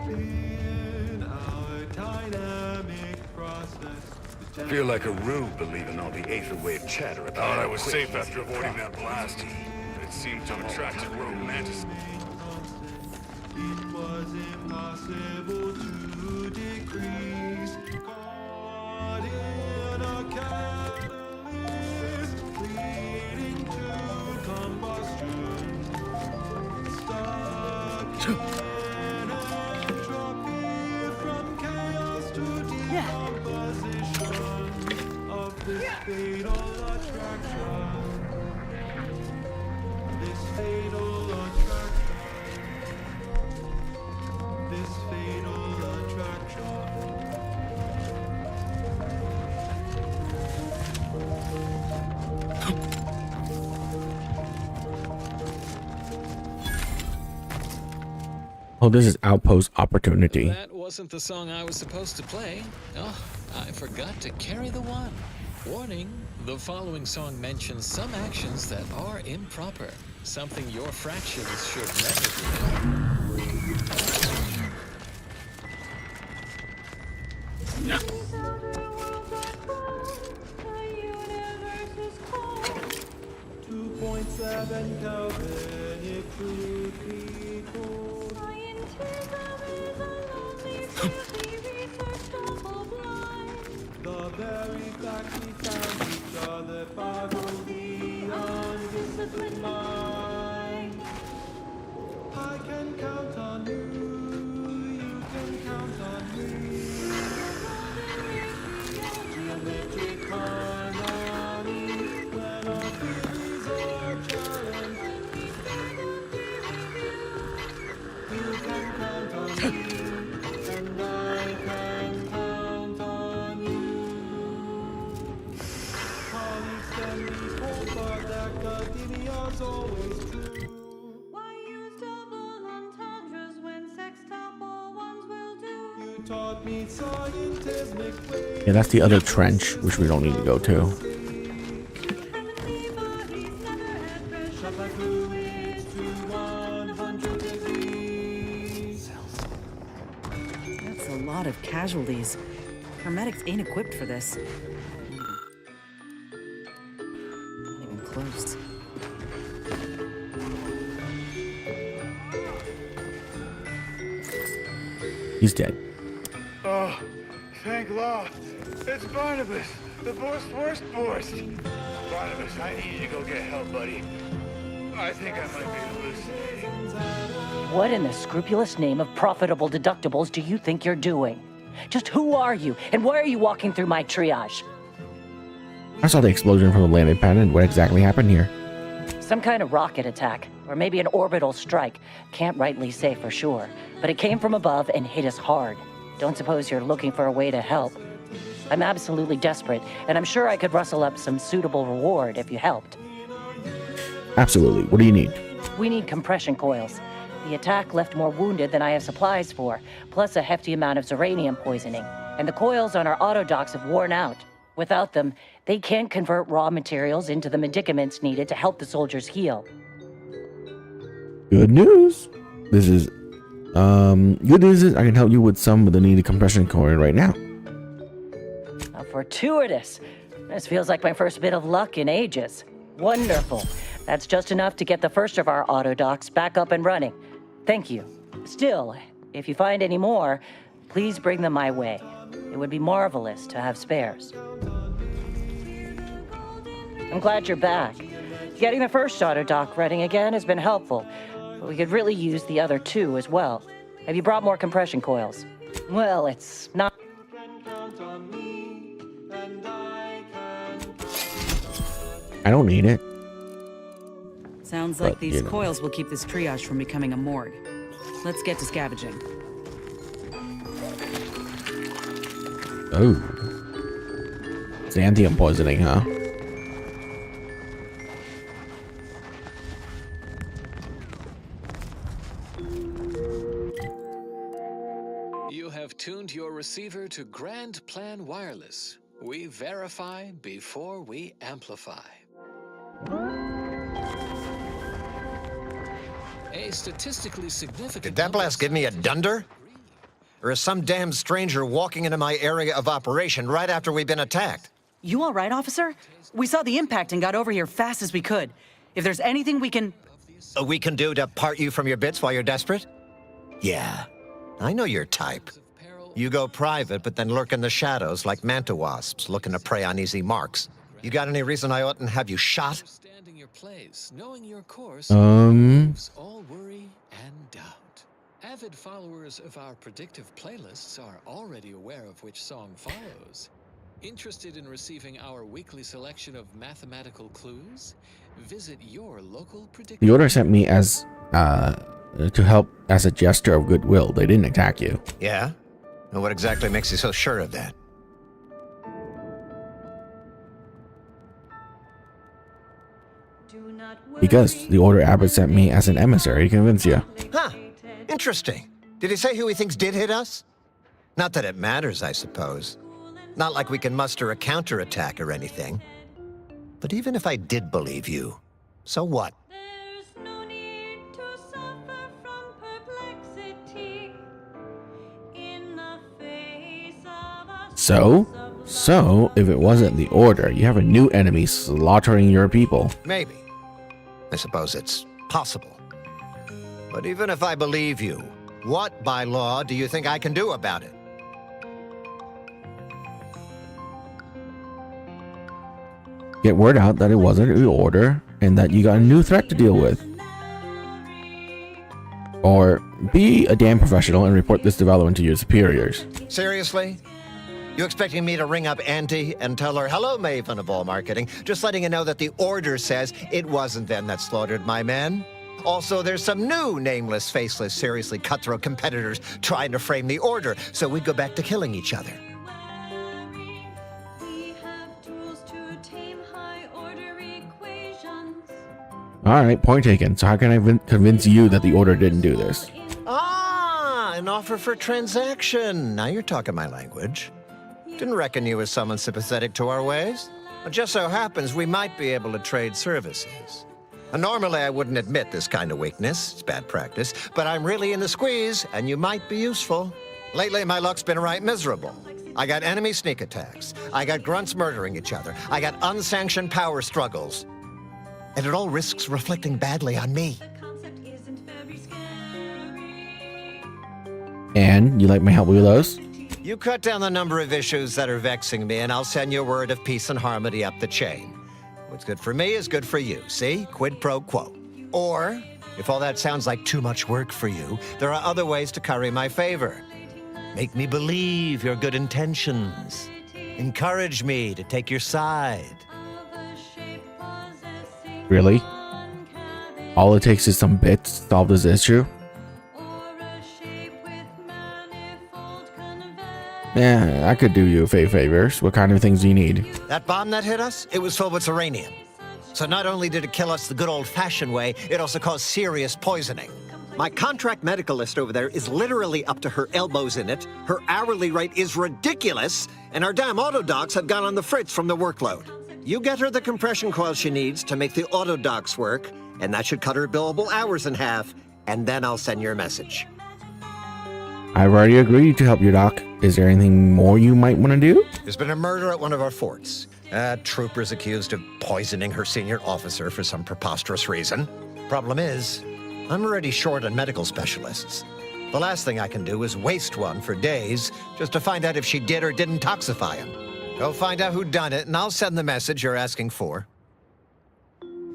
In our dynamic process, I feel like a rube believing all the aether wave chatter about Thought I how was quick safe after avoiding that blast. It seemed to have attracted rogue mantis. it was impossible to decrease. Caught in a catalyst, leading to combustion. Stuck in entropy, from chaos to decomposition of this fatal attraction. This fatal attraction. This fatal attraction. Oh, this is Outpost Opportunity. That wasn't the song I was supposed to play. Oh, I forgot to carry the one. Warning, the following song mentions some actions that are improper. Something your fractions should never do. The universe is cold. 2.7 Kelvin, it could be cold. Scientism is a lonely city. The very fact we found each other boggles the undisciplined mind. I can count on you, you can count on me. Geometric harmony, when our theories are challenged. You can count on me, and I can count on you. Colleagues can be told, but academia's always true. Why use double entendres when sextuple ones will do? You taught me scientific ways. Yeah, that's the other trench, which we don't need to go to. Shut like fluids to 100 degrees. That's a lot of casualties. Paramedics ain't equipped for this. Not even close. He's dead. Oh, thank law. It's Barnabas, the worst. Barnabas, I need you to go get help, buddy. I think I might be hallucinating. What in the scrupulous name of profitable deductibles do you think you're doing? Just who are you, and why are you walking through my triage? I saw the explosion from the landing pad, and what exactly happened here? Some kind of rocket attack, or maybe an orbital strike. Can't rightly say for sure, but it came from above and hit us hard. Don't suppose you're looking for a way to help. I'm absolutely desperate, and I'm sure I could rustle up some suitable reward if you helped. Absolutely. What do you need? We need compression coils. The attack left more wounded than I have supplies for, plus a hefty amount of uranium poisoning. And the coils on our autodocs have worn out. Without them, they can't convert raw materials into the medicaments needed to help the soldiers heal. Good news. Good news is I can help you with some of the needed compression coil right now. Fortuitous. This feels like my first bit of luck in ages. Wonderful. That's just enough to get the first of our autodocs back up and running. Thank you. Still, if you find any more, please bring them my way. It would be marvelous to have spares. I'm glad you're back. Getting the first autodoc running again has been helpful, but we could really use the other two as well. Have you brought more compression coils? Well, it's not... I don't need it. Sounds like But, these you know. coils will keep this triage from becoming a morgue. Let's get to scavenging. Oh. Xanthium poisoning, huh? You have tuned your receiver to Grand Plan Wireless. We verify before we amplify. A statistically significant... Did that blast give me a dunder? Or is some damn stranger walking into my area of operation right after we've been attacked? You all right, officer? We saw the impact and got over here fast as we could. If there's anything we can... We can do to part you from your bits while you're desperate? Yeah, I know your type. You go private, but then lurk in the shadows like manta wasps looking to prey on easy marks. You got any reason I oughtn't have you shot? Understanding your place, knowing your course, Um. removes all worry and doubt. Avid followers of our predictive playlists are already aware of which song follows. Interested in receiving our weekly selection of mathematical clues? Visit your local predictive... The order sent me as, to help as a gesture of goodwill. They didn't attack you. Yeah? And what exactly makes you so sure of that? Because the order Abbott sent me as an emissary to convince you. Huh. Interesting. Did he say who he thinks did hit us? Not that it matters, I suppose. Not like we can muster a counterattack or anything. But even if I did believe you, so what? So, if it wasn't the order, you have a new enemy slaughtering your people. Maybe. I suppose it's possible. But even if I believe you, what by law do you think I can do about it? Get word out that it wasn't a reorder and that you got a new threat to deal with. Or be a damn professional and report this development to your superiors. Seriously? You expecting me to ring up Auntie and tell her, hello, Maven of all marketing, just letting you know that the order says it wasn't them that slaughtered my men? Also, there's some new nameless, faceless, seriously cutthroat competitors trying to frame the order, so we go back to killing each other. Alright, point taken. So how can I convince you that the order didn't do this? Ah, an offer for transaction. Now you're talking my language. Didn't reckon you as someone sympathetic to our ways. It just so happens we might be able to trade services. And normally I wouldn't admit this kind of weakness. It's bad practice. But I'm really in the squeeze, and you might be useful. Lately, my luck's been right miserable. I got enemy sneak attacks. I got grunts murdering each other. I got unsanctioned power struggles. And it all risks reflecting badly on me. And you like my help with those? You cut down the number of issues that are vexing me, and I'll send you a word of peace and harmony up the chain. What's good for me is good for you, see? Quid pro quo. Or, if all that sounds like too much work for you, there are other ways to curry my favor. Make me believe your good intentions. Encourage me to take your side. Really? All it takes is some bits to solve this issue? Yeah, I could do you a few favors. What kind of things do you need? That bomb that hit us, it was filled with uranium. So not only did it kill us the good old-fashioned way, it also caused serious poisoning. My contract medicalist over there is literally up to her elbows in it, her hourly rate is ridiculous, and our damn auto docs have gone on the fritz from the workload. You get her the compression coil she needs to make the auto docs work, and that should cut her billable hours in half, and then I'll send your message. I've already agreed to help you, Doc. Is there anything more you might want to do? There's been a murder at one of our forts. Trooper's accused of poisoning her senior officer for some preposterous reason. Problem is, I'm already short on medical specialists. The last thing I can do is waste one for days just to find out if she did or didn't toxify him. Go find out who done it, and I'll send the message you're asking for.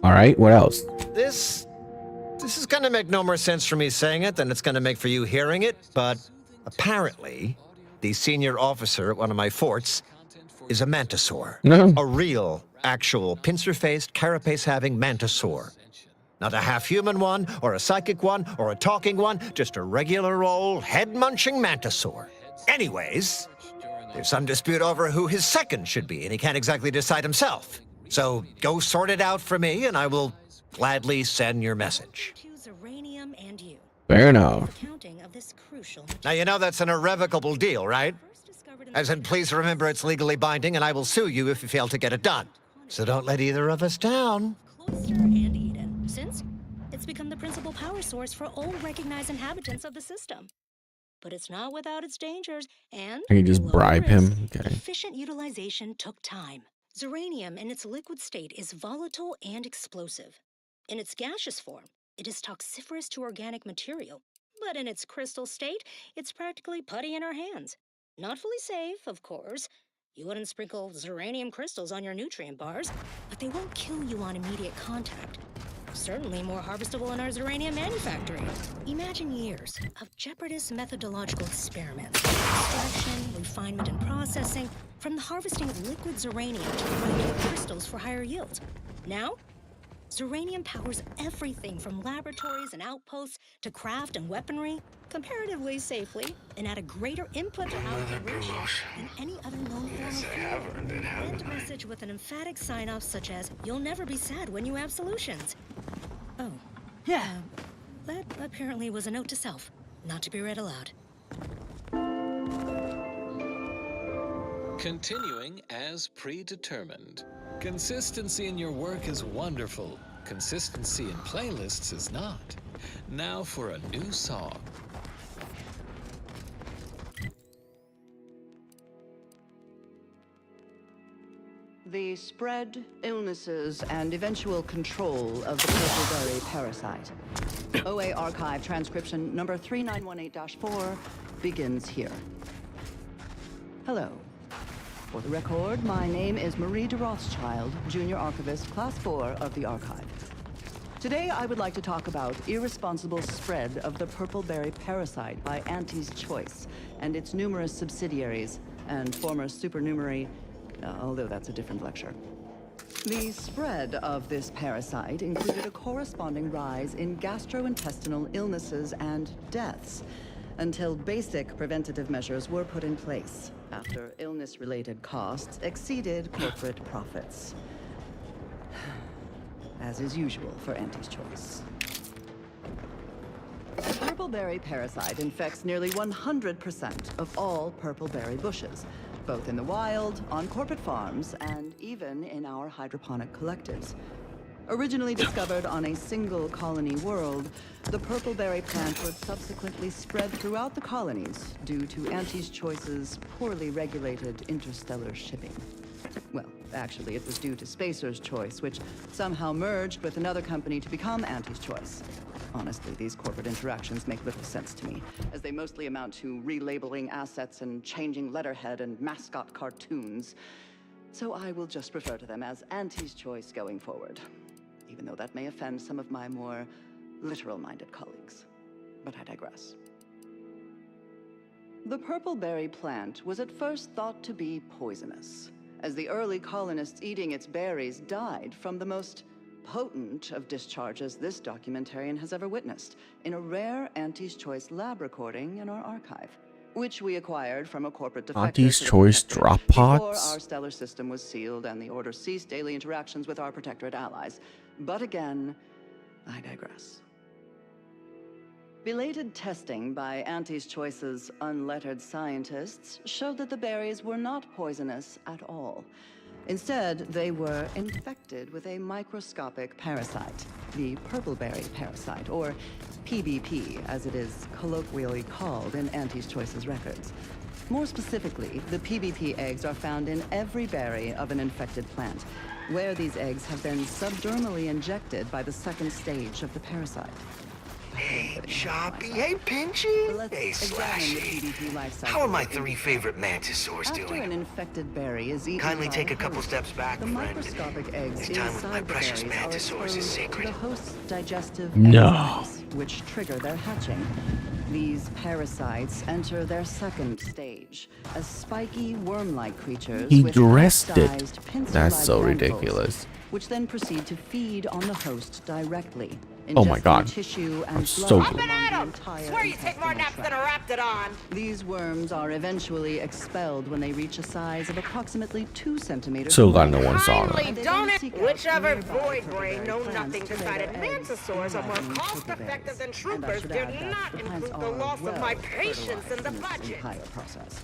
All right, what else? This is gonna make no more sense for me saying it than it's gonna make for you hearing it, but apparently, the senior officer at one of my forts is a mantisaur. No. A real, actual, pincer-faced, carapace-having mantisaur. Not a half-human one, or a psychic one, or a talking one, just a regular old head-munching mantisaur. Anyways, there's some dispute over who his second should be, and he can't exactly decide himself. So go sort it out for me, and I will gladly send your message. Fair enough. Now, you know that's an irrevocable deal, right? As in, please remember it's legally binding, and I will sue you if you fail to get it done. So don't let either of us down. Since it's become the principal power source for all recognized inhabitants of the system. But it's not without its dangers, and Can you just bribe him? Okay. efficient utilization took time. Zeranium in its liquid state is volatile and explosive. In its gaseous form, it is toxiferous to organic material. But in its crystal state, it's practically putty in our hands. Not fully safe, of course. You wouldn't sprinkle zeranium crystals on your nutrient bars, but they won't kill you on immediate contact. Certainly more harvestable in our zeranium manufactory. Imagine years of jeopardous methodological experiments, extraction, refinement, and processing, from the harvesting of liquid zeranium to grinding crystals for higher yields. Now, zeranium powers everything from laboratories and outposts to craft and weaponry, comparatively safely, and at a greater input to output ratio than any other known form of fuel. End message with an emphatic sign-off such as, "You'll never be sad when you have solutions." Oh. Yeah. That apparently was a note to self, not to be read aloud. Continuing as predetermined. Consistency in your work is wonderful. Consistency in playlists is not. Now for a new song. The spread, illnesses, and eventual control of the purple-berry parasite. OA Archive transcription number 3918-4 begins here. Hello. For the record, my name is Marie de Rothschild, Junior Archivist, Class 4 of the Archive. Today, I would like to talk about irresponsible spread of the purple berry parasite by Auntie's Choice and its numerous subsidiaries and former supernumerary, although that's a different lecture. The spread of this parasite included a corresponding rise in gastrointestinal illnesses and deaths until basic preventative measures were put in place after illness-related costs exceeded corporate profits. As is usual for Auntie's Choice. The purpleberry parasite infects nearly 100% of all purpleberry bushes, both in the wild, on corporate farms, and even in our hydroponic collectives. Originally discovered on a single colony world, the purpleberry plant was subsequently spread throughout the colonies due to Auntie's Choice's poorly regulated interstellar shipping. Well, actually, it was due to Spacer's Choice, which somehow merged with another company to become Auntie's Choice. Honestly, these corporate interactions make little sense to me, as they mostly amount to relabeling assets and changing letterhead and mascot cartoons. So I will just refer to them as Auntie's Choice going forward, even though that may offend some of my more literal-minded colleagues. But I digress. The purpleberry plant was at first thought to be poisonous, as the early colonists eating its berries died from the most potent of discharges this documentarian has ever witnessed in a rare Auntie's Choice lab recording in our archive, which we acquired from a corporate defector Auntie's Choice drop before pods? our stellar system was sealed and the Order ceased daily interactions with our protectorate allies. But again, I digress. Belated testing by Auntie's Choice's unlettered scientists showed that the berries were not poisonous at all. Instead, they were infected with a microscopic parasite, the purpleberry parasite, or PBP, as it is colloquially called in Auntie's Choice's records. More specifically, the PBP eggs are found in every berry of an infected plant, where these eggs have been subdermally injected by the second stage of the parasite. Hey, Choppy. Hey, Pinchy. Hey, Slashy. How are my three favorite mantisaurs After doing? an infected berry is eaten Kindly by take a the couple host, steps back, the friend. microscopic eggs This time with my inside the precious berries are mantisaurs is exposed sacred. to the host's digestive No. enzymes, which trigger their hatching. These parasites enter their second stage as spiky worm-like creatures He with dressed it. bite-sized pincer-like That's so mandibles, ridiculous. which then proceed to feed on the host directly. Oh my ingesting God. Tissue and I'm blood so along good. the entire Swear you take more naps than a raptidon. These worms are eventually expelled when they reach a size of approximately 2 centimeters. So got no one saw Kindly And they don't then it. seek out Whichever nearby void purpleberry brain know plants nothing to lay decided their eggs, mantisaurs are more utilizing cost-effective than And I troopers should did add that not the plants include the are loss of my well patience in the fertilized in this budget. entire process.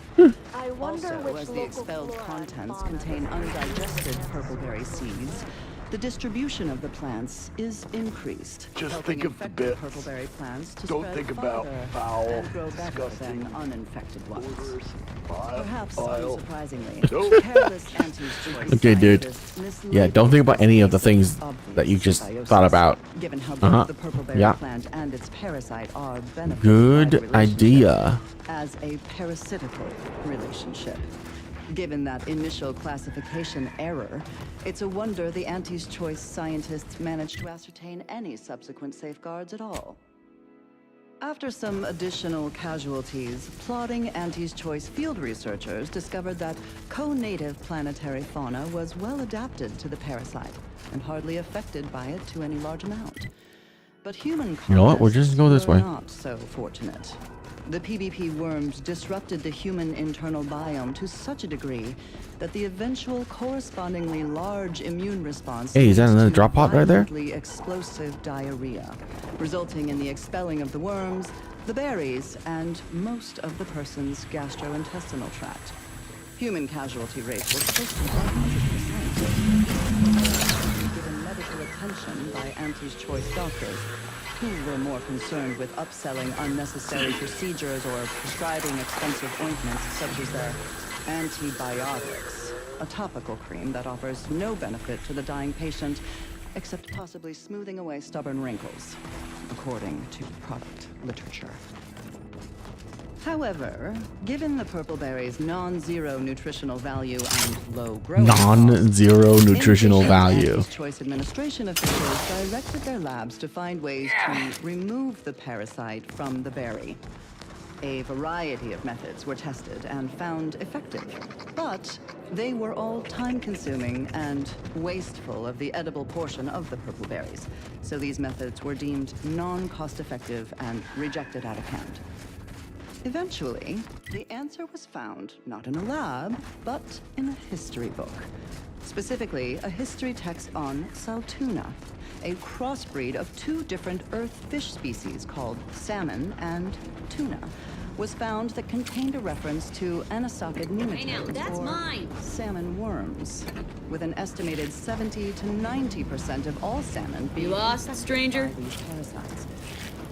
I wonder Also, which as the local expelled flora and contents fauna contain is undigested purpleberry seeds, the distribution of the plants is increased, Just helping think of the infected bits. purpleberry plants to Don't spread think about farther foul, and grow better disgusting than uninfected ones. vile, Perhaps vile. unsurprisingly, Nope. careless Auntie's Choice Okay, dude. scientists mislabeled Yeah, don't think about any of the things obvious that you just symbiosis, thought about. Given how both Uh-huh. the purpleberry Yeah. plant and its parasite are benefited by Good the relationship idea. as a parasitical relationship. Given that initial classification error, it's a wonder the Auntie's Choice scientists managed to ascertain any subsequent safeguards at all. After some additional casualties, plodding Auntie's Choice field researchers discovered that co-native planetary fauna was well adapted to the parasite and hardly affected by it to any large amount. But human You know what? We'll just go this were way. not so fortunate. The PBP worms disrupted the human internal biome to such a degree that the eventual correspondingly large immune response Hey, is that leads another to drop pod right there? violently explosive diarrhea, resulting in the expelling of the worms, the berries, and most of the person's gastrointestinal tract. Human casualty rate was close to 100%. Given medical attention by Auntie's Choice doctors, who were more concerned with upselling unnecessary procedures or prescribing expensive ointments such as their antibiotics, a topical cream that offers no benefit to the dying patient except possibly smoothing away stubborn wrinkles, according to product literature. However, given the purple berry's non-zero nutritional value and low growth Non-zero nutritional costs, value. Andy's Choice administration officials directed their labs to find ways to remove the parasite from the berry. A variety of methods were tested and found effective, but they were all time-consuming and wasteful of the edible portion of the purple berries, so these methods were deemed non-cost-effective and rejected out of hand. Eventually, the answer was found not in a lab, but in a history book. Specifically, a history text on Saltuna, a crossbreed of two different earth fish species called salmon and tuna, was found that contained a reference to anisakid nematodes, that's or mine. salmon worms, with an estimated 70 to 90% of all salmon being lost, infected stranger? by these parasites.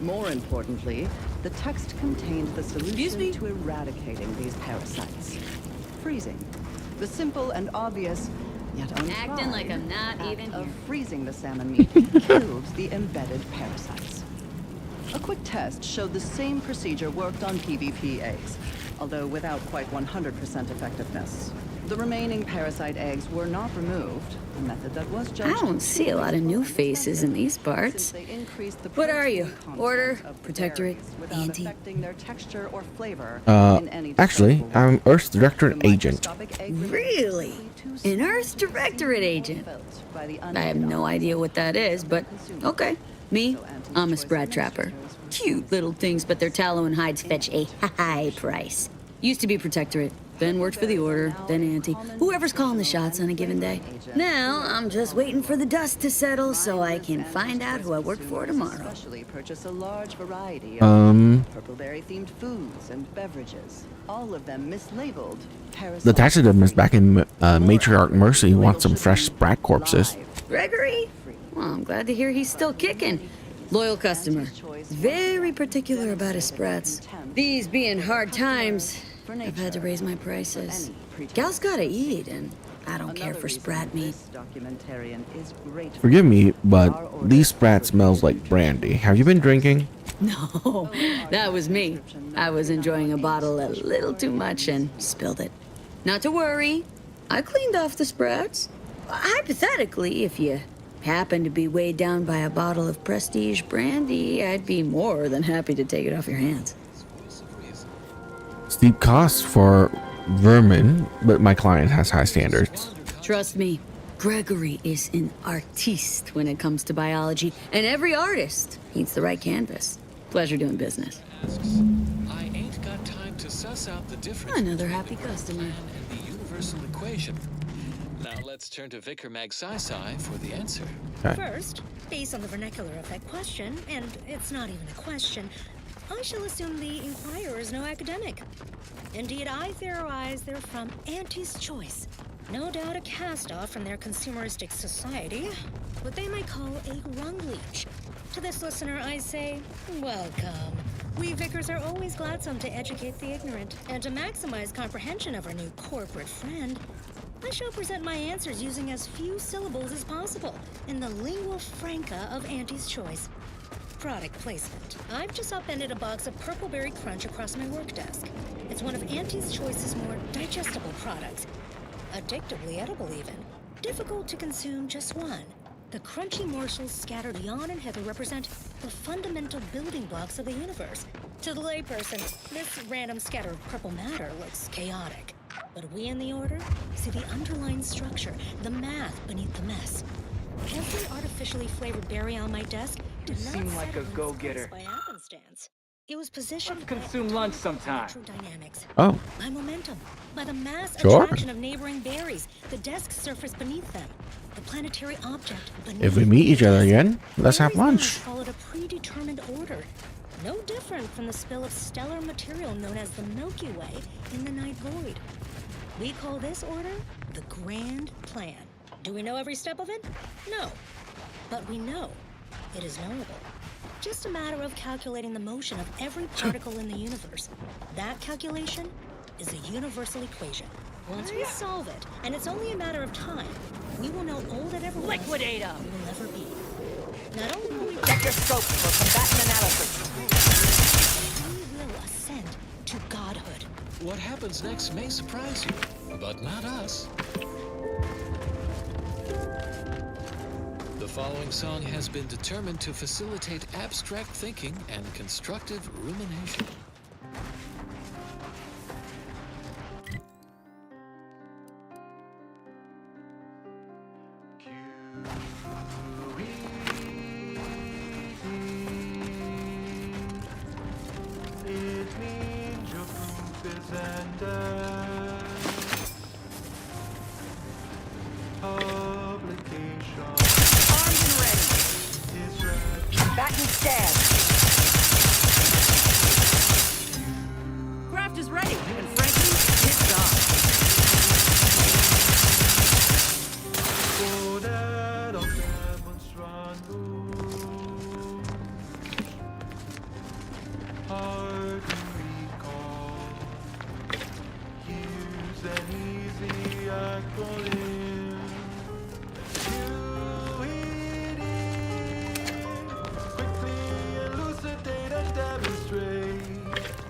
More importantly, the text contained the solution to eradicating these parasites. Freezing. The simple and obvious, yet untried, Acting like I'm not act even of here. freezing the salmon meat killed the embedded parasites. A quick test showed the same procedure worked on PVP eggs, although without quite 100% effectiveness. The remaining parasite eggs were not removed, a method that was I judged don't see a lot of new faces in these parts. What are you? Order? Protectorate? Anti? their texture or flavor Actually, I'm Earth Directorate Agent. Really? An Earth Directorate agent? I have no idea what that is, but okay. Me? I'm a Sprat Trapper. Cute little things, but their tallow and hides fetch a high price. Used to be Protectorate, then worked for the Order, then Anti. Whoever's calling the shots on a given day. Now, I'm just waiting for the dust to settle so I can find out who I work for tomorrow. Especially purchase a large variety of purpleberry-themed foods and beverages, all of them mislabeled The taxidermist back in Matriarch Mercy wants some fresh Sprat corpses. Gregory? Well, I'm glad to hear he's still kicking. Loyal customer. Very particular about his sprats. These being hard times, I've had to raise my prices. Gal's gotta eat, and I don't care for sprat meat. Forgive me, but these Sprats smells like brandy. Have you been drinking? No, that was me. I was enjoying a bottle a little too much and spilled it. Not to worry. I cleaned off the sprats. Hypothetically, if you happen to be weighed down by a bottle of prestige brandy, I'd be more than happy to take it off your hands. Steep costs for vermin, but my client has high standards. Trust me, Gregory is an artiste when it comes to biology, and every artist needs the right canvas. Pleasure doing business. I ain't got time to suss out the difference Another happy customer. and the universal equation. Now let's turn to Vicar Mag Sci for the answer. First, based on the vernacular of that question, and it's not even a question, I shall assume the inquirer is no academic. Indeed, I theorize they're from Auntie's Choice. No doubt a cast-off from their consumeristic society, what they might call a rung leech. To this listener, I say, welcome. We vicars are always gladsome to educate the ignorant, and to maximize comprehension of our new corporate friend, I shall present my answers using as few syllables as possible in the lingua franca of Auntie's Choice. Product placement. I've just upended a box of Purpleberry Crunch across my work desk. It's one of Auntie's Choice's more digestible products. Addictively edible, even. Difficult to consume just one. The crunchy morsels scattered yon and hither represent the fundamental building blocks of the universe. To the layperson, this random scatter of purple matter looks chaotic. But we in the Order see the underlying structure, the math beneath the mess. Every artificially flavored berry on my desk did not seem like settle a in go-getter. space by happenstance. It was positioned Let's consume lunch sometime. Dynamics. Oh. By momentum, by the mass Sure. attraction of neighboring berries, the desk surface beneath them, the planetary object beneath. If we meet each other again, let's have lunch. Followed a predetermined order, no different from the spill of stellar material known as the Milky Way in the night void. We call this order the Grand Plan. Do we know every step of it? No. But we know it is knowable. Just a matter of calculating the motion of every particle in the universe. That calculation is a universal equation. Once we solve it, and it's only a matter of time, we will know all that ever was. Liquidate 'em. We will never be. Not only will we Check your scope for combatant analysis. we will ascend to godhood. What happens next may surprise you, but not us. The following song has been determined to facilitate abstract thinking and constructive rumination. It means your proof is ended. Publication. Armed and ready. Is ready. Back and stand. Craft is ready, and frankly, it's on. Poder demonstrando. Hard to recall. Here's an easy acronym. QED. Quickly elucidate and demonstrate.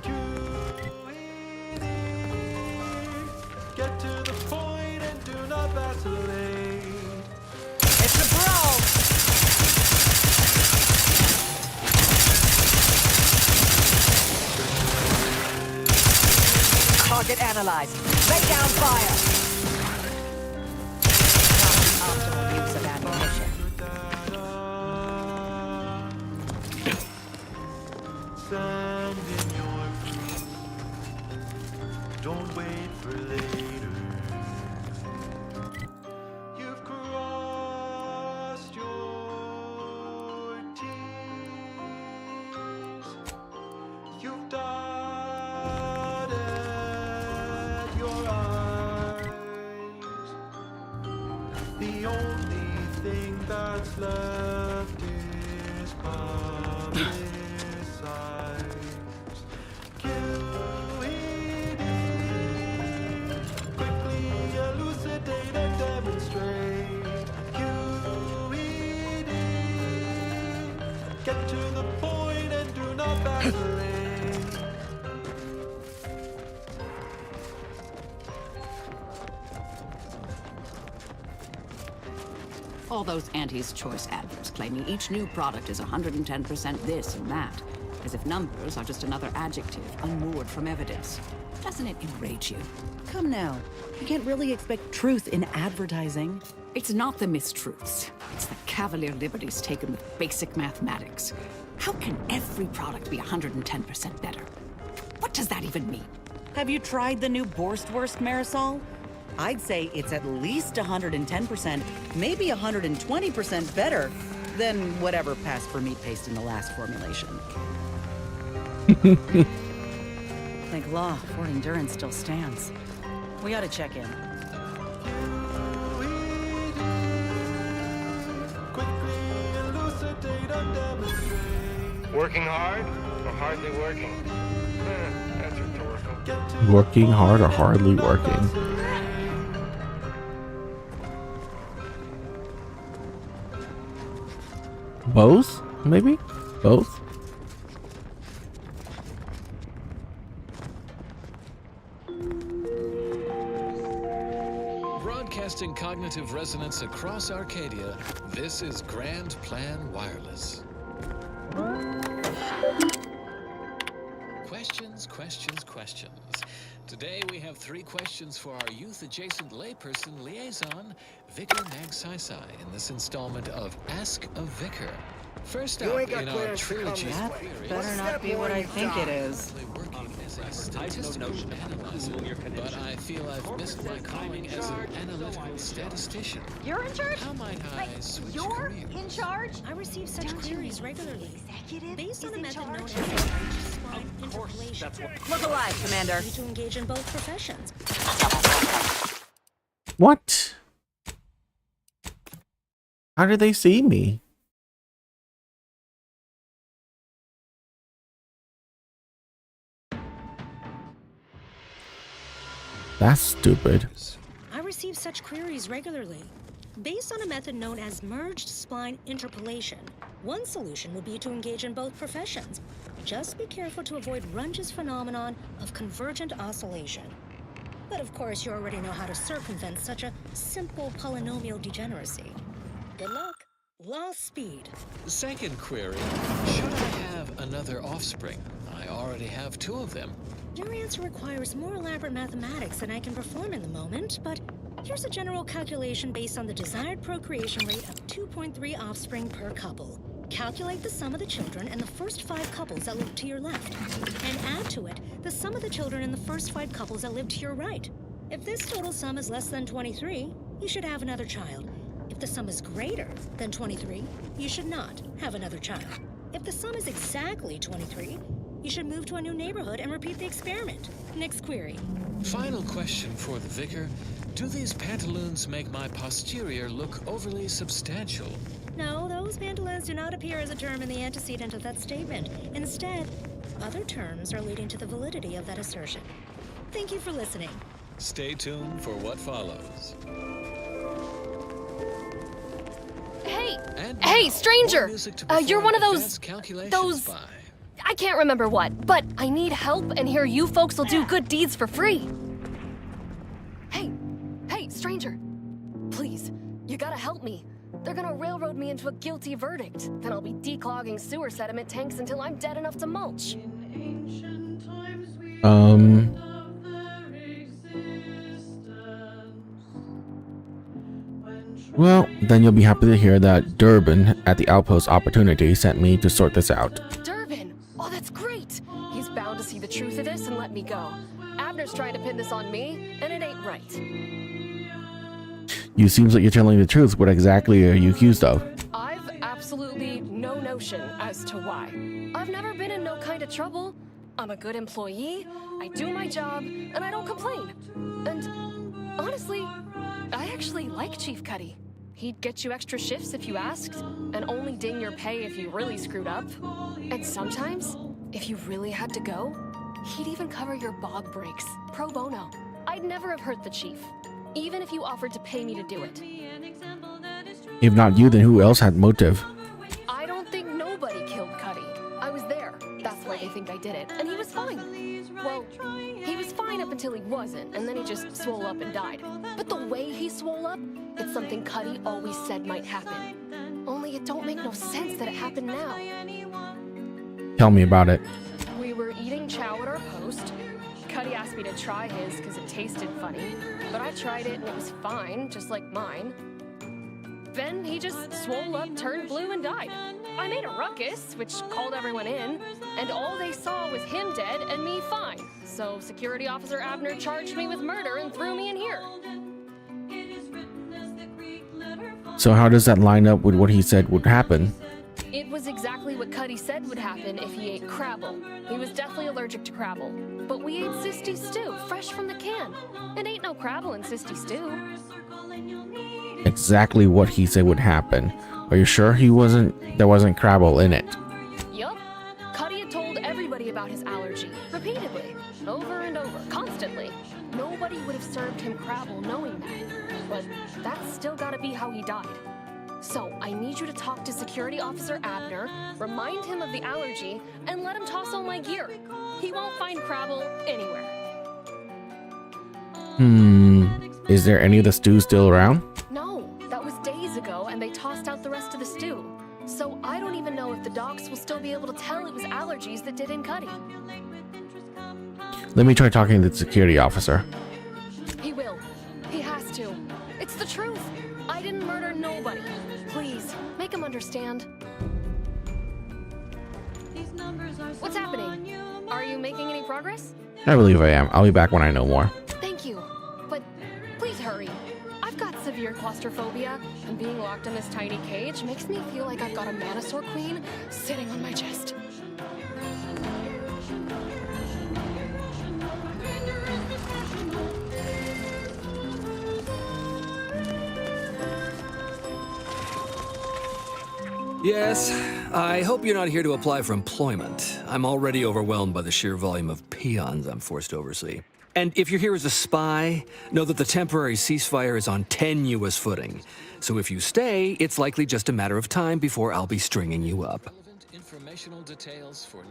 QED. Get to the point and do not vacillate. It's a brawl. Target analyzed. Lay down fire. Not the optimal use of ammunition. Send in your proof. Don't wait for later. You've crossed your T's. You've dotted your I's. The only thing that's left is publicize. QED. Quickly elucidate and demonstrate. QED. Get to the point and do not vacillate. All those Auntie's Choice adverts claiming each new product is 110% this and that, as if numbers are just another adjective unmoored from evidence. Doesn't it enrage you? Come now. You can't really expect truth in advertising. It's not the mistruths. It's the cavalier liberties taken with basic mathematics. How can every product be 110% better? What does that even mean? Have you tried the new Borstwurst Marisol? I'd say it's at least 110%, maybe 120% better than whatever passed for meat paste in the last formulation. Thank law, Fort Endurance still stands. We ought to check in. Working hard or hardly working? That's rhetorical. Working hard or hardly working? Both? Maybe? Both? Broadcasting cognitive resonance across Arcadia, this is Grand Plan Wireless. Questions, questions, questions. Today we have 3 questions for our youth-adjacent layperson liaison, Vicar Magsaisai, in this installment of Ask a Vicar. First up in our trilogy, That better not be what I think it is. working as a statistical analyzer, but I feel I've missed my calling as an analytical statistician. You're in charge? How might I switch You're careers? in charge? I receive such Don't you queries mean regularly. executive Based on is a in method known charge? as spine interpolation. Look alive, Commander. To engage in both professions. What? How did they see me? That's stupid. I receive such queries regularly. Based on a method known as merged spline interpolation, one solution would be to engage in both professions. Just be careful to avoid Runge's phenomenon of convergent oscillation. But of course, you already know how to circumvent such a simple polynomial degeneracy. Good luck. Lost speed. Second query, should I have another offspring? I already have 2 of them. Your answer requires more elaborate mathematics than I can perform in the moment, but here's a general calculation based on the desired procreation rate of 2.3 offspring per couple. Calculate the sum of the children in the first 5 couples that live to your left, and add to it the sum of the children in the first 5 couples that live to your right. If this total sum is less than 23, you should have another child. If the sum is greater than 23, you should not have another child. If the sum is exactly 23, you should move to a new neighborhood and repeat the experiment. Next query. Final question for the vicar. Do these pantaloons make my posterior look overly substantial? No, those pantaloons do not appear as a term in the antecedent of that statement. Instead, other terms are leading to the validity of that assertion. Thank you for listening. Stay tuned for what follows. Hey, stranger! You're one of those... I can't remember what, but I need help, and here you folks will do good deeds for free. Hey, stranger. Please, you gotta help me. They're gonna railroad me into a guilty verdict. Then I'll be declogging sewer sediment tanks until I'm dead enough to mulch. Well, then you'll be happy to hear that Durbin at the Outpost Opportunity sent me to sort this out. Durbin! Oh, that's great! He's bound to see the truth of this and let me go. Abner's trying to pin this on me, and it ain't right. You seems like you're telling the truth. What exactly are you accused of? I've absolutely no notion as to why. I've never been in no kind of trouble. I'm a good employee, I do my job, and I don't complain. And honestly, I actually like Chief Cuddy. He'd get you extra shifts if you asked, and only ding your pay if you really screwed up. And sometimes, if you really had to go, he'd even cover your bog breaks, pro bono. I'd never have hurt the chief, even if you offered to pay me to do it. If not you, then who else had motive? I don't think nobody killed Cuddy. I was there. That's why they think I did it, and he was fine. Well, he was fine up until he wasn't, and then he just swole up and died. But the way he swole up, it's something Cuddy always said might happen. Only it don't make no sense that it happened now. Tell me about it. We were eating chow at our post. Cuddy asked me to try his because it tasted funny, but I tried it and it was fine, just like mine. Then he just swole up, turned blue, and died. I made a ruckus, which called everyone in, and all they saw was him dead and me fine. So Security Officer Abner charged me with murder and threw me in here. So how does that line up with what he said would happen? It was exactly what Cuddy said would happen if he ate Crabble. He was deathly allergic to Crabble. But we ate Sisty Stew, fresh from the can. And ain't no Crabble in Sisty Stew. Exactly what he said would happen. Are you sure there wasn't Crabble in it? Yup. Cuddy had told everybody about his allergy, repeatedly, over and over, constantly. Nobody would have served him Crabble knowing that. But that's still gotta be how he died. So I need you to talk to Security Officer Abner, remind him of the allergy, and let him toss all my gear. He won't find Crabble anywhere. Is there any of the stew still around? No, that was days ago, and they tossed out the rest of the stew. So I don't even know if the docs will still be able to tell it was allergies that did in Cuddy. Let me try talking to the security officer. He will. He has to. It's the truth. I didn't murder nobody. Please, make him understand. What's happening? Are you making any progress? I believe I am. I'll be back when I know more. Thank you. But please hurry. I've got severe claustrophobia, and being locked in this tiny cage makes me feel like I've got a Manosaur Queen sitting on my chest. Yes, I hope you're not here to apply for employment. I'm already overwhelmed by the sheer volume of peons I'm forced to oversee. And if you're here as a spy, know that the temporary ceasefire is on tenuous footing. So if you stay, it's likely just a matter of time before I'll be stringing you up. Informational details for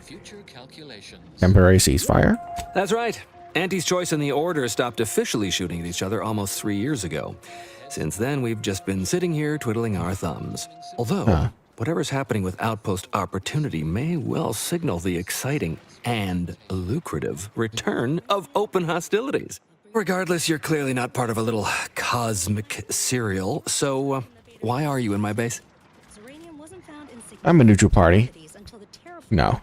future calculations. Temporary ceasefire? That's right. Auntie's Choice and the Order stopped officially shooting at each other almost 3 years ago. Since then, we've just been sitting here twiddling our thumbs. Although, whatever's happening with Outpost Opportunity may well signal the exciting and lucrative return of open hostilities. Regardless, you're clearly not part of a little cosmic serial, so why are you in my base? I'm a neutral party. No.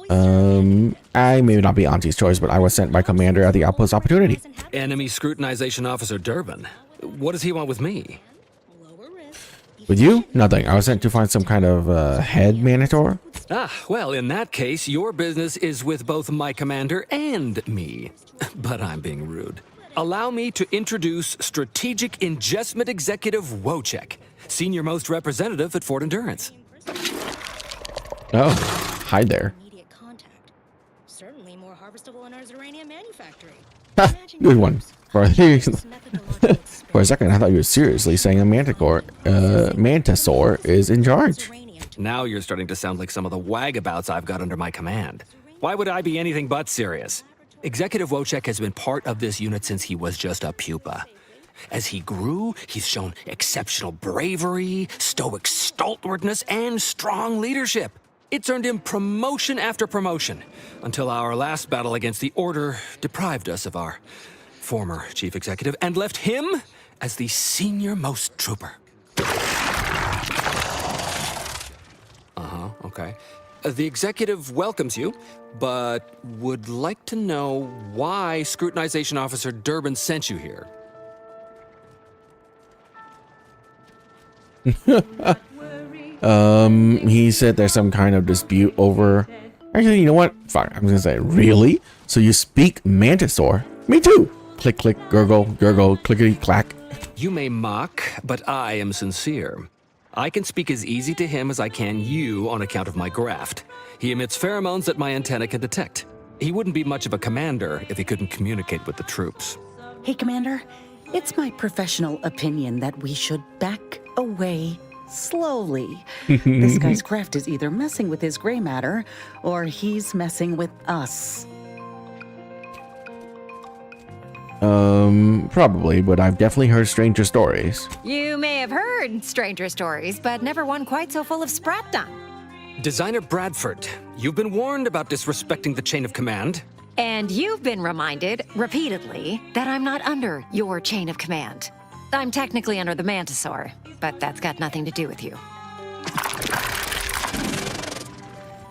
I may not be Auntie's Choice, but I was sent by Commander at the Outpost Opportunity. Enemy Scrutinization Officer Durbin. What does he want with me? With you? Nothing. I was sent to find some kind of head Manitor. Ah, well, in that case, your business is with both my commander and me. But I'm being rude. Allow me to introduce Strategic Ingestment Executive Wojciech, Senior Most Representative at Fort Endurance. Oh, hi there. Certainly more harvestable in our Zerania manufactory. Ha, good one. For a second, I thought you were seriously saying a Mantisaur is in charge. Now you're starting to sound like some of the wagabouts I've got under my command. Why would I be anything but serious? Executive Wojciech has been part of this unit since he was just a pupa. As he grew, he's shown exceptional bravery, stoic stalwartness, and strong leadership. It's earned him promotion after promotion, until our last battle against the Order deprived us of our former chief executive and left him as the senior-most trooper. Okay. The executive welcomes you, but would like to know why Scrutinization Officer Durbin sent you here. He said there's some kind of dispute over... Actually, you know what? Fuck, I'm gonna say, really? So you speak Mantisaur? Me too! Click, click, gurgle, gurgle, clickety, clack. You may mock, but I am sincere. I can speak as easy to him as I can you on account of my graft. He emits pheromones that my antenna can detect. He wouldn't be much of a commander if he couldn't communicate with the troops. Hey, Commander. It's my professional opinion that we should back away slowly. This guy's craft is either messing with his gray matter, or he's messing with us. Probably, but I've definitely heard stranger stories. You may have heard stranger stories, but never one quite so full of spratdom. Designer Bradford, you've been warned about disrespecting the chain of command. And you've been reminded, repeatedly, that I'm not under your chain of command. I'm technically under the Mantisaur, but that's got nothing to do with you.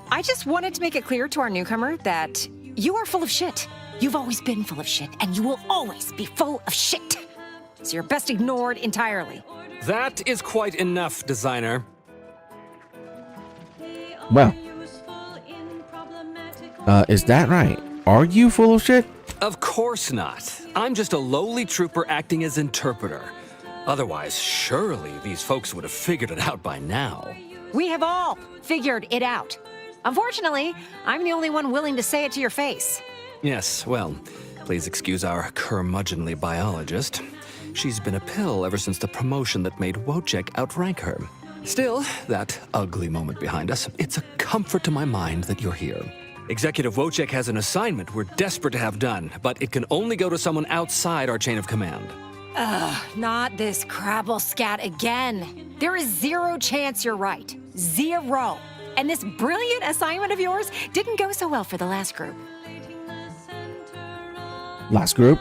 I just wanted to make it clear to our newcomer that you are full of shit. You've always been full of shit, and you will always be full of shit. So you're best ignored entirely. That is quite enough, designer. Well, is that right? Are you full of shit? Of course not. I'm just a lowly trooper acting as interpreter. Otherwise, surely these folks would have figured it out by now. We have all figured it out. Unfortunately, I'm the only one willing to say it to your face. Yes, well, please excuse our curmudgeonly biologist. She's been a pill ever since the promotion that made Wojciech outrank her. Still, that ugly moment behind us, it's a comfort to my mind that you're here. Executive Wojciech has an assignment we're desperate to have done, but it can only go to someone outside our chain of command. Ugh, not this crabble scat again. There is zero chance you're right. Zero. And this brilliant assignment of yours didn't go so well for the last group. Last group?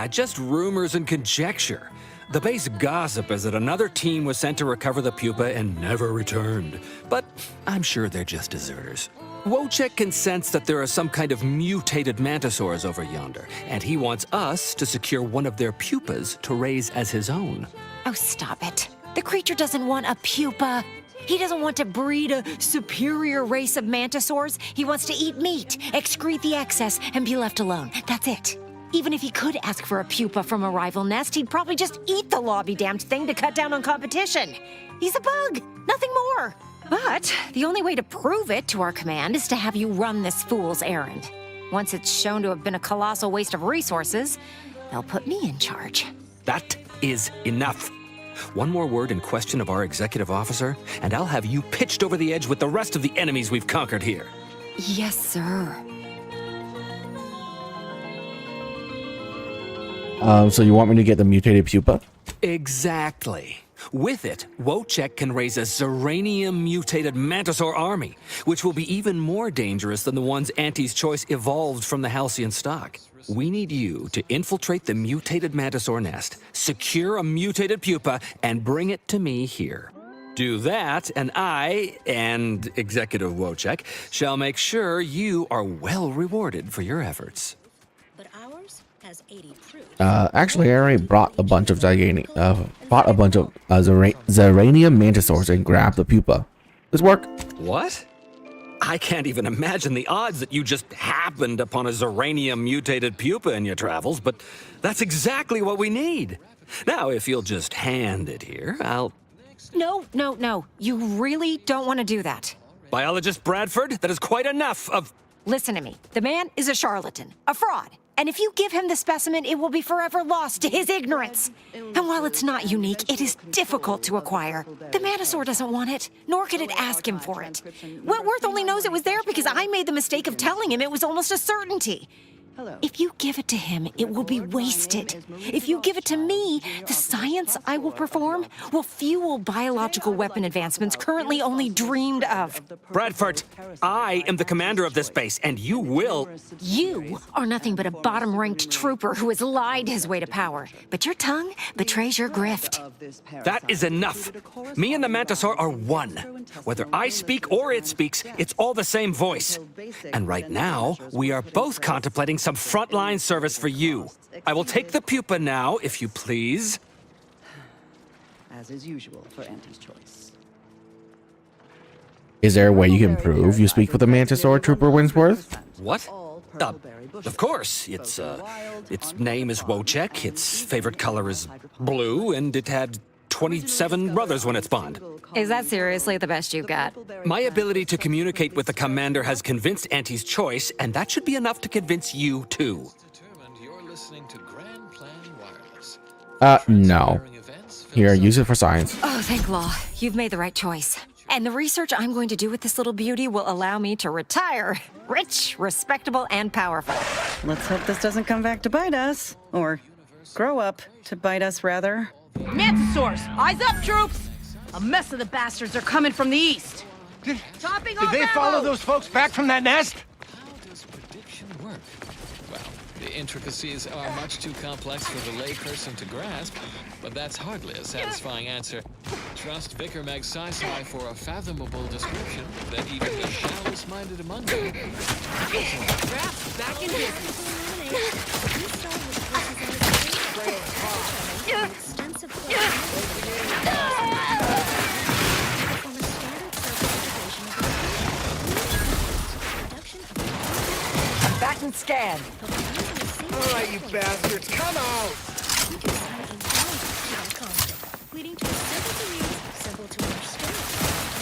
Just rumors and conjecture. The base gossip is that another team was sent to recover the pupa and never returned. But I'm sure they're just deserters. Wojciech can sense that there are some kind of mutated mantisaurs over yonder, and he wants us to secure one of their pupas to raise as his own. Oh, stop it. The creature doesn't want a pupa. He doesn't want to breed a superior race of mantisaurs. He wants to eat meat, excrete the excess, and be left alone. That's it. Even if he could ask for a pupa from a rival nest, he'd probably just eat the law-be-damned thing to cut down on competition. He's a bug, nothing more. But the only way to prove it to our command is to have you run this fool's errand. Once it's shown to have been a colossal waste of resources, they'll put me in charge. That is enough. One more word in question of our executive officer, and I'll have you pitched over the edge with the rest of the enemies we've conquered here. Yes, sir. So you want me to get the mutated pupa? Exactly. With it, Wojciech can raise a Zeranium-mutated Mantisaur army, which will be even more dangerous than the ones Auntie's Choice evolved from the Halcyon stock. We need you to infiltrate the mutated Mantisaur nest, secure a mutated pupa, and bring it to me here. Do that, and I, and Executive Wojciech, shall make sure you are well rewarded for your efforts. But ours has 80 proof. Actually, I already brought a bunch of Zeranium Mantisaurs and grabbed the pupa. This work? What? I can't even imagine the odds that you just happened upon a Zeranium-mutated pupa in your travels, but that's exactly what we need. Now, if you'll just hand it here, I'll... No. You really don't want to do that. Biologist Bradford, that is quite enough of... Listen to me. The man is a charlatan, a fraud. And if you give him the specimen, it will be forever lost to his ignorance. And while it's not unique, it is difficult to acquire. The Mantisaur doesn't want it, nor could it ask him for it. Wentworth only knows it was there because I made the mistake of telling him it was almost a certainty. If you give it to him, it will be wasted. If you give it to me, the science I will perform will fuel biological weapon advancements currently only dreamed of. Bradford, I am the commander of this base, and you will... You are nothing but a bottom-ranked trooper who has lied his way to power. But your tongue betrays your grift. That is enough. Me and the Mantisaur are one. Whether I speak or it speaks, it's all the same voice. And right now, we are both contemplating some frontline service for you. I will take the pupa now, if you please. As is usual for Auntie's Choice. Is there a way you can prove you speak with a Mantisaur, Trooper Winsworth? What? Of course. Its name is Wojciech, its favorite color is blue, and it had 27 brothers when it spawned. Is that seriously the best you've got? My ability to communicate with the commander has convinced Auntie's Choice, and that should be enough to convince you, too. No. Here, use it for science. Oh, thank law. You've made the right choice. And the research I'm going to do with this little beauty will allow me to retire rich, respectable, and powerful. Let's hope this doesn't come back to bite us. Or grow up to bite us, rather. Mantisaurs, eyes up, troops! A mess of the bastards are coming from the east. Chopping Did they follow those folks back from that nest? How does prediction work? Well, the intricacies are much too complex for the layperson to grasp, but that's hardly a satisfying answer. Trust Vicar Meg Sci-Fi for a fathomable description that even the shallowest-minded among them... Craft back in business. Back and scan. All right, you bastards, come out! Leading to a simple to use, simple to understand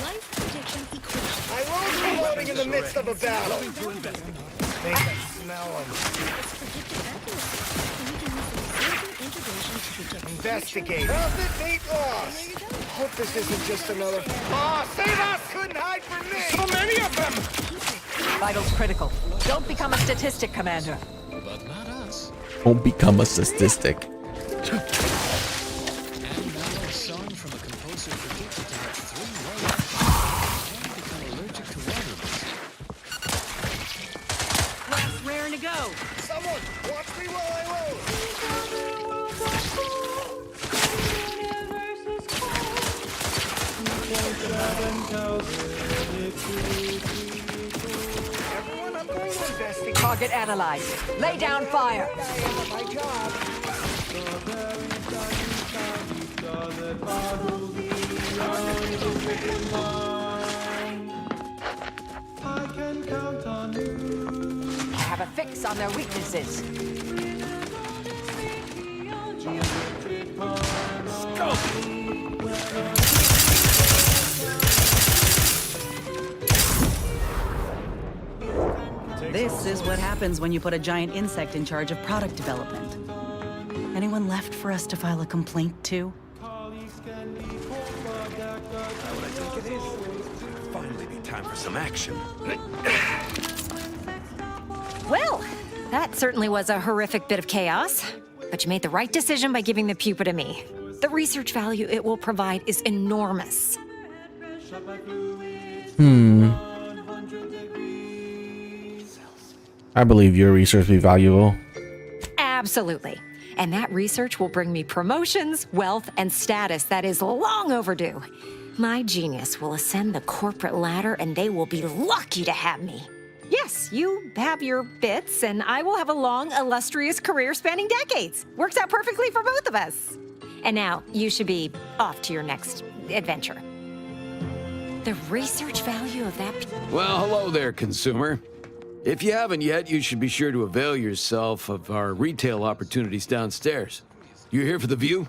life prediction equation. I love reloading in the midst of a battle. Make them smell them. It's predictive accuracy, and you can use the resulting integration to predict Investigate. Profit, meat loss. Hope this isn't just another... Oh, save us! Couldn't hide from me! So many of them! Vitals critical. Don't become a statistic, Commander. But not us. Don't become a statistic. And now a song from a composer predicted to have 3 ways and become allergic to water. Last raring to go. Someone, watch me while I load! Everyone, I'm going to investigate. Target analyzed. Lay down fire. My job. I can count on you. I have a fix on their weaknesses. This is what happens when you put a giant insect in charge of product development. Anyone left for us to file a complaint to? What I think it is. Finally be time for some action. Well, that certainly was a horrific bit of chaos. But you made the right decision by giving the pupa to me. The research value it will provide is enormous. I believe your research will be valuable. Absolutely. And that research will bring me promotions, wealth, and status that is long overdue. My genius will ascend the corporate ladder, and they will be lucky to have me. Yes, you have your bits, and I will have a long, illustrious career spanning decades. Works out perfectly for both of us. And now, you should be off to your next adventure. The research value of that... Well, hello there, consumer. If you haven't yet, you should be sure to avail yourself of our retail opportunities downstairs. You here for the view?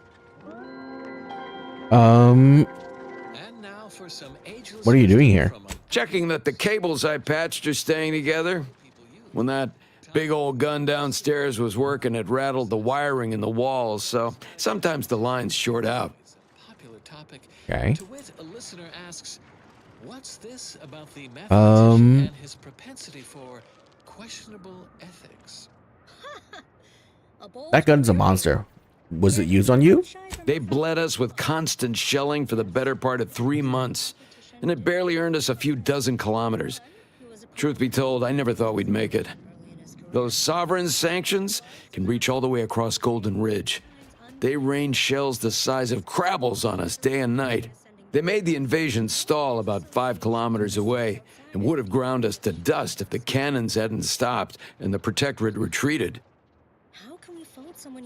What are you doing here? Checking that the cables I patched are staying together. When that big old gun downstairs was working, it rattled the wiring in the walls, so sometimes the lines short out. Okay. To which a listener asks, what's this about the mathematician and his propensity for questionable ethics? That gun's a monster. Was it used on you? They bled us with constant shelling for the better part of 3 months, and it barely earned us a few dozen kilometers. Truth be told, I never thought we'd make it. Those sovereign sanctions can reach all the way across Golden Ridge. They rain shells the size of crabbles on us day and night. They made the invasion stall about 5 kilometers away and would have ground us to dust if the cannons hadn't stopped and the Protectorate retreated.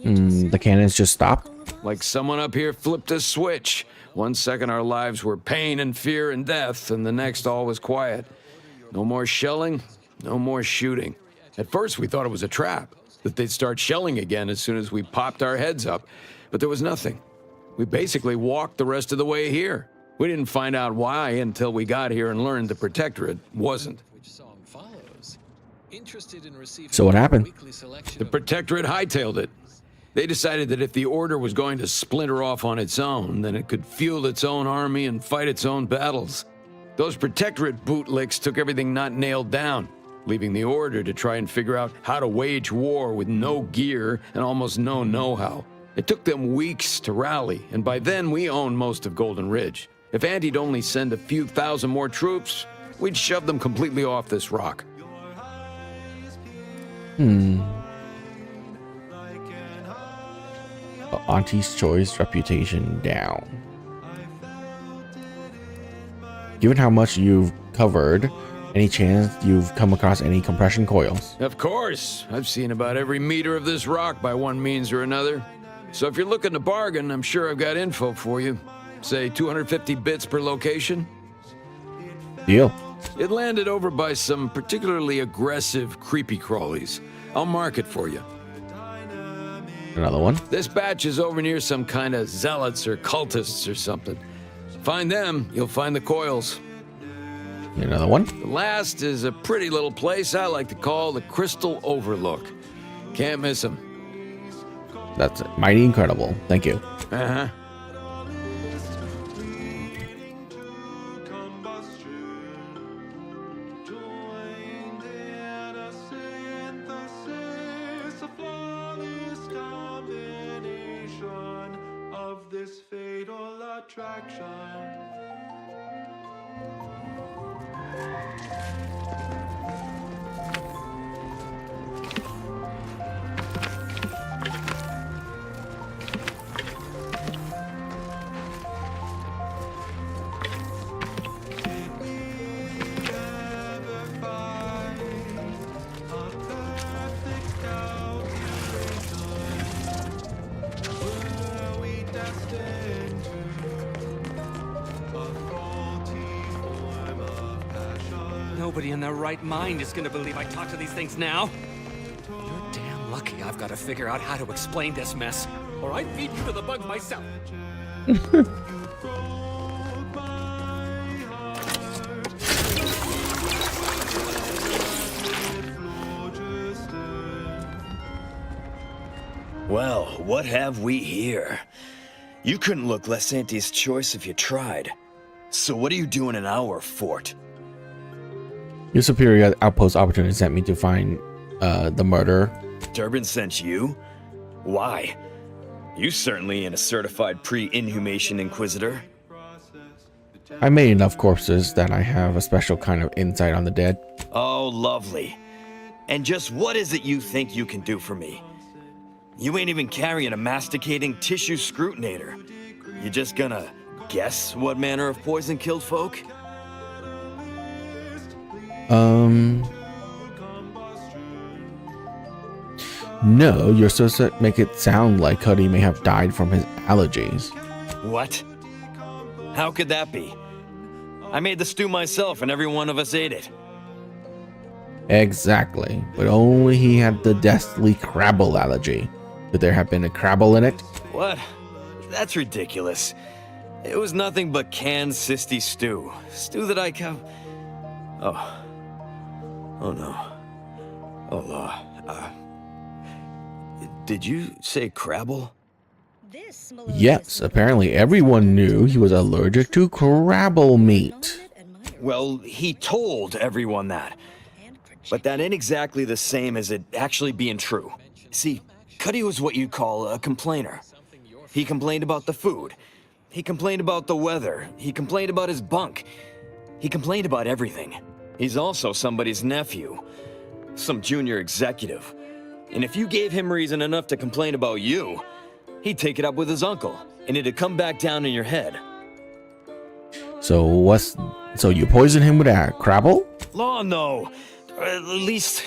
The cannons just stopped? Like someone up here flipped a switch. 1 second our lives were pain and fear and death, and the next all was quiet. No more shelling, no more shooting. At first we thought it was a trap, that they'd start shelling again as soon as we popped our heads up. But there was nothing. We basically walked the rest of the way here. We didn't find out why until we got here and learned the Protectorate wasn't. So what happened? The Protectorate hightailed it. They decided that if the Order was going to splinter off on its own, then it could field its own army and fight its own battles. Those Protectorate bootlicks took everything not nailed down, leaving the Order to try and figure out how to wage war with no gear and almost no know-how. It took them weeks to rally, and by then we owned most of Golden Ridge. If Andy'd only send a few thousand more troops, we'd shove them completely off this rock. Auntie's Choice reputation down. Given how much you've covered, any chance you've come across any compression coils? Of course. I've seen about every meter of this rock by one means or another. So if you're looking to bargain, I'm sure I've got info for you. Say 250 bits per location? Deal. It landed over by some particularly aggressive creepy crawlies. I'll mark it for you. Another one? This batch is over near some kind of zealots or cultists or something. Find them, you'll find the coils. Another one? The last is a pretty little place I like to call the Crystal Overlook. Can't miss them. That's mighty incredible. Thank you. Uh-huh. This fatal attraction. Nobody in their right mind is gonna believe I talk to these things now. You're damn lucky I've got to figure out how to explain this mess, or I'd feed you to the bugs myself. Well, what have we here? You couldn't look less Auntie's choice if you tried. So what are you doing in our fort? Your superior outpost opportunity sent me to find the murderer. Durbin sent you? Why? You certainly ain't a certified pre-inhumation inquisitor. I made enough corpses that I have a special kind of insight on the dead. Oh, lovely. And just what is it you think you can do for me? You ain't even carrying a masticating tissue scrutinator. You just gonna guess what manner of poison killed folk? No, you're supposed to make it sound like Cuddy may have died from his allergies. What? How could that be? I made the stew myself and every one of us ate it. Exactly, but only he had the deathly crabble allergy. Could there have been a crabble in it? What? That's ridiculous. It was nothing but canned cysty stew. Stew that I Oh. Oh no. Oh, did you say crabble? Yes, apparently everyone knew he was allergic to crabble meat. Well, he told everyone that. But that ain't exactly the same as it actually being true. See, Cuddy was what you'd call a complainer. He complained about the food. He complained about the weather. He complained about his bunk. He complained about everything. He's also somebody's nephew. Some junior executive. And if you gave him reason enough to complain about you, he'd take it up with his uncle, and it'd come back down in your head. So you poisoned him with a crabble? Oh, no. At least,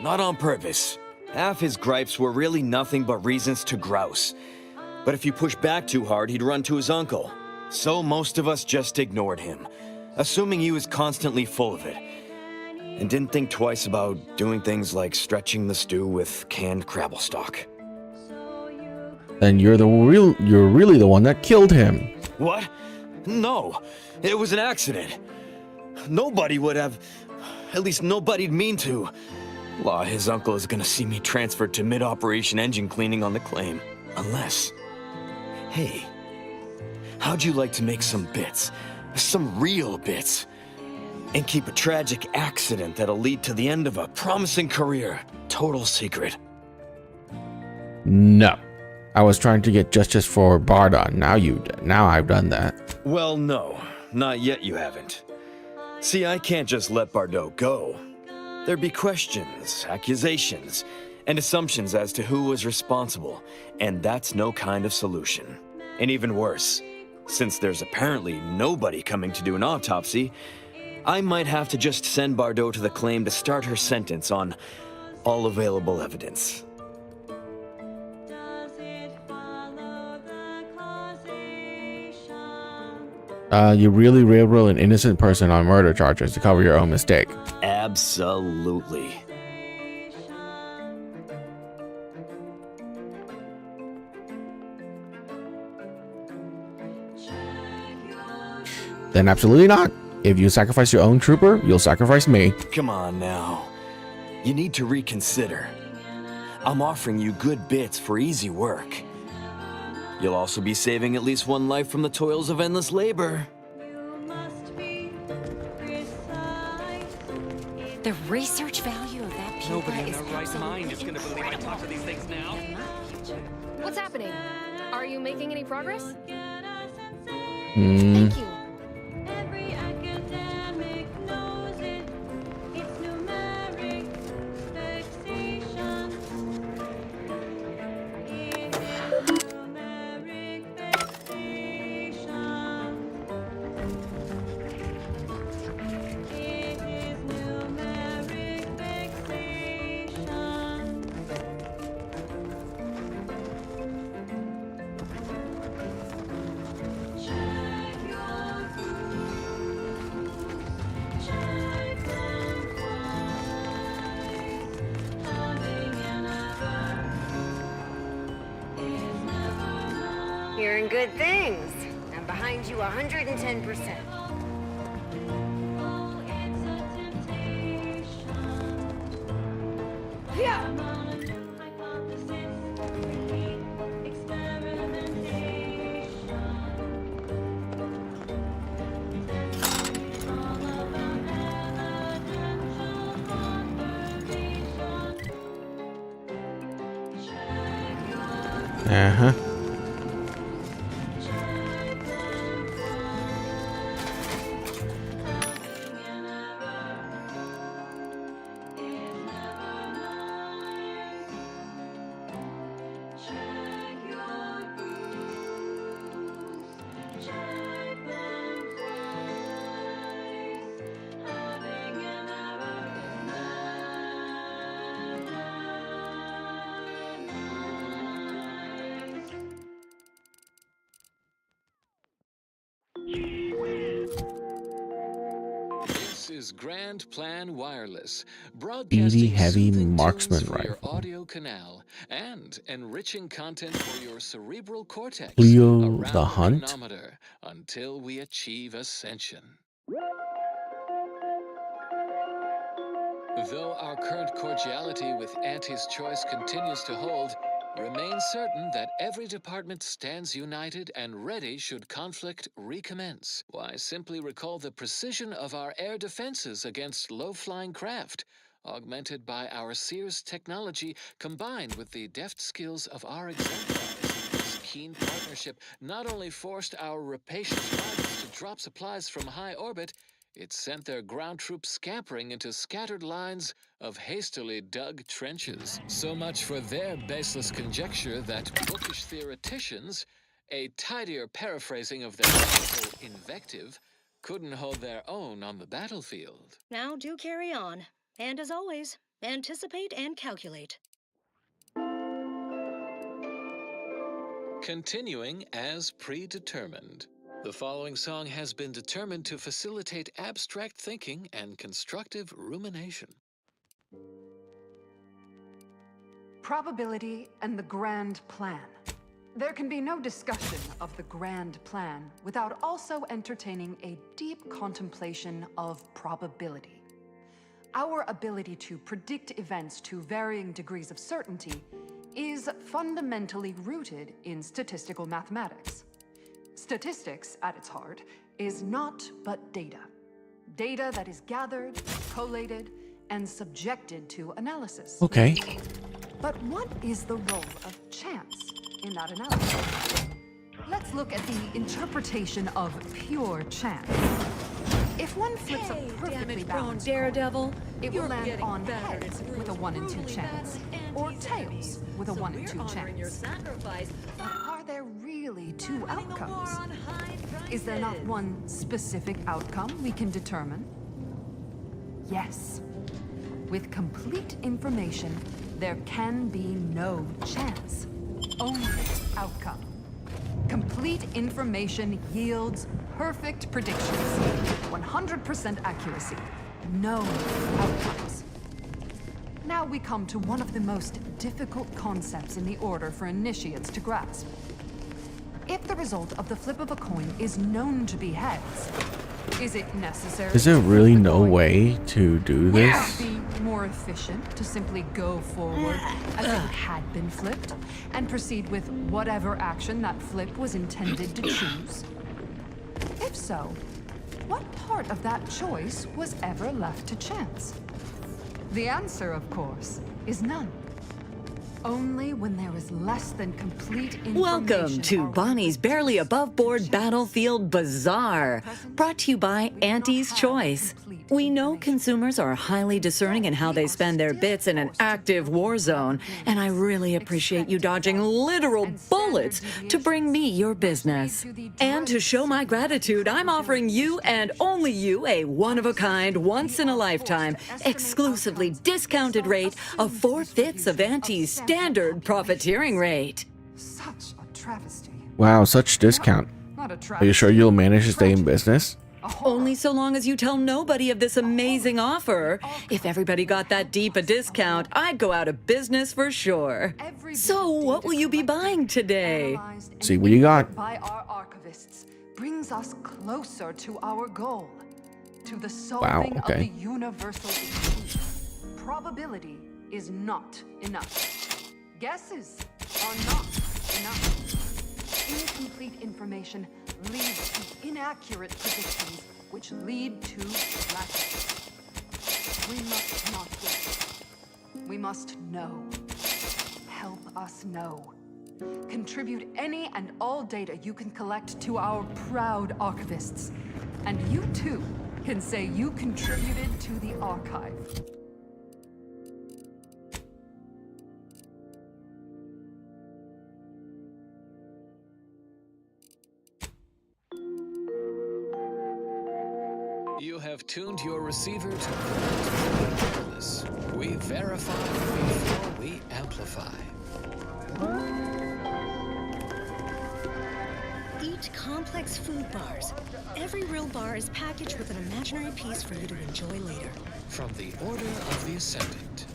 not on purpose. Half his gripes were really nothing but reasons to grouse. But if you push back too hard, he'd run to his uncle. So most of us just ignored him, assuming he was constantly full of it. And didn't think twice about doing things like stretching the stew with canned crabble stock. Then you're really the one that killed him. What? No, it was an accident. Nobody would have, at least nobody'd mean to. Law, his uncle is gonna see me transferred to mid-operation engine cleaning on the claim. Unless, hey, how'd you like to make some bits? Some real bits? And keep a tragic accident that'll lead to the end of a promising career. Total secret. No. I was trying to get justice for Barda. Now I've done that. Well, no. Not yet you haven't. See, I can't just let Bardot go. There'd be questions, accusations, and assumptions as to who was responsible, and that's no kind of solution. And even worse, since there's apparently nobody coming to do an autopsy, I might have to just send Bardot to the claim to start her sentence on all available evidence. You really railroad an innocent person on murder charges to cover your own mistake. Absolutely. Then absolutely not. If you sacrifice your own trooper, you'll sacrifice me. Come on now. You need to reconsider. I'm offering you good bits for easy work. You'll also be saving at least one life from the toils of endless labor. The research value of that pupa Nobody in is their right mind is gonna believe I talk to these things now. What's happening? Are you making any progress? Thank you. Hearing good things. I'm behind you 110%. Uh-huh. This is Grand Plan Wireless, Speedy broadcasting heavy soothing marksman tunes for your rifle. audio canal and enriching content for your cerebral cortex Cleo around the Hunt? chronometer until we achieve ascension. Though our current cordiality with Auntie's Choice continues to hold, remain certain that every department stands united and ready should conflict recommence. Why, simply recall the precision of our air defenses against low-flying craft, augmented by our Sears technology combined with the deft skills of our exemplars. This keen partnership not only forced our rapacious rivals to drop supplies from high orbit, it sent their ground troops scampering into scattered lines of hastily dug trenches. So much for their baseless conjecture that bookish theoreticians, a tidier paraphrasing of their powerful invective, couldn't hold their own on the battlefield. Now do carry on. And as always, anticipate and calculate. Continuing as predetermined. The following song has been determined to facilitate abstract thinking and constructive rumination. Probability and the grand plan. There can be no discussion of the grand plan without also entertaining a deep contemplation of probability. Our ability to predict events to varying degrees of certainty is fundamentally rooted in statistical mathematics. Statistics, at its heart, is not but data. Data that is gathered, collated, and subjected to analysis. Okay. But what is the role of chance in that analysis? Let's look at the interpretation of pure chance. If one flips a perfectly balanced Daredevil, coin, it will land on heads with a 1 in 2 chance, or tails with a 1 in 2 chance. But are there really 2 outcomes? Is there not one specific outcome we can determine? Yes. With complete information, there can be no chance. Only outcome. Complete information yields perfect predictions, 100% accuracy, no outcomes. Now we come to one of the most difficult concepts in the order for initiates to grasp. If the result of the flip of a coin is known to be heads, is it necessary? Is there really no way to do Would it this? be more efficient to simply go forward as if it had been flipped and proceed with whatever action that flip was intended to choose? If so, what part of that choice was ever left to chance? The answer, of course, is none. Only when there is less than complete information. Welcome to Bonnie's Barely Above Board Battlefield Bazaar, brought to you by Auntie's Choice. We know consumers are highly discerning in how they spend their bits in an active war zone, and I really appreciate you dodging literal bullets to bring me your business. And to show my gratitude, I'm offering you and only you a one-of-a-kind, once-in-a-lifetime, exclusively discounted rate of 4/5 of Auntie's standard profiteering rate. Such a travesty. Wow, such discount. Not a Are you sure you'll manage to stay in business? Only so long as you tell nobody of this amazing offer. If everybody got that deep a discount, I'd go out of business for sure. So what will you be buying today? See what you got. By our archivists brings us closer to our goal, to the solving of okay. the universal issue. Probability is not enough. Guesses are not enough. Incomplete information leads to inaccurate predictions, which lead to tragedy. We must not guess. We must know. Help us know. Contribute any and all data you can collect to our proud archivists. And you too can say you contributed to the archive. You have tuned your receiver to wireless. We verify before we amplify. Eat complex food bars. Every real bar is packaged with an imaginary piece for you to enjoy later. From the Order of the Ascendant.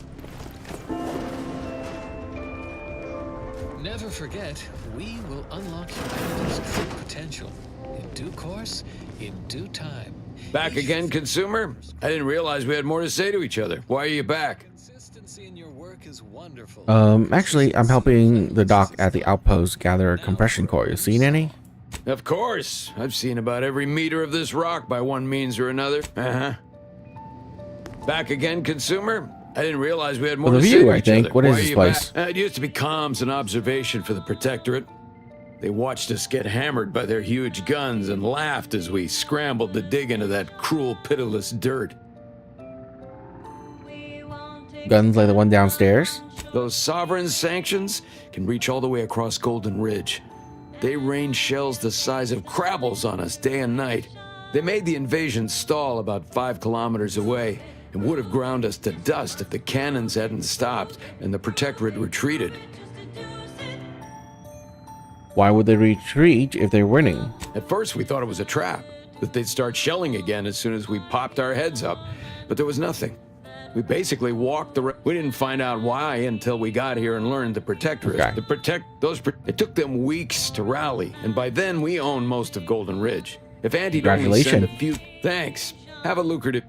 Never forget, we will unlock humanity's true potential. In due course, in due time. Back again, consumer? I didn't realize we had more to say to each other. Why are you back? Consistency in your work is wonderful. Actually, I'm helping the doc at the outpost gather compression core. You seen any? Of course. I've seen about every meter of this rock by one means or another. Back again, consumer? I didn't realize we had more Well, to the say view, to I each think. other. What is Why are this you place? back? It used to be comms and observation for the Protectorate. They watched us get hammered by their huge guns and laughed as we scrambled to dig into that cruel, pitiless dirt. Guns like the one downstairs? Those sovereign sanctions can reach all the way across Golden Ridge. They rain shells the size of crabbles on us day and night. They made the invasion stall about 5 kilometers away and would have ground us to dust if the cannons hadn't stopped and the Protectorate retreated. Why would they retreat if they're winning? At first, we thought it was a trap, that they'd start shelling again as soon as we popped our heads up, but there was nothing. We basically walked the. We didn't find out why until we got here and learned the Protectorate. Okay. It took them weeks to rally, and by then we owned most of Golden Ridge. If Auntie'd only send a few. Thanks. Have a lucrative.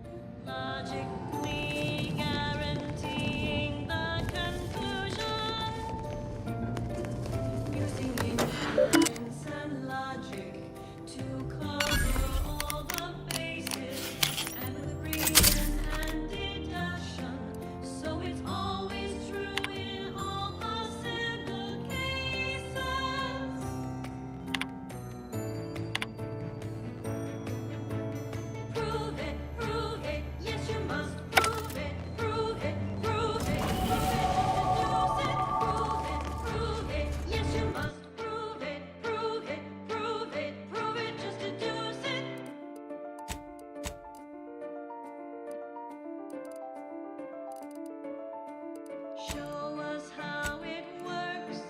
Show us how it works.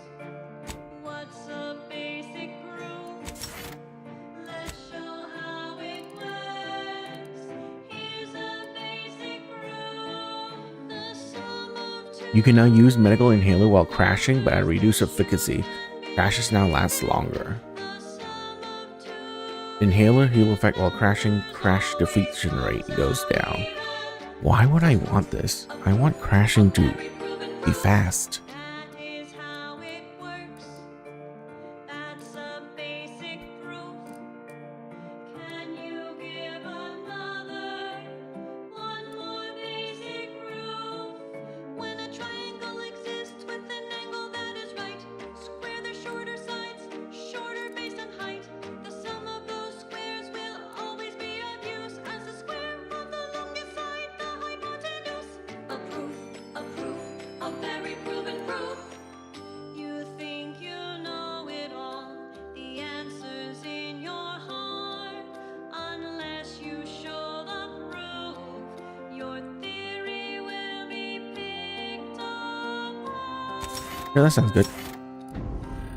What's a basic groove? Let's show how it works. Here's a basic groove. The sum of two. You can now use medical inhaler while crashing, but at reduced efficacy. Crashes now last longer. Inhaler heal effect while crashing. Crash defletion rate goes down. Why would I want this? I want crashing to be fast. That is how it works. That's a basic proof. Can you give another one more basic proof? When a triangle exists with an angle that is right, square their shorter sides, shorter based on height. The sum of those squares will always be of use as the square of the longest side, the hypotenuse. A proof, a very proven proof. You think you know it all, the answer's in your heart. Unless you show the proof, your theory will be picked apart. Yeah, that sounds good.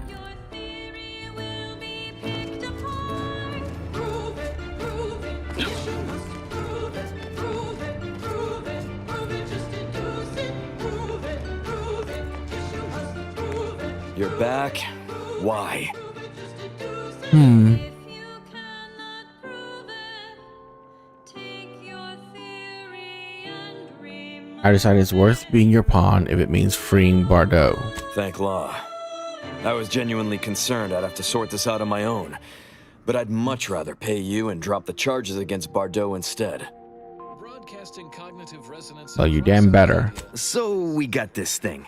Your theory will be picked apart. Prove it, prove it. Yes, you must prove it, prove it, prove it, prove it. Just deduce it. Prove it, prove it. Yes, you must prove it. You're back? Why? Hmm. I decided it's worth being your pawn if it means freeing Bardot. Thank law. I was genuinely concerned I'd have to sort this out on my own. But I'd much rather pay you and drop the charges against Bardot instead. Broadcasting cognitive resonance. So you damn better. So we got this thing.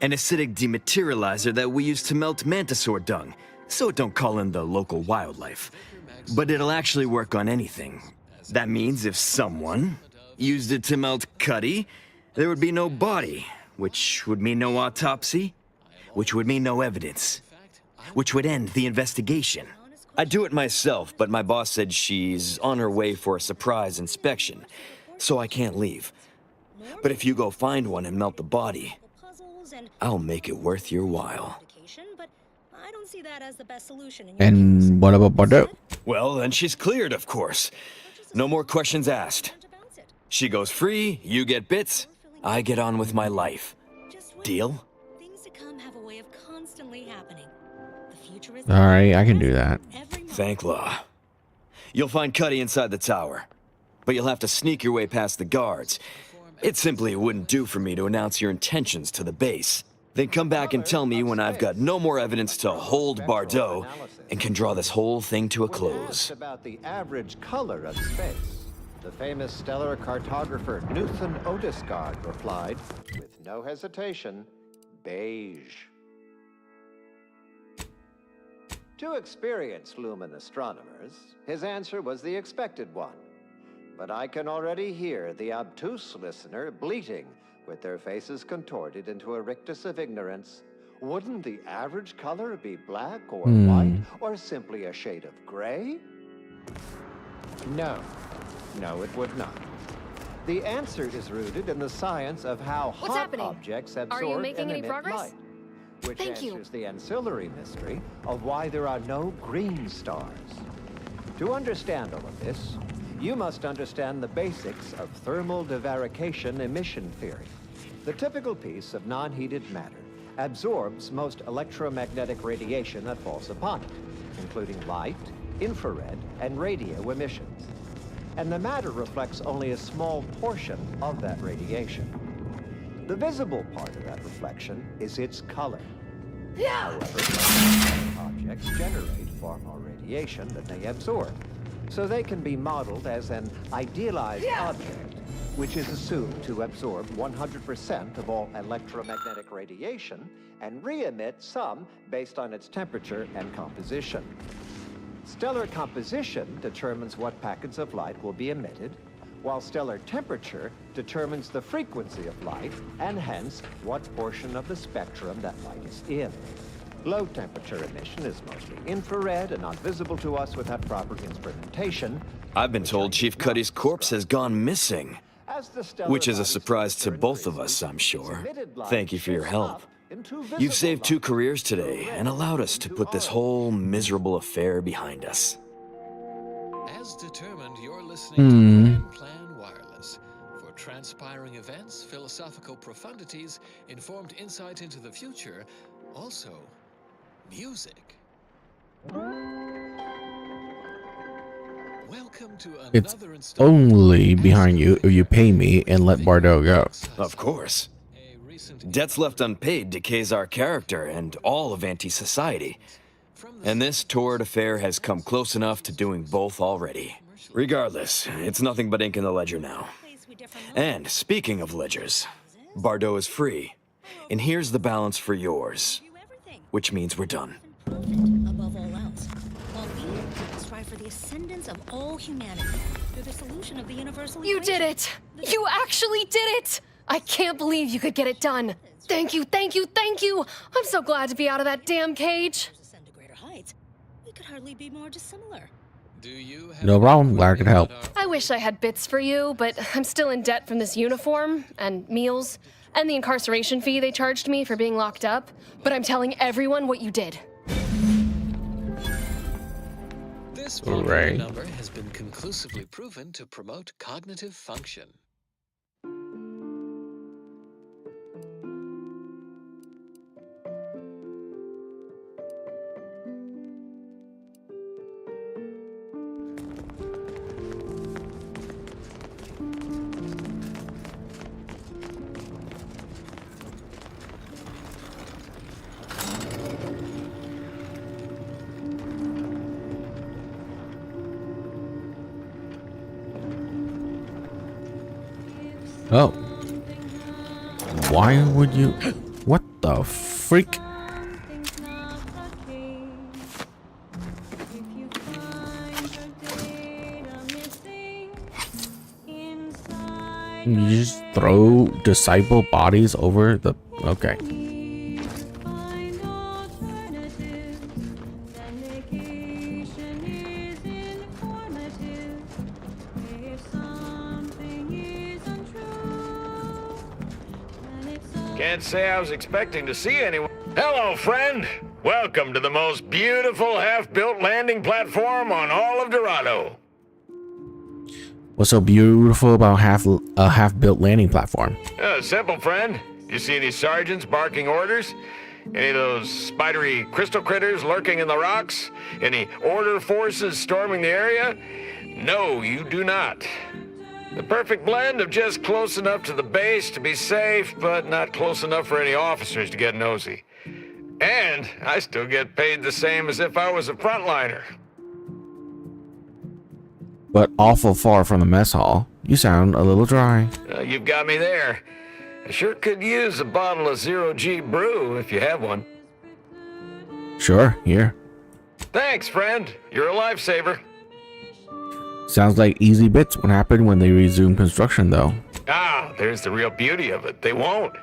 An acidic dematerializer that we use to melt mantisaur dung, so it don't call in the local wildlife. But it'll actually work on anything. That means if someone used it to melt Cuddy, there would be no body, which would mean no autopsy, which would mean no evidence, which would end the investigation. I'd do it myself, but my boss said she's on her way for a surprise inspection, so I can't leave. But if you go find one and melt the body, I'll make it worth your while. I don't see that as the best solution. And what about Bardo? Well, then she's cleared, of course. No more questions asked. She goes free, you get bits, I get on with my life. Deal? Things to come have a way of constantly happening. The future is Alright, I can do that. Thank law. You'll find Cuddy inside the tower, but you'll have to sneak your way past the guards. It simply wouldn't do for me to announce your intentions to the base. Then come back and tell me when I've got no more evidence to hold Bardo and can draw this whole thing to a close. About the average color of space, the famous stellar cartographer Newton Otisgard replied, with no hesitation, beige. To experienced lumen astronomers, his answer was the expected one. But I can already hear the obtuse listener bleating with their faces contorted into a rictus of ignorance. Wouldn't the average color be black or white or simply a shade of gray? No. No, it would not. The answer is rooted in the science of how What's hot happening? objects absorb Are you making and any emit progress? light, which Thank you. answers the ancillary mystery of why there are no green stars. To understand all of this, you must understand the basics of thermal divarication emission theory. The typical piece of non-heated matter absorbs most electromagnetic radiation that falls upon it, including light, infrared, and radio emissions. And the matter reflects only a small portion of that radiation. The visible part of that reflection is its color. However, objects generate far more radiation than they absorb, so they can be modeled as an idealized object, which is assumed to absorb 100% of all electromagnetic radiation and re-emit some based on its temperature and composition. Stellar composition determines what packets of light will be emitted, while stellar temperature determines the frequency of light and hence what portion of the spectrum that light is in. Low temperature emission is mostly infrared and not visible to us without proper instrumentation. I've been told Chief Cuddy's corpse has gone missing, which is a surprise to both of us, I'm sure. Thank you for your help. You've saved 2 careers today and allowed us to put this whole miserable affair behind us. As determined, you're listening to Grand Plan Wireless. For transpiring events, philosophical profundities, informed insight into the future, also music. Welcome to It's another installment. only behind you if you pay me and let Bardo go. Of course. Debts left unpaid decays our character and all of anti-society. And this torrid affair has come close enough to doing both already. Regardless, it's nothing but ink in the ledger now. And speaking of ledgers, Bardo is free. And here's the balance for yours. Which means we're done. Above all else, while we strive for the ascendance of all humanity through the solution of the universal You did it! You actually did it! I can't believe you could get it done. Thank you, thank you, thank you! I'm so glad to be out of that damn cage. ascend to greater heights. We could hardly be more dissimilar. No problem. Glad I could help. I wish I had bits for you, but I'm still in debt from this uniform, and meals, and the incarceration fee they charged me for being locked up. But I'm telling everyone what you did. This popular number has been conclusively proven to promote cognitive function. Oh. Why would you... What the freak? You just throw disciple bodies over the... Okay. Can't say I was expecting to see anyone. Hello, friend. Welcome to the most beautiful half-built landing platform on all of Dorado. What's so beautiful about a half-built landing platform? Simple, friend. You see any sergeants barking orders? Any of those spidery crystal critters lurking in the rocks? Any order forces storming the area? No, you do not. The perfect blend of just close enough to the base to be safe, but not close enough for any officers to get nosy. And I still get paid the same as if I was a frontliner. But awful far from the mess hall. You sound a little dry. You've got me there. I sure could use a bottle of Zero-G brew if you have one. Sure, here. Thanks, friend. You're a lifesaver. Sounds like easy bits would happen when they resume construction, though. Ah, there's the real beauty of it. They won't.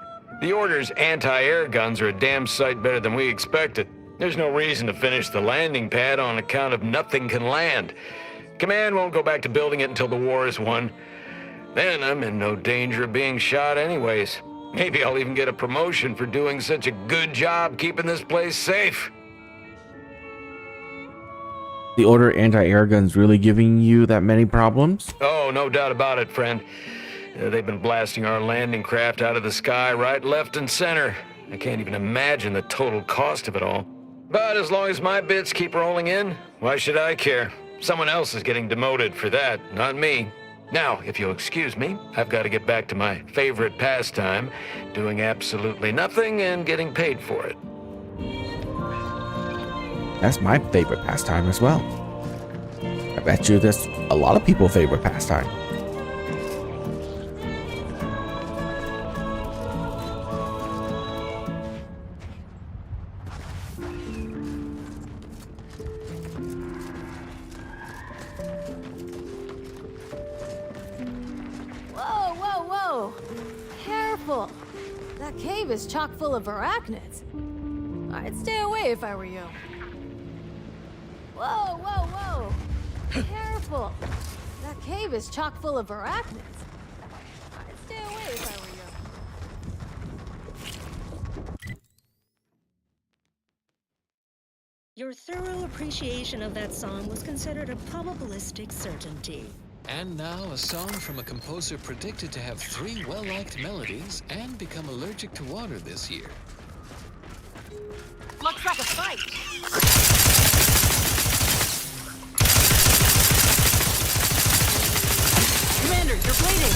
The Order's anti-air guns are a damn sight better than we expected. There's no reason to finish the landing pad on account of nothing can land. Command won't go back to building it until the war is won. Then I'm in no danger of being shot anyways. Maybe I'll even get a promotion for doing such a good job keeping this place safe. The Order anti-air guns really giving you that many problems? Oh, no doubt about it, friend. They've been blasting our landing craft out of the sky right, left, and center. I can't even imagine the total cost of it all. But as long as my bits keep rolling in, why should I care? Someone else is getting demoted for that, not me. Now, if you'll excuse me, I've got to get back to my favorite pastime, doing absolutely nothing and getting paid for it. That's my favorite pastime as well. I bet you that's a lot of people's favorite pastime. Whoa, whoa, whoa! Careful! That cave is chock full of arachnids. I'd stay away if I were you. Whoa, whoa, whoa! Careful! That cave is chock full of arachnids. I'd stay away if I were you. Your thorough appreciation of that song was considered a probabilistic certainty. And now a song from a composer predicted to have 3 well-liked melodies and become allergic to water this year. Looks like a fight. Commander, you're bleeding.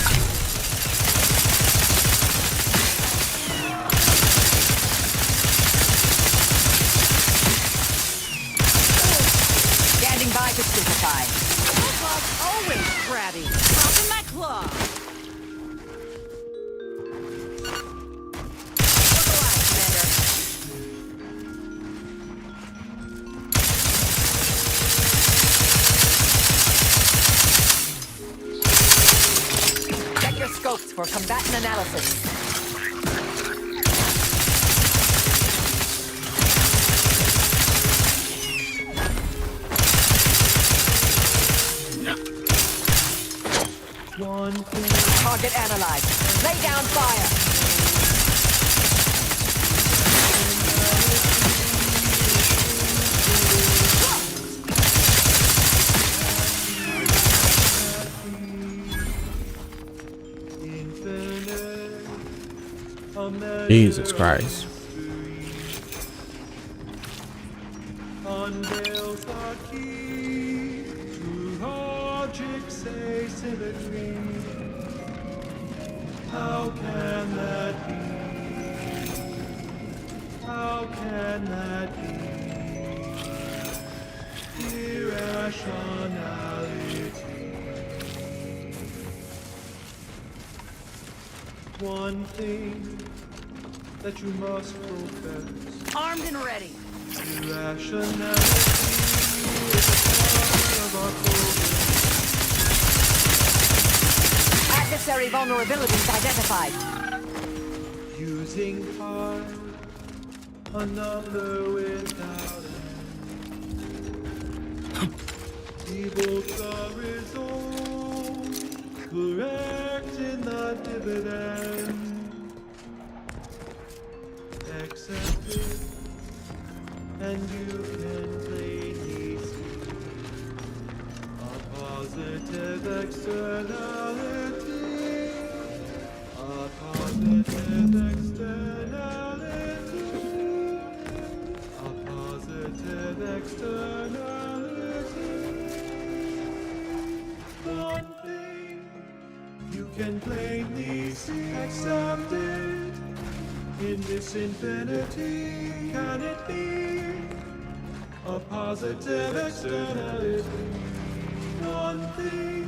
Standing by to simplify. Always crabby. Dropping my claw. Check your scopes for combatant analysis. Target analyzed. Lay down fire. Jesus Christ. Unveils the key to logic's asymmetry. How can that be? How can that be? Irrationality. One thing that you must profess. Armed and ready. Irrationality is a part of our progress. Adversary vulnerabilities identified. Using heart, a number without end. Evil are resolved, correct in the dividend. Accept it, and you can plainly see a positive externality. A positive externality. A positive externality. One thing you can plainly see. Accept it. In this infinity, can it be a positive externality? One thing,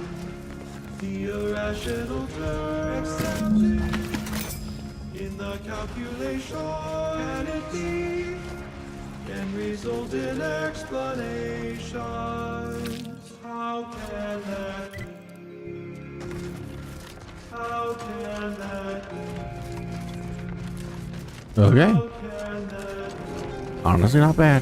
the irrational term, accept it. In the calculation, can it be? Can result in explanations. How can that be? How can that be? Okay. Honestly, not bad.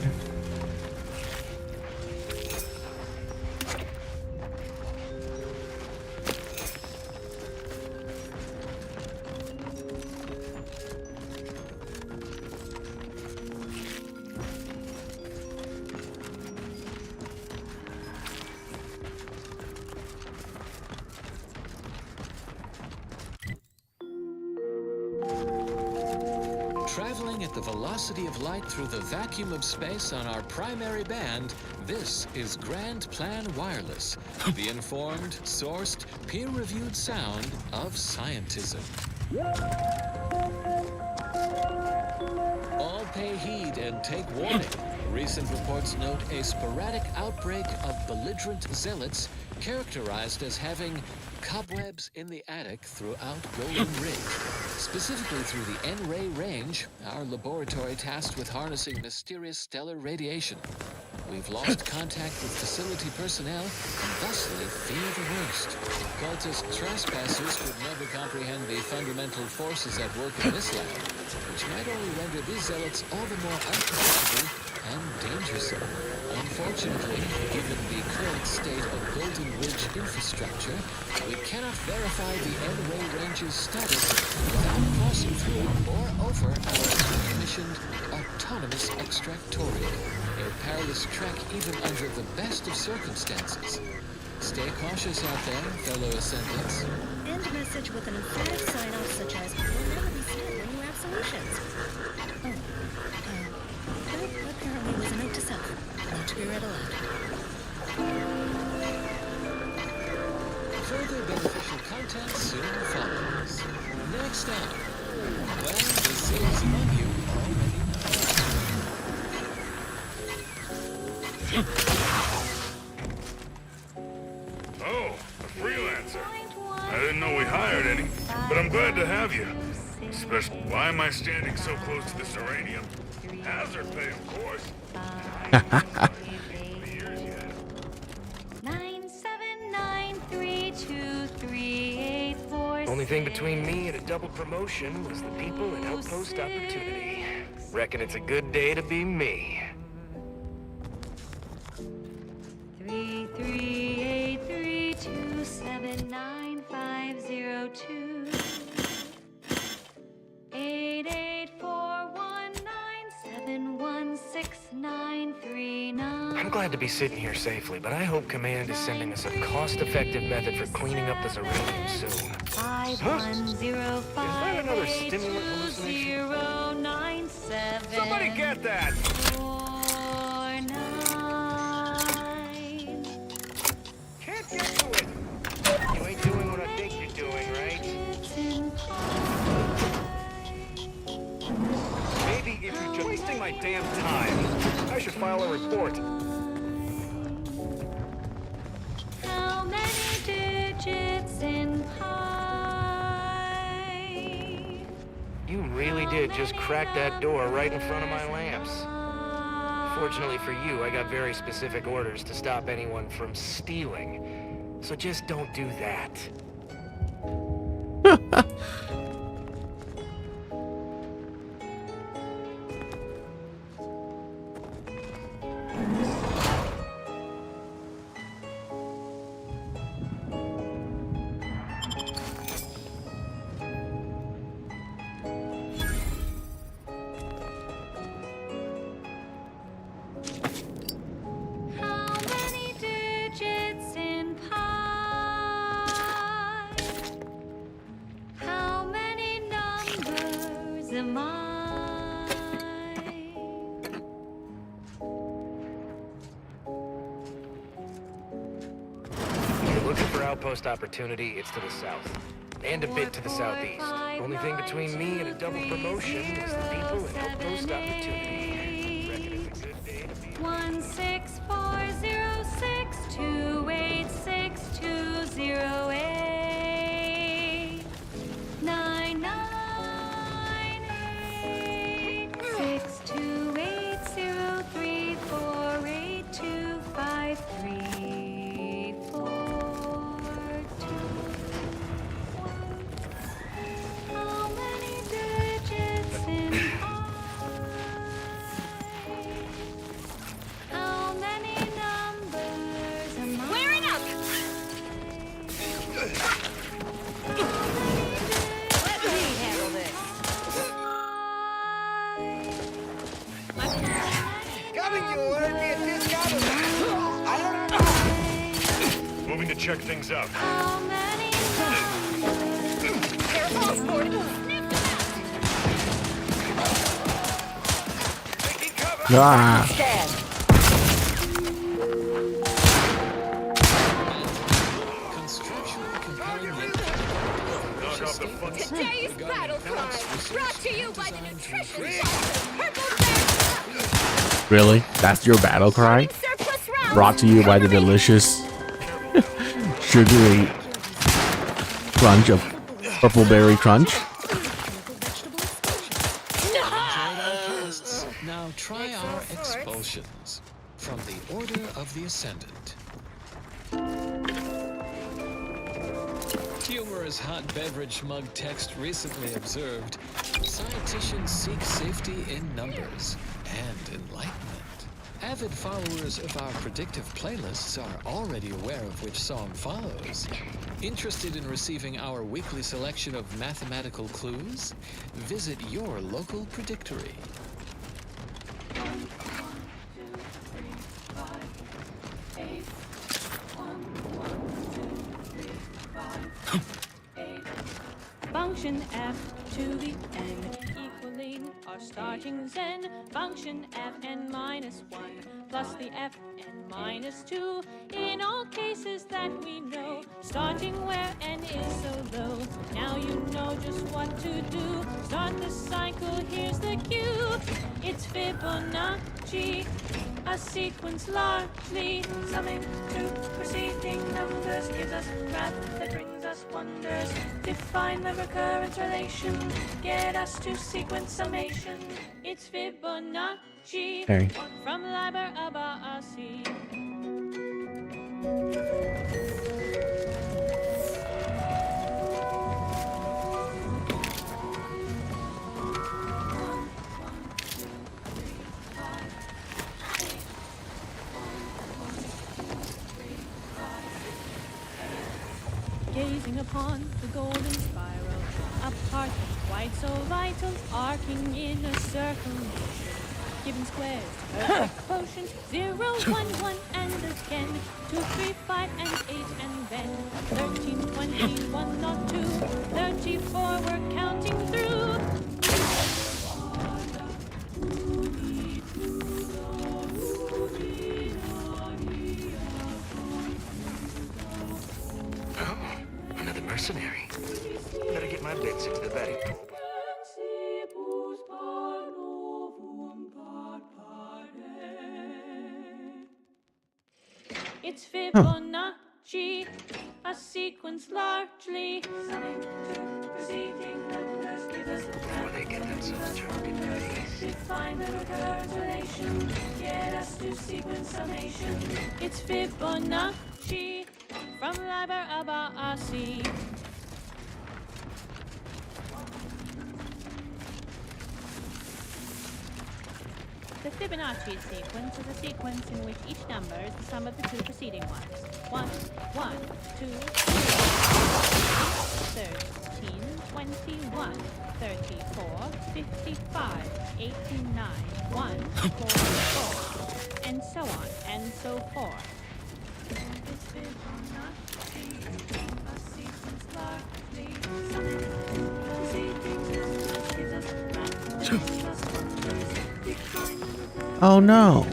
Traveling at the velocity of light through the vacuum of space on our primary band, this is Grand Plan Wireless, the informed, sourced, peer-reviewed sound of scientism. All pay heed and take warning. Recent reports note a sporadic outbreak of belligerent zealots characterized as having cobwebs in the attic throughout Golden Ridge, specifically through the N-ray range, our laboratory tasked with harnessing mysterious stellar radiation. We've lost contact with facility personnel and thusly fear the worst. Cultist trespassers could never comprehend the fundamental forces at work in this lab, which might only render these zealots all the more unpredictable and dangerous. Unfortunately, given the current state of Golden Ridge infrastructure, we cannot verify the N-ray range's status without crossing through or over our decommissioned autonomous extractorium. A perilous trek even under the best of circumstances. Stay cautious out there, fellow ascendants. End message with an emphatic sign-off such as, "You'll never be sad when you have solutions." There apparently was a note to self, not to be read aloud. Further beneficial content soon follows. Next up, well, the cities among you already Oh, a freelancer. I didn't know we hired any, but I'm glad to have you. Especially, why am I standing so close to this uranium? Hazard pay, of course. 979323846. Only thing between me and a double promotion was the people at Outpost Opportunity. Reckon it's a good day to be me. 3383279502. 8841971639. I'm glad to be sitting here safely, but I hope Command is sending us a cost-effective method for cleaning up this uranium soon. 5105. Is that another stimulant hallucination? 097. Somebody get that! 49. Can't get to it! You ain't doing what I think you're doing, right? Maybe if you're just wasting my damn time, I should file a report. How many digits in pi? You really did just crack that door right in front of my lamps. Fortunately for you, I got very specific orders to stop anyone from stealing. So just don't do that. How many digits in pi? How many numbers am I? If you're looking for outpost opportunity, it's to the south. And a bit to the southeast. Only thing between me and a double promotion is the people in outpost opportunity. Reckon it's a good day to be 16406286208 How many digits in how many numbers am I? Wearing up! Let me handle this. Coming, you ordered me a discount. I don't. Moving to check things out. How many Careful, Sport. Ah. Stand. Today's battle cry, brought to you by the nutrition Really? That's your battle cry? Brought to you by the delicious sugary crunch of purple berry crunch. Now try our expulsions from the Order of the Ascendant. Humorous hot beverage mug text recently observed, scienticians seek safety in numbers and enlightenment. Avid followers of our predictive playlists are already aware of which song follows. Interested in receiving our weekly selection of mathematical clues? Visit your local predictory. Function f to the n equaling our starting zen. Function fn minus 1 plus the fn minus 2. In all cases that we know, starting where n is so low. Now you know just what to do. Start the cycle, here's the cue. It's Fibonacci, a sequence largely summing to preceding numbers gives us graph that brings us wonders. Define the recurrence relation, get us to sequence summation. It's Fibonacci Hey. from Liber Abaasi. Gazing upon the golden spiral, a part that's quite so vital, arcing in a circle motion, giving squares perfect quotient, 0, 1, 1, and again, 2, 3, 5, and 8, and then 13, 21, not 2, 34, we're counting through. Another mercenary. Better get my bits into the betting pool. It's Fibonacci, a sequence largely summing to preceding numbers. before they get themselves choked in the face. Define the recurrence relation. Get us to sequence summation. It's Fibonacci from Liber about RC. The Fibonacci sequence is a sequence in which each number is the sum of the two preceding ones. 1, 1, 2, 13, 21, 34, 55, 89, 1, 4, 4, and so on, and so forth. It's Fibonacci, a sequence largely summoned, preceding numbers gives us Oh no!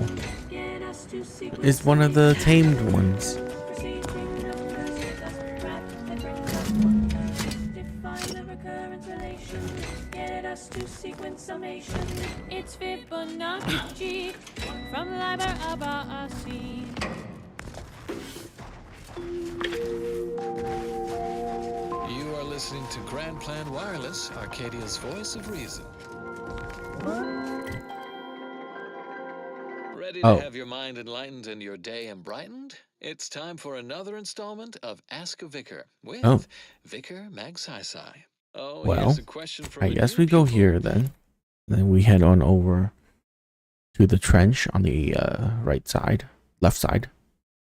It's one of the tamed ones. To sequence summation, it's Fibonacci from Liber about RC. You are listening to Grand Plan Wireless, Arcadia's voice of reason. Ready to have your mind enlightened and your day embrightened? It's time for another installment of Ask a Vicar with Vicar Magsaisai. Oh, Well, here's a question from I a guess new we go people. here then. Then we head on over to the trench on the right side, left side.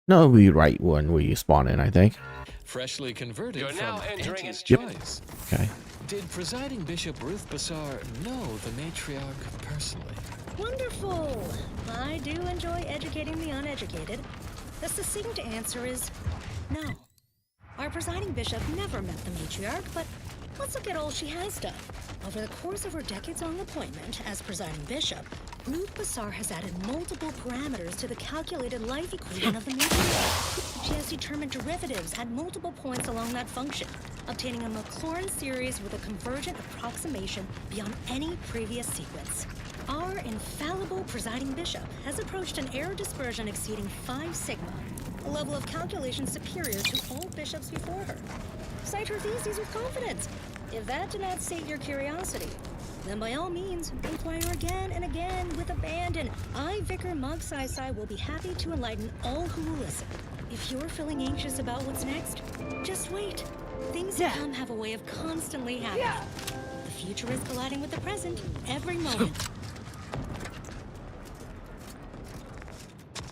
No, it'll be right when we spawn in, I think. Freshly converted You're from now entering Auntie's Yep. Choice. Okay. Did presiding Bishop Ruth Bassar know the matriarch personally? Wonderful! I do enjoy educating the uneducated. The succinct answer is no. Our presiding bishop never met the matriarch, but let's look at all she has done. Over the course of her decades-long appointment as presiding bishop, Ruth Bassar has added multiple parameters to the calculated life equation of the matriarch. She has determined derivatives at multiple points along that function, obtaining a Maclaurin series with a convergent approximation beyond any previous sequence. Our infallible presiding bishop has approached an error dispersion exceeding 5 sigma, a level of calculation superior to all bishops before her. Cite her theses with confidence. If that did not sate your curiosity, then by all means, inquire again and again with abandon. I, Vicar Magsaisai, will be happy to enlighten all who will listen. If you're feeling anxious about what's next, just wait. Things to come have a way of constantly happening. The future is colliding with the present every moment.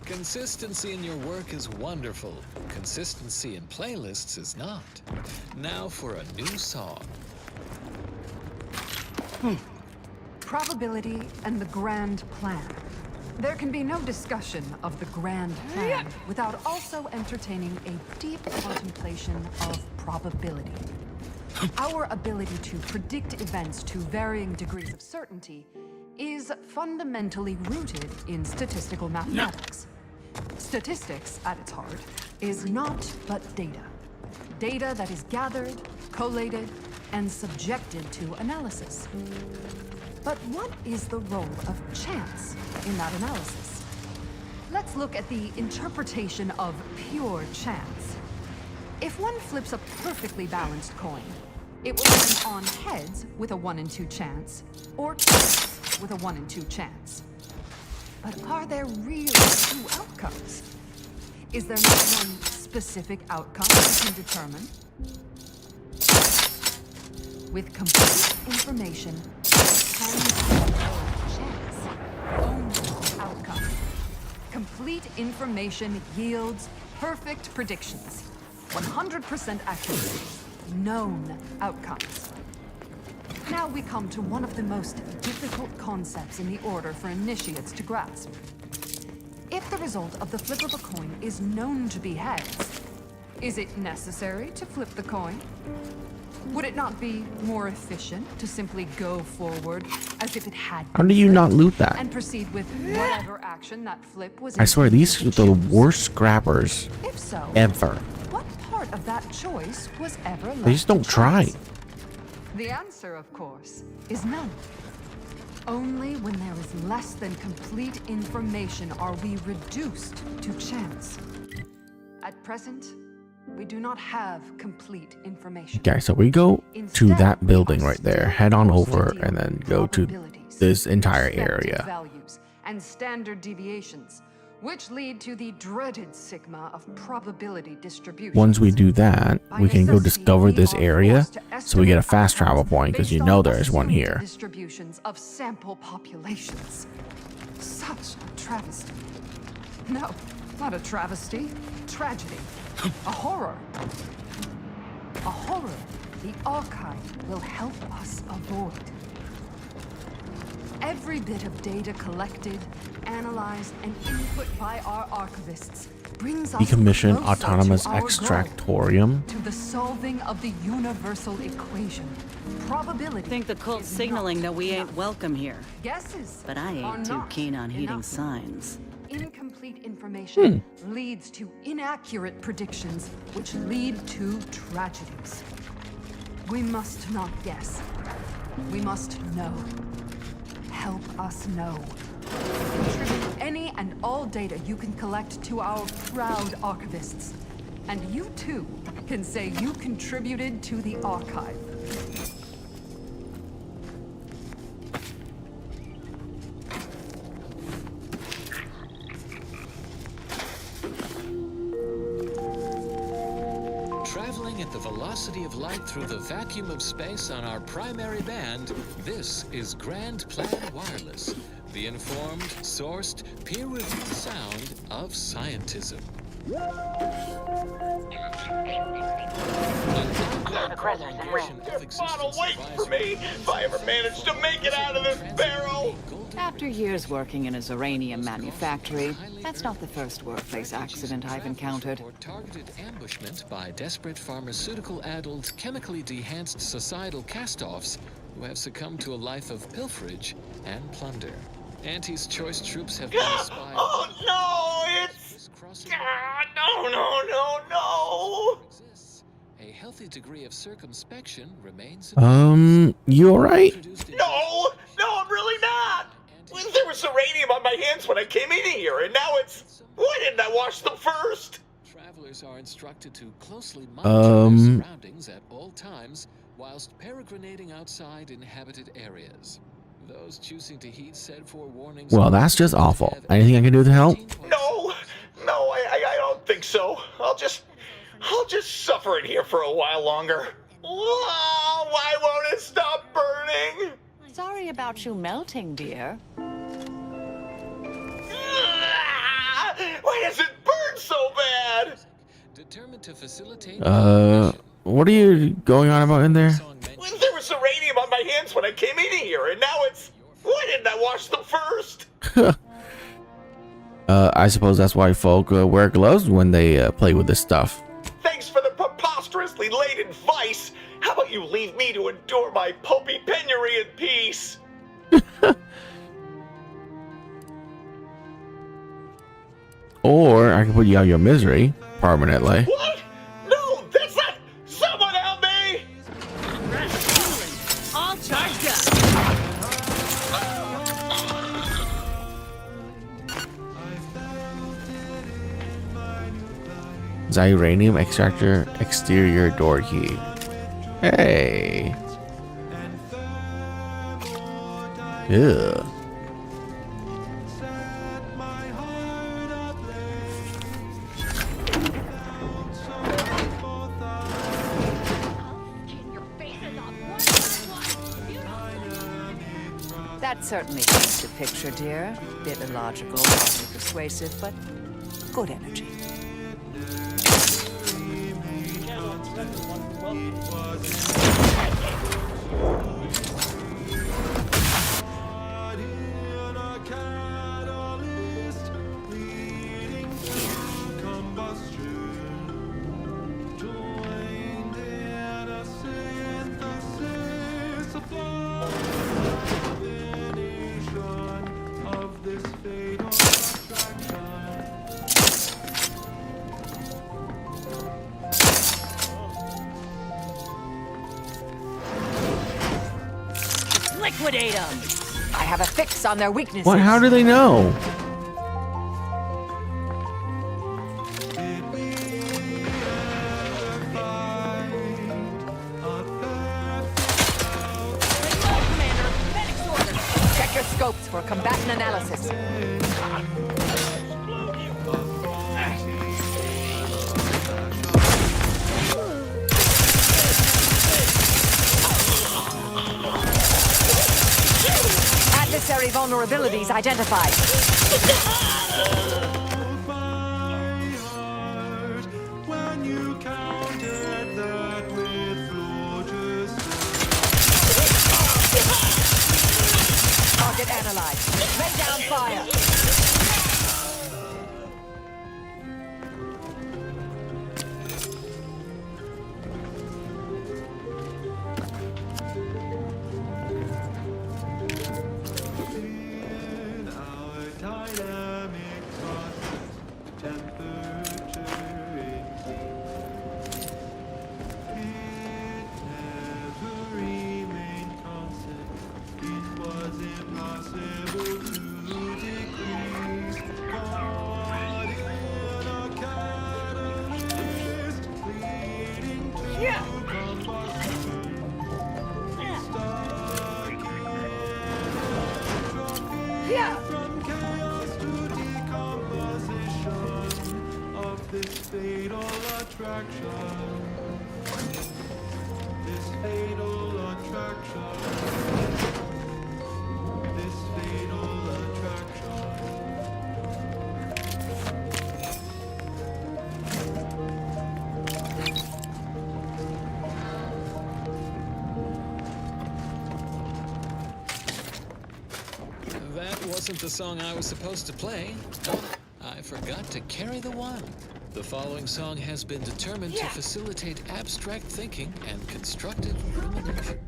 Consistency in your work is wonderful. Consistency in playlists is not. Now for a new song. Probability and the grand plan. There can be no discussion of the grand plan without also entertaining a deep contemplation of probability. Our ability to predict events to varying degrees of certainty is fundamentally rooted in statistical mathematics. Statistics, at its heart, is not but data. Data that is gathered, collated, and subjected to analysis. But what is the role of chance in that analysis? Let's look at the interpretation of pure chance. If one flips a perfectly balanced coin, it will land on heads with a 1 in 2 chance, or tails with a 1 in 2 chance. But are there really 2 outcomes? Is there not one specific outcome we can determine? With complete information, chance, only outcome. Complete information yields perfect predictions, 100% accuracy, known outcomes. Now we come to one of the most difficult concepts in the order for initiates to grasp. If the result of the flip of a coin is known to be heads, is it necessary to flip the coin? Would it not be more efficient to simply go forward as if it had How do you not loot that? and proceed with whatever action that flip was I swear, these are the worst grabbers If so, ever. what part of that choice was ever left They just don't to try. chance? The answer, of course, is none. Only when there is less than complete information are we reduced to chance. At present, We do not have complete information. Okay, so we go to that building right there, head on over, and then go to this entire area. Values and standard deviations, which lead to the dreaded sigma of probability distribution. Once we do that, we can go discover this area, so we get a fast travel point, because you know there is one here. Distributions of sample populations. Such a travesty. No, not a travesty. Tragedy. A horror. A horror the archive will help us avoid. Every bit of data collected, analyzed, and input by our archivists brings us Decommission closer autonomous to our goal, extractorium. to the solving of the universal equation. Probability. Think the cult's signaling that we ain't welcome here. Guesses But I are ain't too not keen on heeding enough. signs. Incomplete information leads to inaccurate predictions, which lead to tragedies. We must not guess. We must know. Help us know. Contribute any and all data you can collect to our proud archivists. And you too can say you contributed to the archive. Traveling at the velocity of light through the vacuum of space on our primary band, this is Grand Plan Wireless, the informed, sourced, peer-reviewed sound of scientism. Bottle, wait for me if I ever manage to make it out of this barrel! After years working in a Zoranium manufactory, that's not the first workplace accident I've encountered. Targeted ambushment by desperate pharmaceutical-addled, chemically dehanced societal cast-offs who have succumbed to a life of pilferage and plunder. Auntie's choice troops have been spied. Oh no, it's... No! A healthy degree of circumspection remains. You alright? No, I'm really not! There was uranium on my hands when I came in here, and now it's... Why didn't I wash them first? Travelers are instructed to closely monitor their surroundings at all times, whilst peregrinating outside inhabited areas. Those choosing to heed said forewarnings. Well, that's just awful. Anything I can do to help? No, I don't think so. I'll just suffer in here for a while longer. Oh, why won't it stop burning? Sorry about you melting, dear. Why does it burn so bad? Determined to facilitate. What are you going on about in there? There was uranium on my hands when I came in here, and now it's... Why didn't I wash them first? I suppose that's why folk wear gloves when they play with this stuff. Thanks for the preposterously late advice. How about you leave me to endure my pulpy penury in peace? Or I can put you out of your misery permanently. What? No, that's not... Someone help me! All charged up. Xyranium extractor exterior door key. Hey. Ew. That certainly paints the picture, dear. Bit illogical, hardly persuasive, but good energy. Liquidate them! I have a fix on their weaknesses. What? How do they know? for a combatant analysis. Adversary vulnerabilities identified. When you counted that with Target analyzed. Lay down fire. in our dynamic process, temperature increased. It never remained constant. It was impossible to decrease. Caught in a catalyst, leading to combustion. Stuck from chaos to decomposition of this fatal attraction. This fatal attraction. This fatal attraction. That wasn't the song I was supposed to play. I forgot to carry the one. The following song has been determined to facilitate abstract thinking and constructive rumination.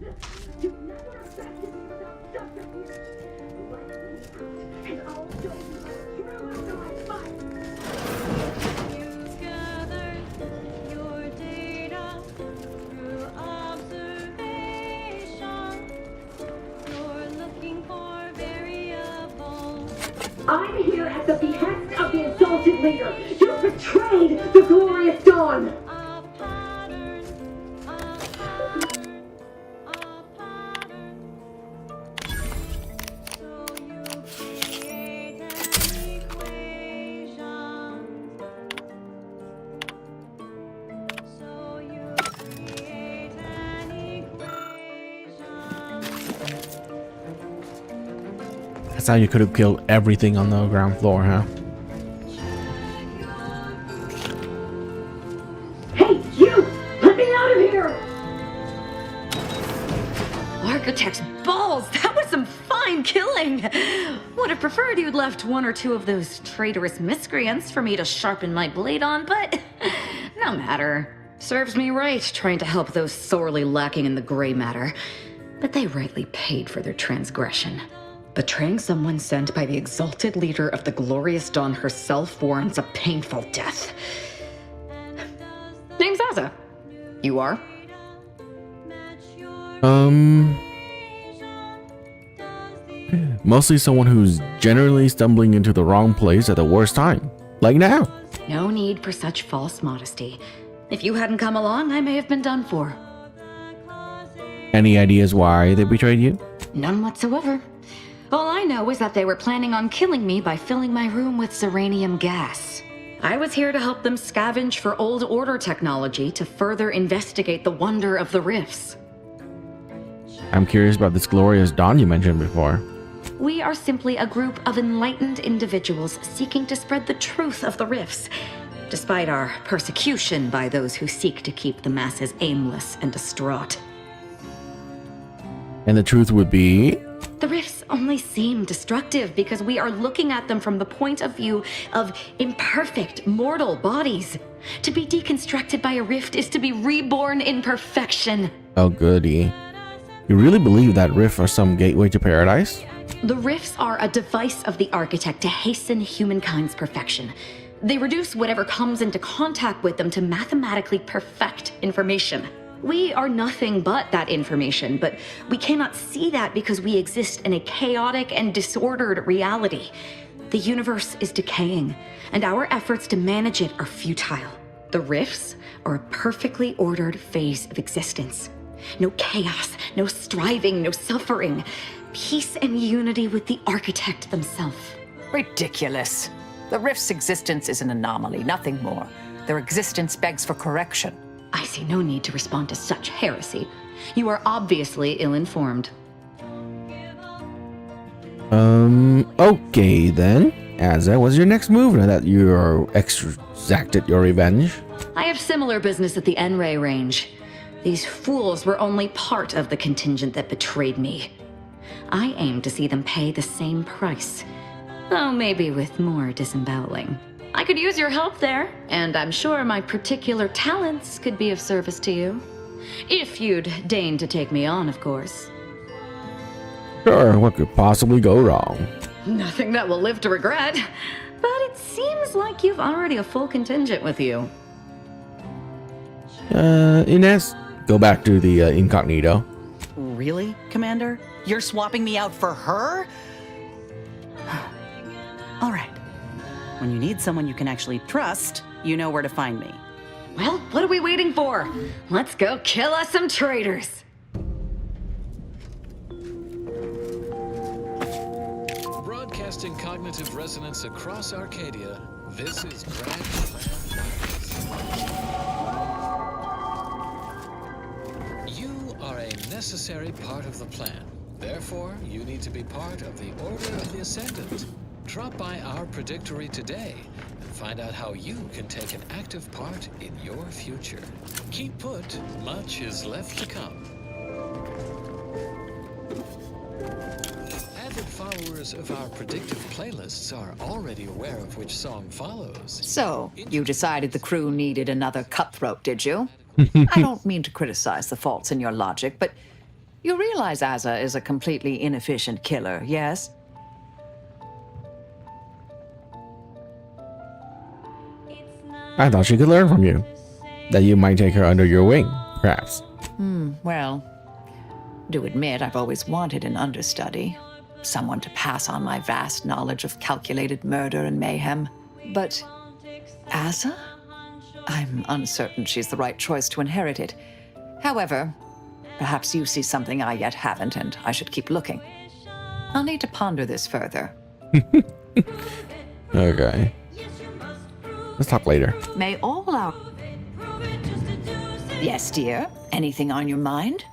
I'm here at the behest of the exalted leader. You've betrayed the glorious dawn. That's how you could have killed everything on the ground floor, huh? Hey, you! Let me out of here! Architect's balls! That was some fine killing! Would have preferred you'd left one or two of those traitorous miscreants for me to sharpen my blade on, but no matter. Serves me right trying to help those sorely lacking in the gray matter. But they rightly paid for their transgression. Betraying someone sent by the exalted leader of the glorious dawn herself warrants a painful death. Name's Azza. You are? Mostly someone who's generally stumbling into the wrong place at the worst time. Like now. No need for such false modesty. If you hadn't come along, I may have been done for. Any ideas why they betrayed you? None whatsoever. All I know is that they were planning on killing me by filling my room with uranium gas. I was here to help them scavenge for old order technology to further investigate the wonder of the rifts. I'm curious about this glorious dawn you mentioned before. We are simply a group of enlightened individuals seeking to spread the truth of the rifts, despite our persecution by those who seek to keep the masses aimless and distraught. And the truth would be? The rifts only seem destructive because we are looking at them from the point of view of imperfect, mortal bodies. To be deconstructed by a rift is to be reborn in perfection. Oh goody. You really believe that rifts are some gateway to paradise? The rifts are a device of the architect to hasten humankind's perfection. They reduce whatever comes into contact with them to mathematically perfect information. We are nothing but that information, but we cannot see that because we exist in a chaotic and disordered reality. The universe is decaying, and our efforts to manage it are futile. The rifts are a perfectly ordered phase of existence. No chaos, no striving, no suffering. peace and unity with the architect himself. Ridiculous. The Rift's existence is an anomaly, nothing more. Their existence begs for correction. I see no need to respond to such heresy. You are obviously ill-informed. Okay then. Asa, what's your next move now that you're exacted your revenge? I have similar business at the N-Ray range. These fools were only part of the contingent that betrayed me. I aim to see them pay the same price, though maybe with more disemboweling. I could use your help there, and I'm sure my particular talents could be of service to you. If you'd deign to take me on, of course. Sure, what could possibly go wrong? Nothing that will live to regret. But it seems like you've already a full contingent with you. Inez, go back to the incognito. Really, Commander? You're swapping me out for her? All right. When you need someone you can actually trust, you know where to find me. Well, what are we waiting for? Let's go kill us some traitors. Broadcasting cognitive resonance across Arcadia, this is Grand You are a necessary part of the plan. Therefore, you need to be part of the Order of the Ascendant. Drop by our predictory today and find out how you can take an active part in your future. Keep put, much is left to come. Avid followers of our predictive playlists are already aware of which song follows. So, you decided the crew needed another cutthroat, did you? I don't mean to criticize the faults in your logic, but you realize Asa is a completely inefficient killer, yes? I thought she could learn from you. That you might take her under your wing, perhaps. Well, do admit I've always wanted an understudy. Someone to pass on my vast knowledge of calculated murder and mayhem. But Asa? I'm uncertain she's the right choice to inherit it. However, perhaps you see something I yet haven't, and I should keep looking. I'll need to ponder this further. Okay. Let's talk later. May all our... Yes, dear? Anything on your mind?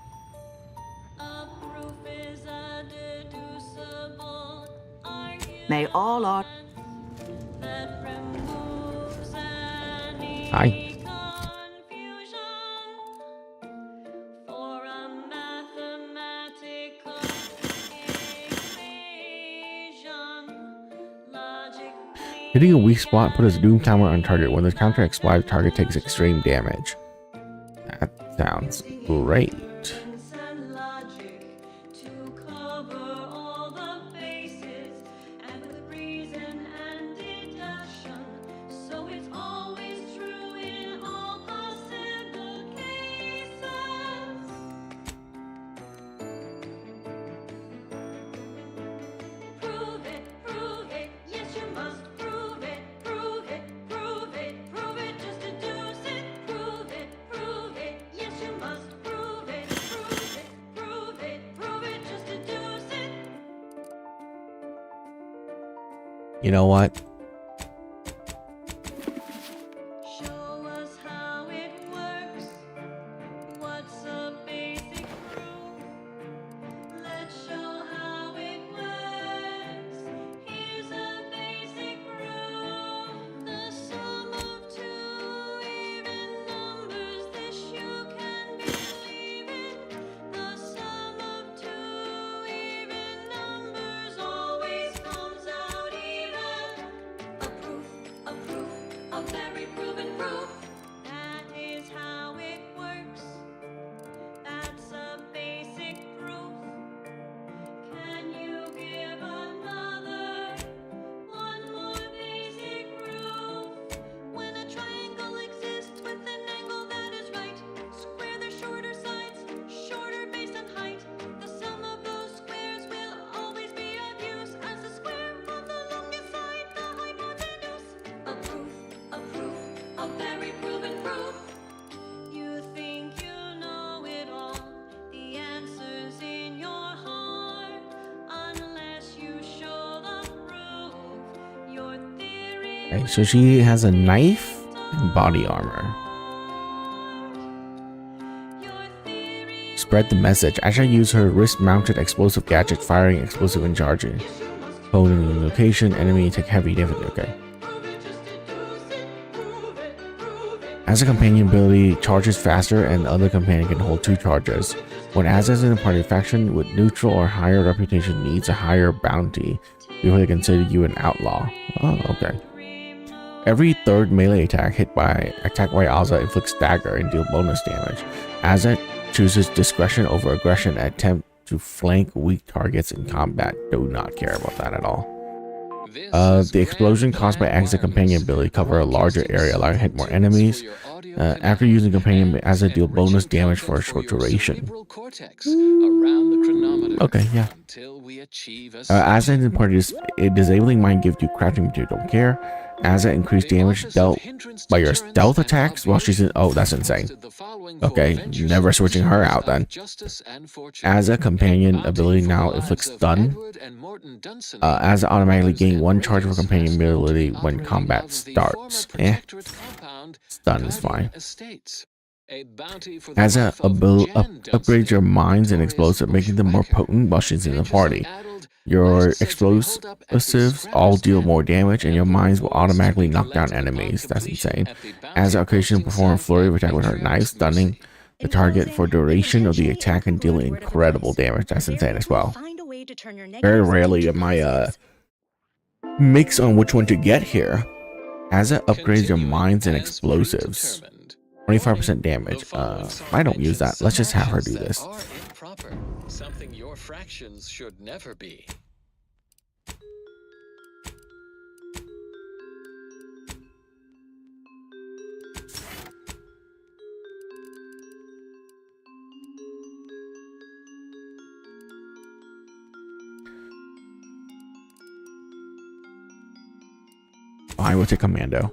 May all our... Hi. Hitting a weak spot puts a doom timer on target. When the counter expires, the target takes extreme damage. That sounds great. You know what? Okay, so she has a knife and body armor. Spread the message. Asha used her wrist-mounted explosive gadget, firing explosive and charging. Holding the location, enemy take heavy damage. Okay. As a companion ability, charges faster, and the other companion can hold 2 charges. When Az's in a party faction with neutral or higher reputation needs a higher bounty before they consider you an outlaw. Oh, okay. Every third melee attack by Aza inflicts dagger and deal bonus damage. Aza chooses discretion over aggression and attempt to flank weak targets in combat. Do not care about that at all. The explosion caused by Aza companion ability cover a larger area, allowing to hit more enemies. After using companion, Aza deal bonus damage for a short duration. Okay, yeah. Aza in the party is disabling mind gives you crafting material. Don't care. Aza increased damage dealt by your stealth attacks while she's in. Oh, that's insane. Okay, never switching her out then. Aza companion ability now inflicts stun. Aza automatically gain 1 charge of companion ability when combat starts. Stun is fine. Aza upgrades your mines and explosive, making them more potent while she's in the party. Your explosives all deal more damage, and your mines will automatically knock down enemies. That's insane. As occasionally perform a flurry of attack with her knife, stunning the target for duration of the attack and dealing incredible damage. That's insane as well. Very rarely am I mix on which one to get here. Aza upgrades your mines and explosives. 25% damage. I don't use that. Let's just have her do this. Something your fractions should never be. I will take commando.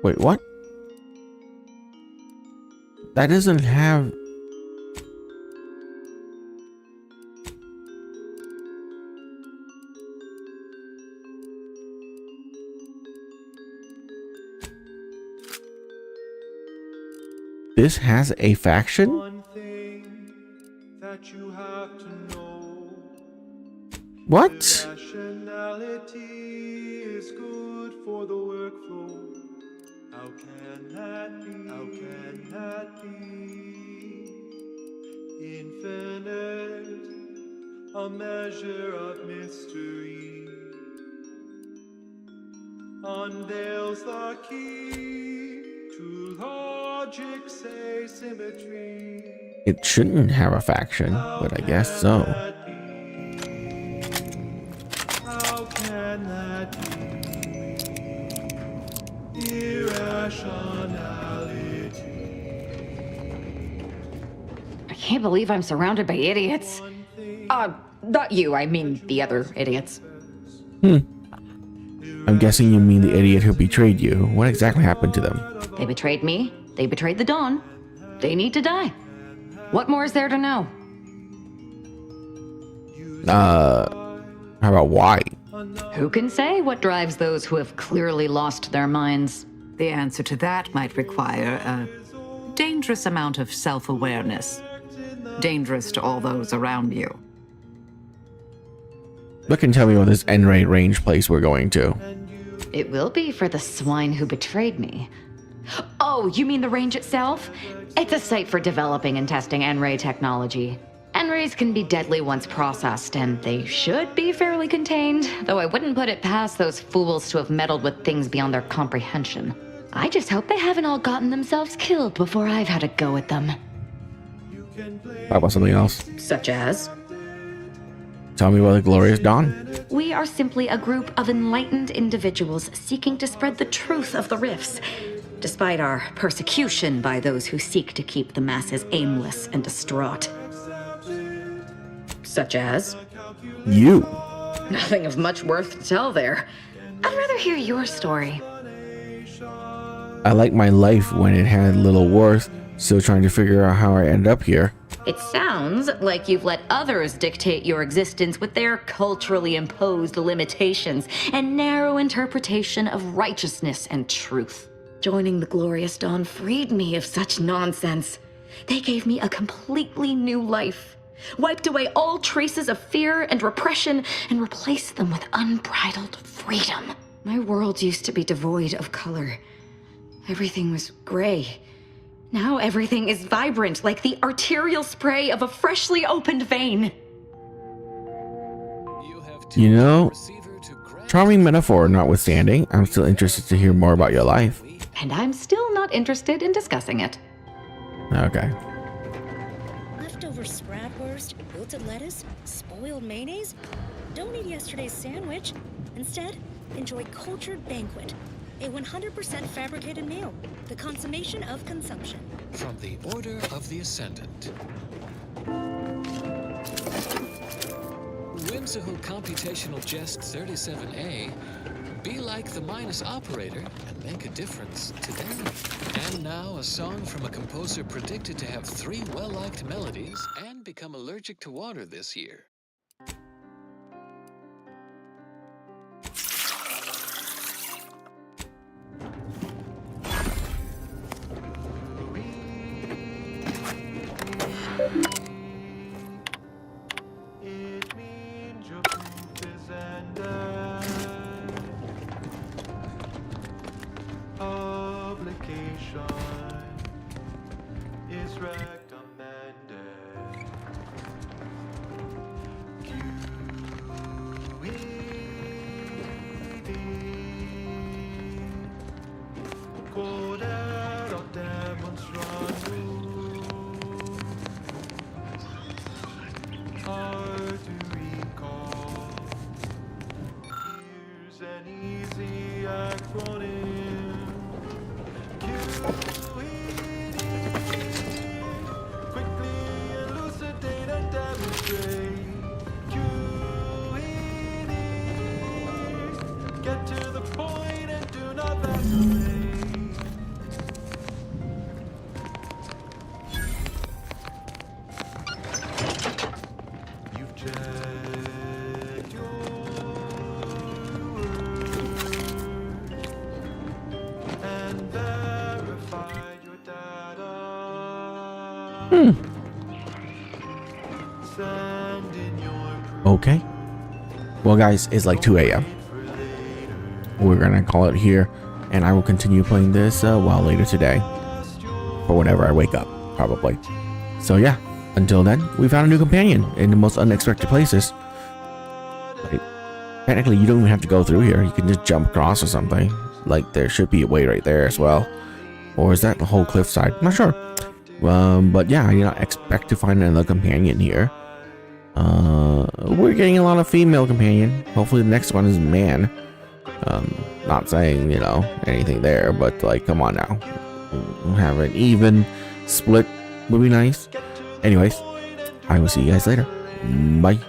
Wait, what? That doesn't have... This has a faction? One thing that you have to know. What? Irrationality is good for the workflow. How can that be? How can that be? Infinite, a measure of mystery, unveils the key to logic's asymmetry. It shouldn't have a faction, but I guess so. How can that be? Irrationality. I can't believe I'm surrounded by idiots. Not you, I mean the other idiots. I'm guessing you mean the idiot who betrayed you. What exactly happened to them? They betrayed me. They betrayed the Dawn. They need to die. What more is there to know? How about why? Who can say what drives those who have clearly lost their minds? The answer to that might require a dangerous amount of self-awareness. Dangerous to all those around you. Look and tell me about this N-ray range place we're going to. It will be for the swine who betrayed me. Oh, you mean the range itself? It's a site for developing and testing N-ray technology. N-rays can be deadly once processed, and they should be fairly contained, though I wouldn't put it past those fools to have meddled with things beyond their comprehension. I just hope they haven't all gotten themselves killed before I've had a go at them. How about something else? Such as? Tell me about the Glorious Dawn. We are simply a group of enlightened individuals seeking to spread the truth of the rifts, despite our persecution by those who seek to keep the masses aimless and distraught. Such as? You. Nothing of much worth to tell there. I'd rather hear your story. I like my life when it had little worth. Still trying to figure out how I ended up here. It sounds like you've let others dictate your existence with their culturally imposed limitations and narrow interpretation of righteousness and truth. Joining the Glorious Dawn freed me of such nonsense. They gave me a completely new life, wiped away all traces of fear and repression, and replaced them with unbridled freedom. My world used to be devoid of color. Everything was gray. Now everything is vibrant, like the arterial spray of a freshly opened vein. You know, charming metaphor notwithstanding, I'm still interested to hear more about your life. And I'm still not interested in discussing it. Okay. Leftover Spratwurst, wilted lettuce, spoiled mayonnaise? Don't eat yesterday's sandwich. Instead, enjoy Cultured Banquet, a 100% fabricated meal, the consummation of consumption. From the Order of the Ascendant. Whimsical computational jest 37A. Be like the minus operator and make a difference today. And now a song from a composer predicted to have 3 well-liked melodies and become allergic to water this year. Okay. Well, guys, it's like 2 a.m. We're gonna call it here, and I will continue playing this while later today, or whenever I wake up, probably. So yeah, until then, we found a new companion in the most unexpected places. Like, technically, you don't even have to go through here. You can just jump across or something. Like, there should be a way right there as well. Or is that the whole cliffside? I'm not sure. But yeah, I did not expect to find another companion here. We're getting a lot of female companion. Hopefully the next one is man. Not saying, you know, anything there, but like, come on now. Have an even split would be nice. Anyways, I will see you guys later. Bye.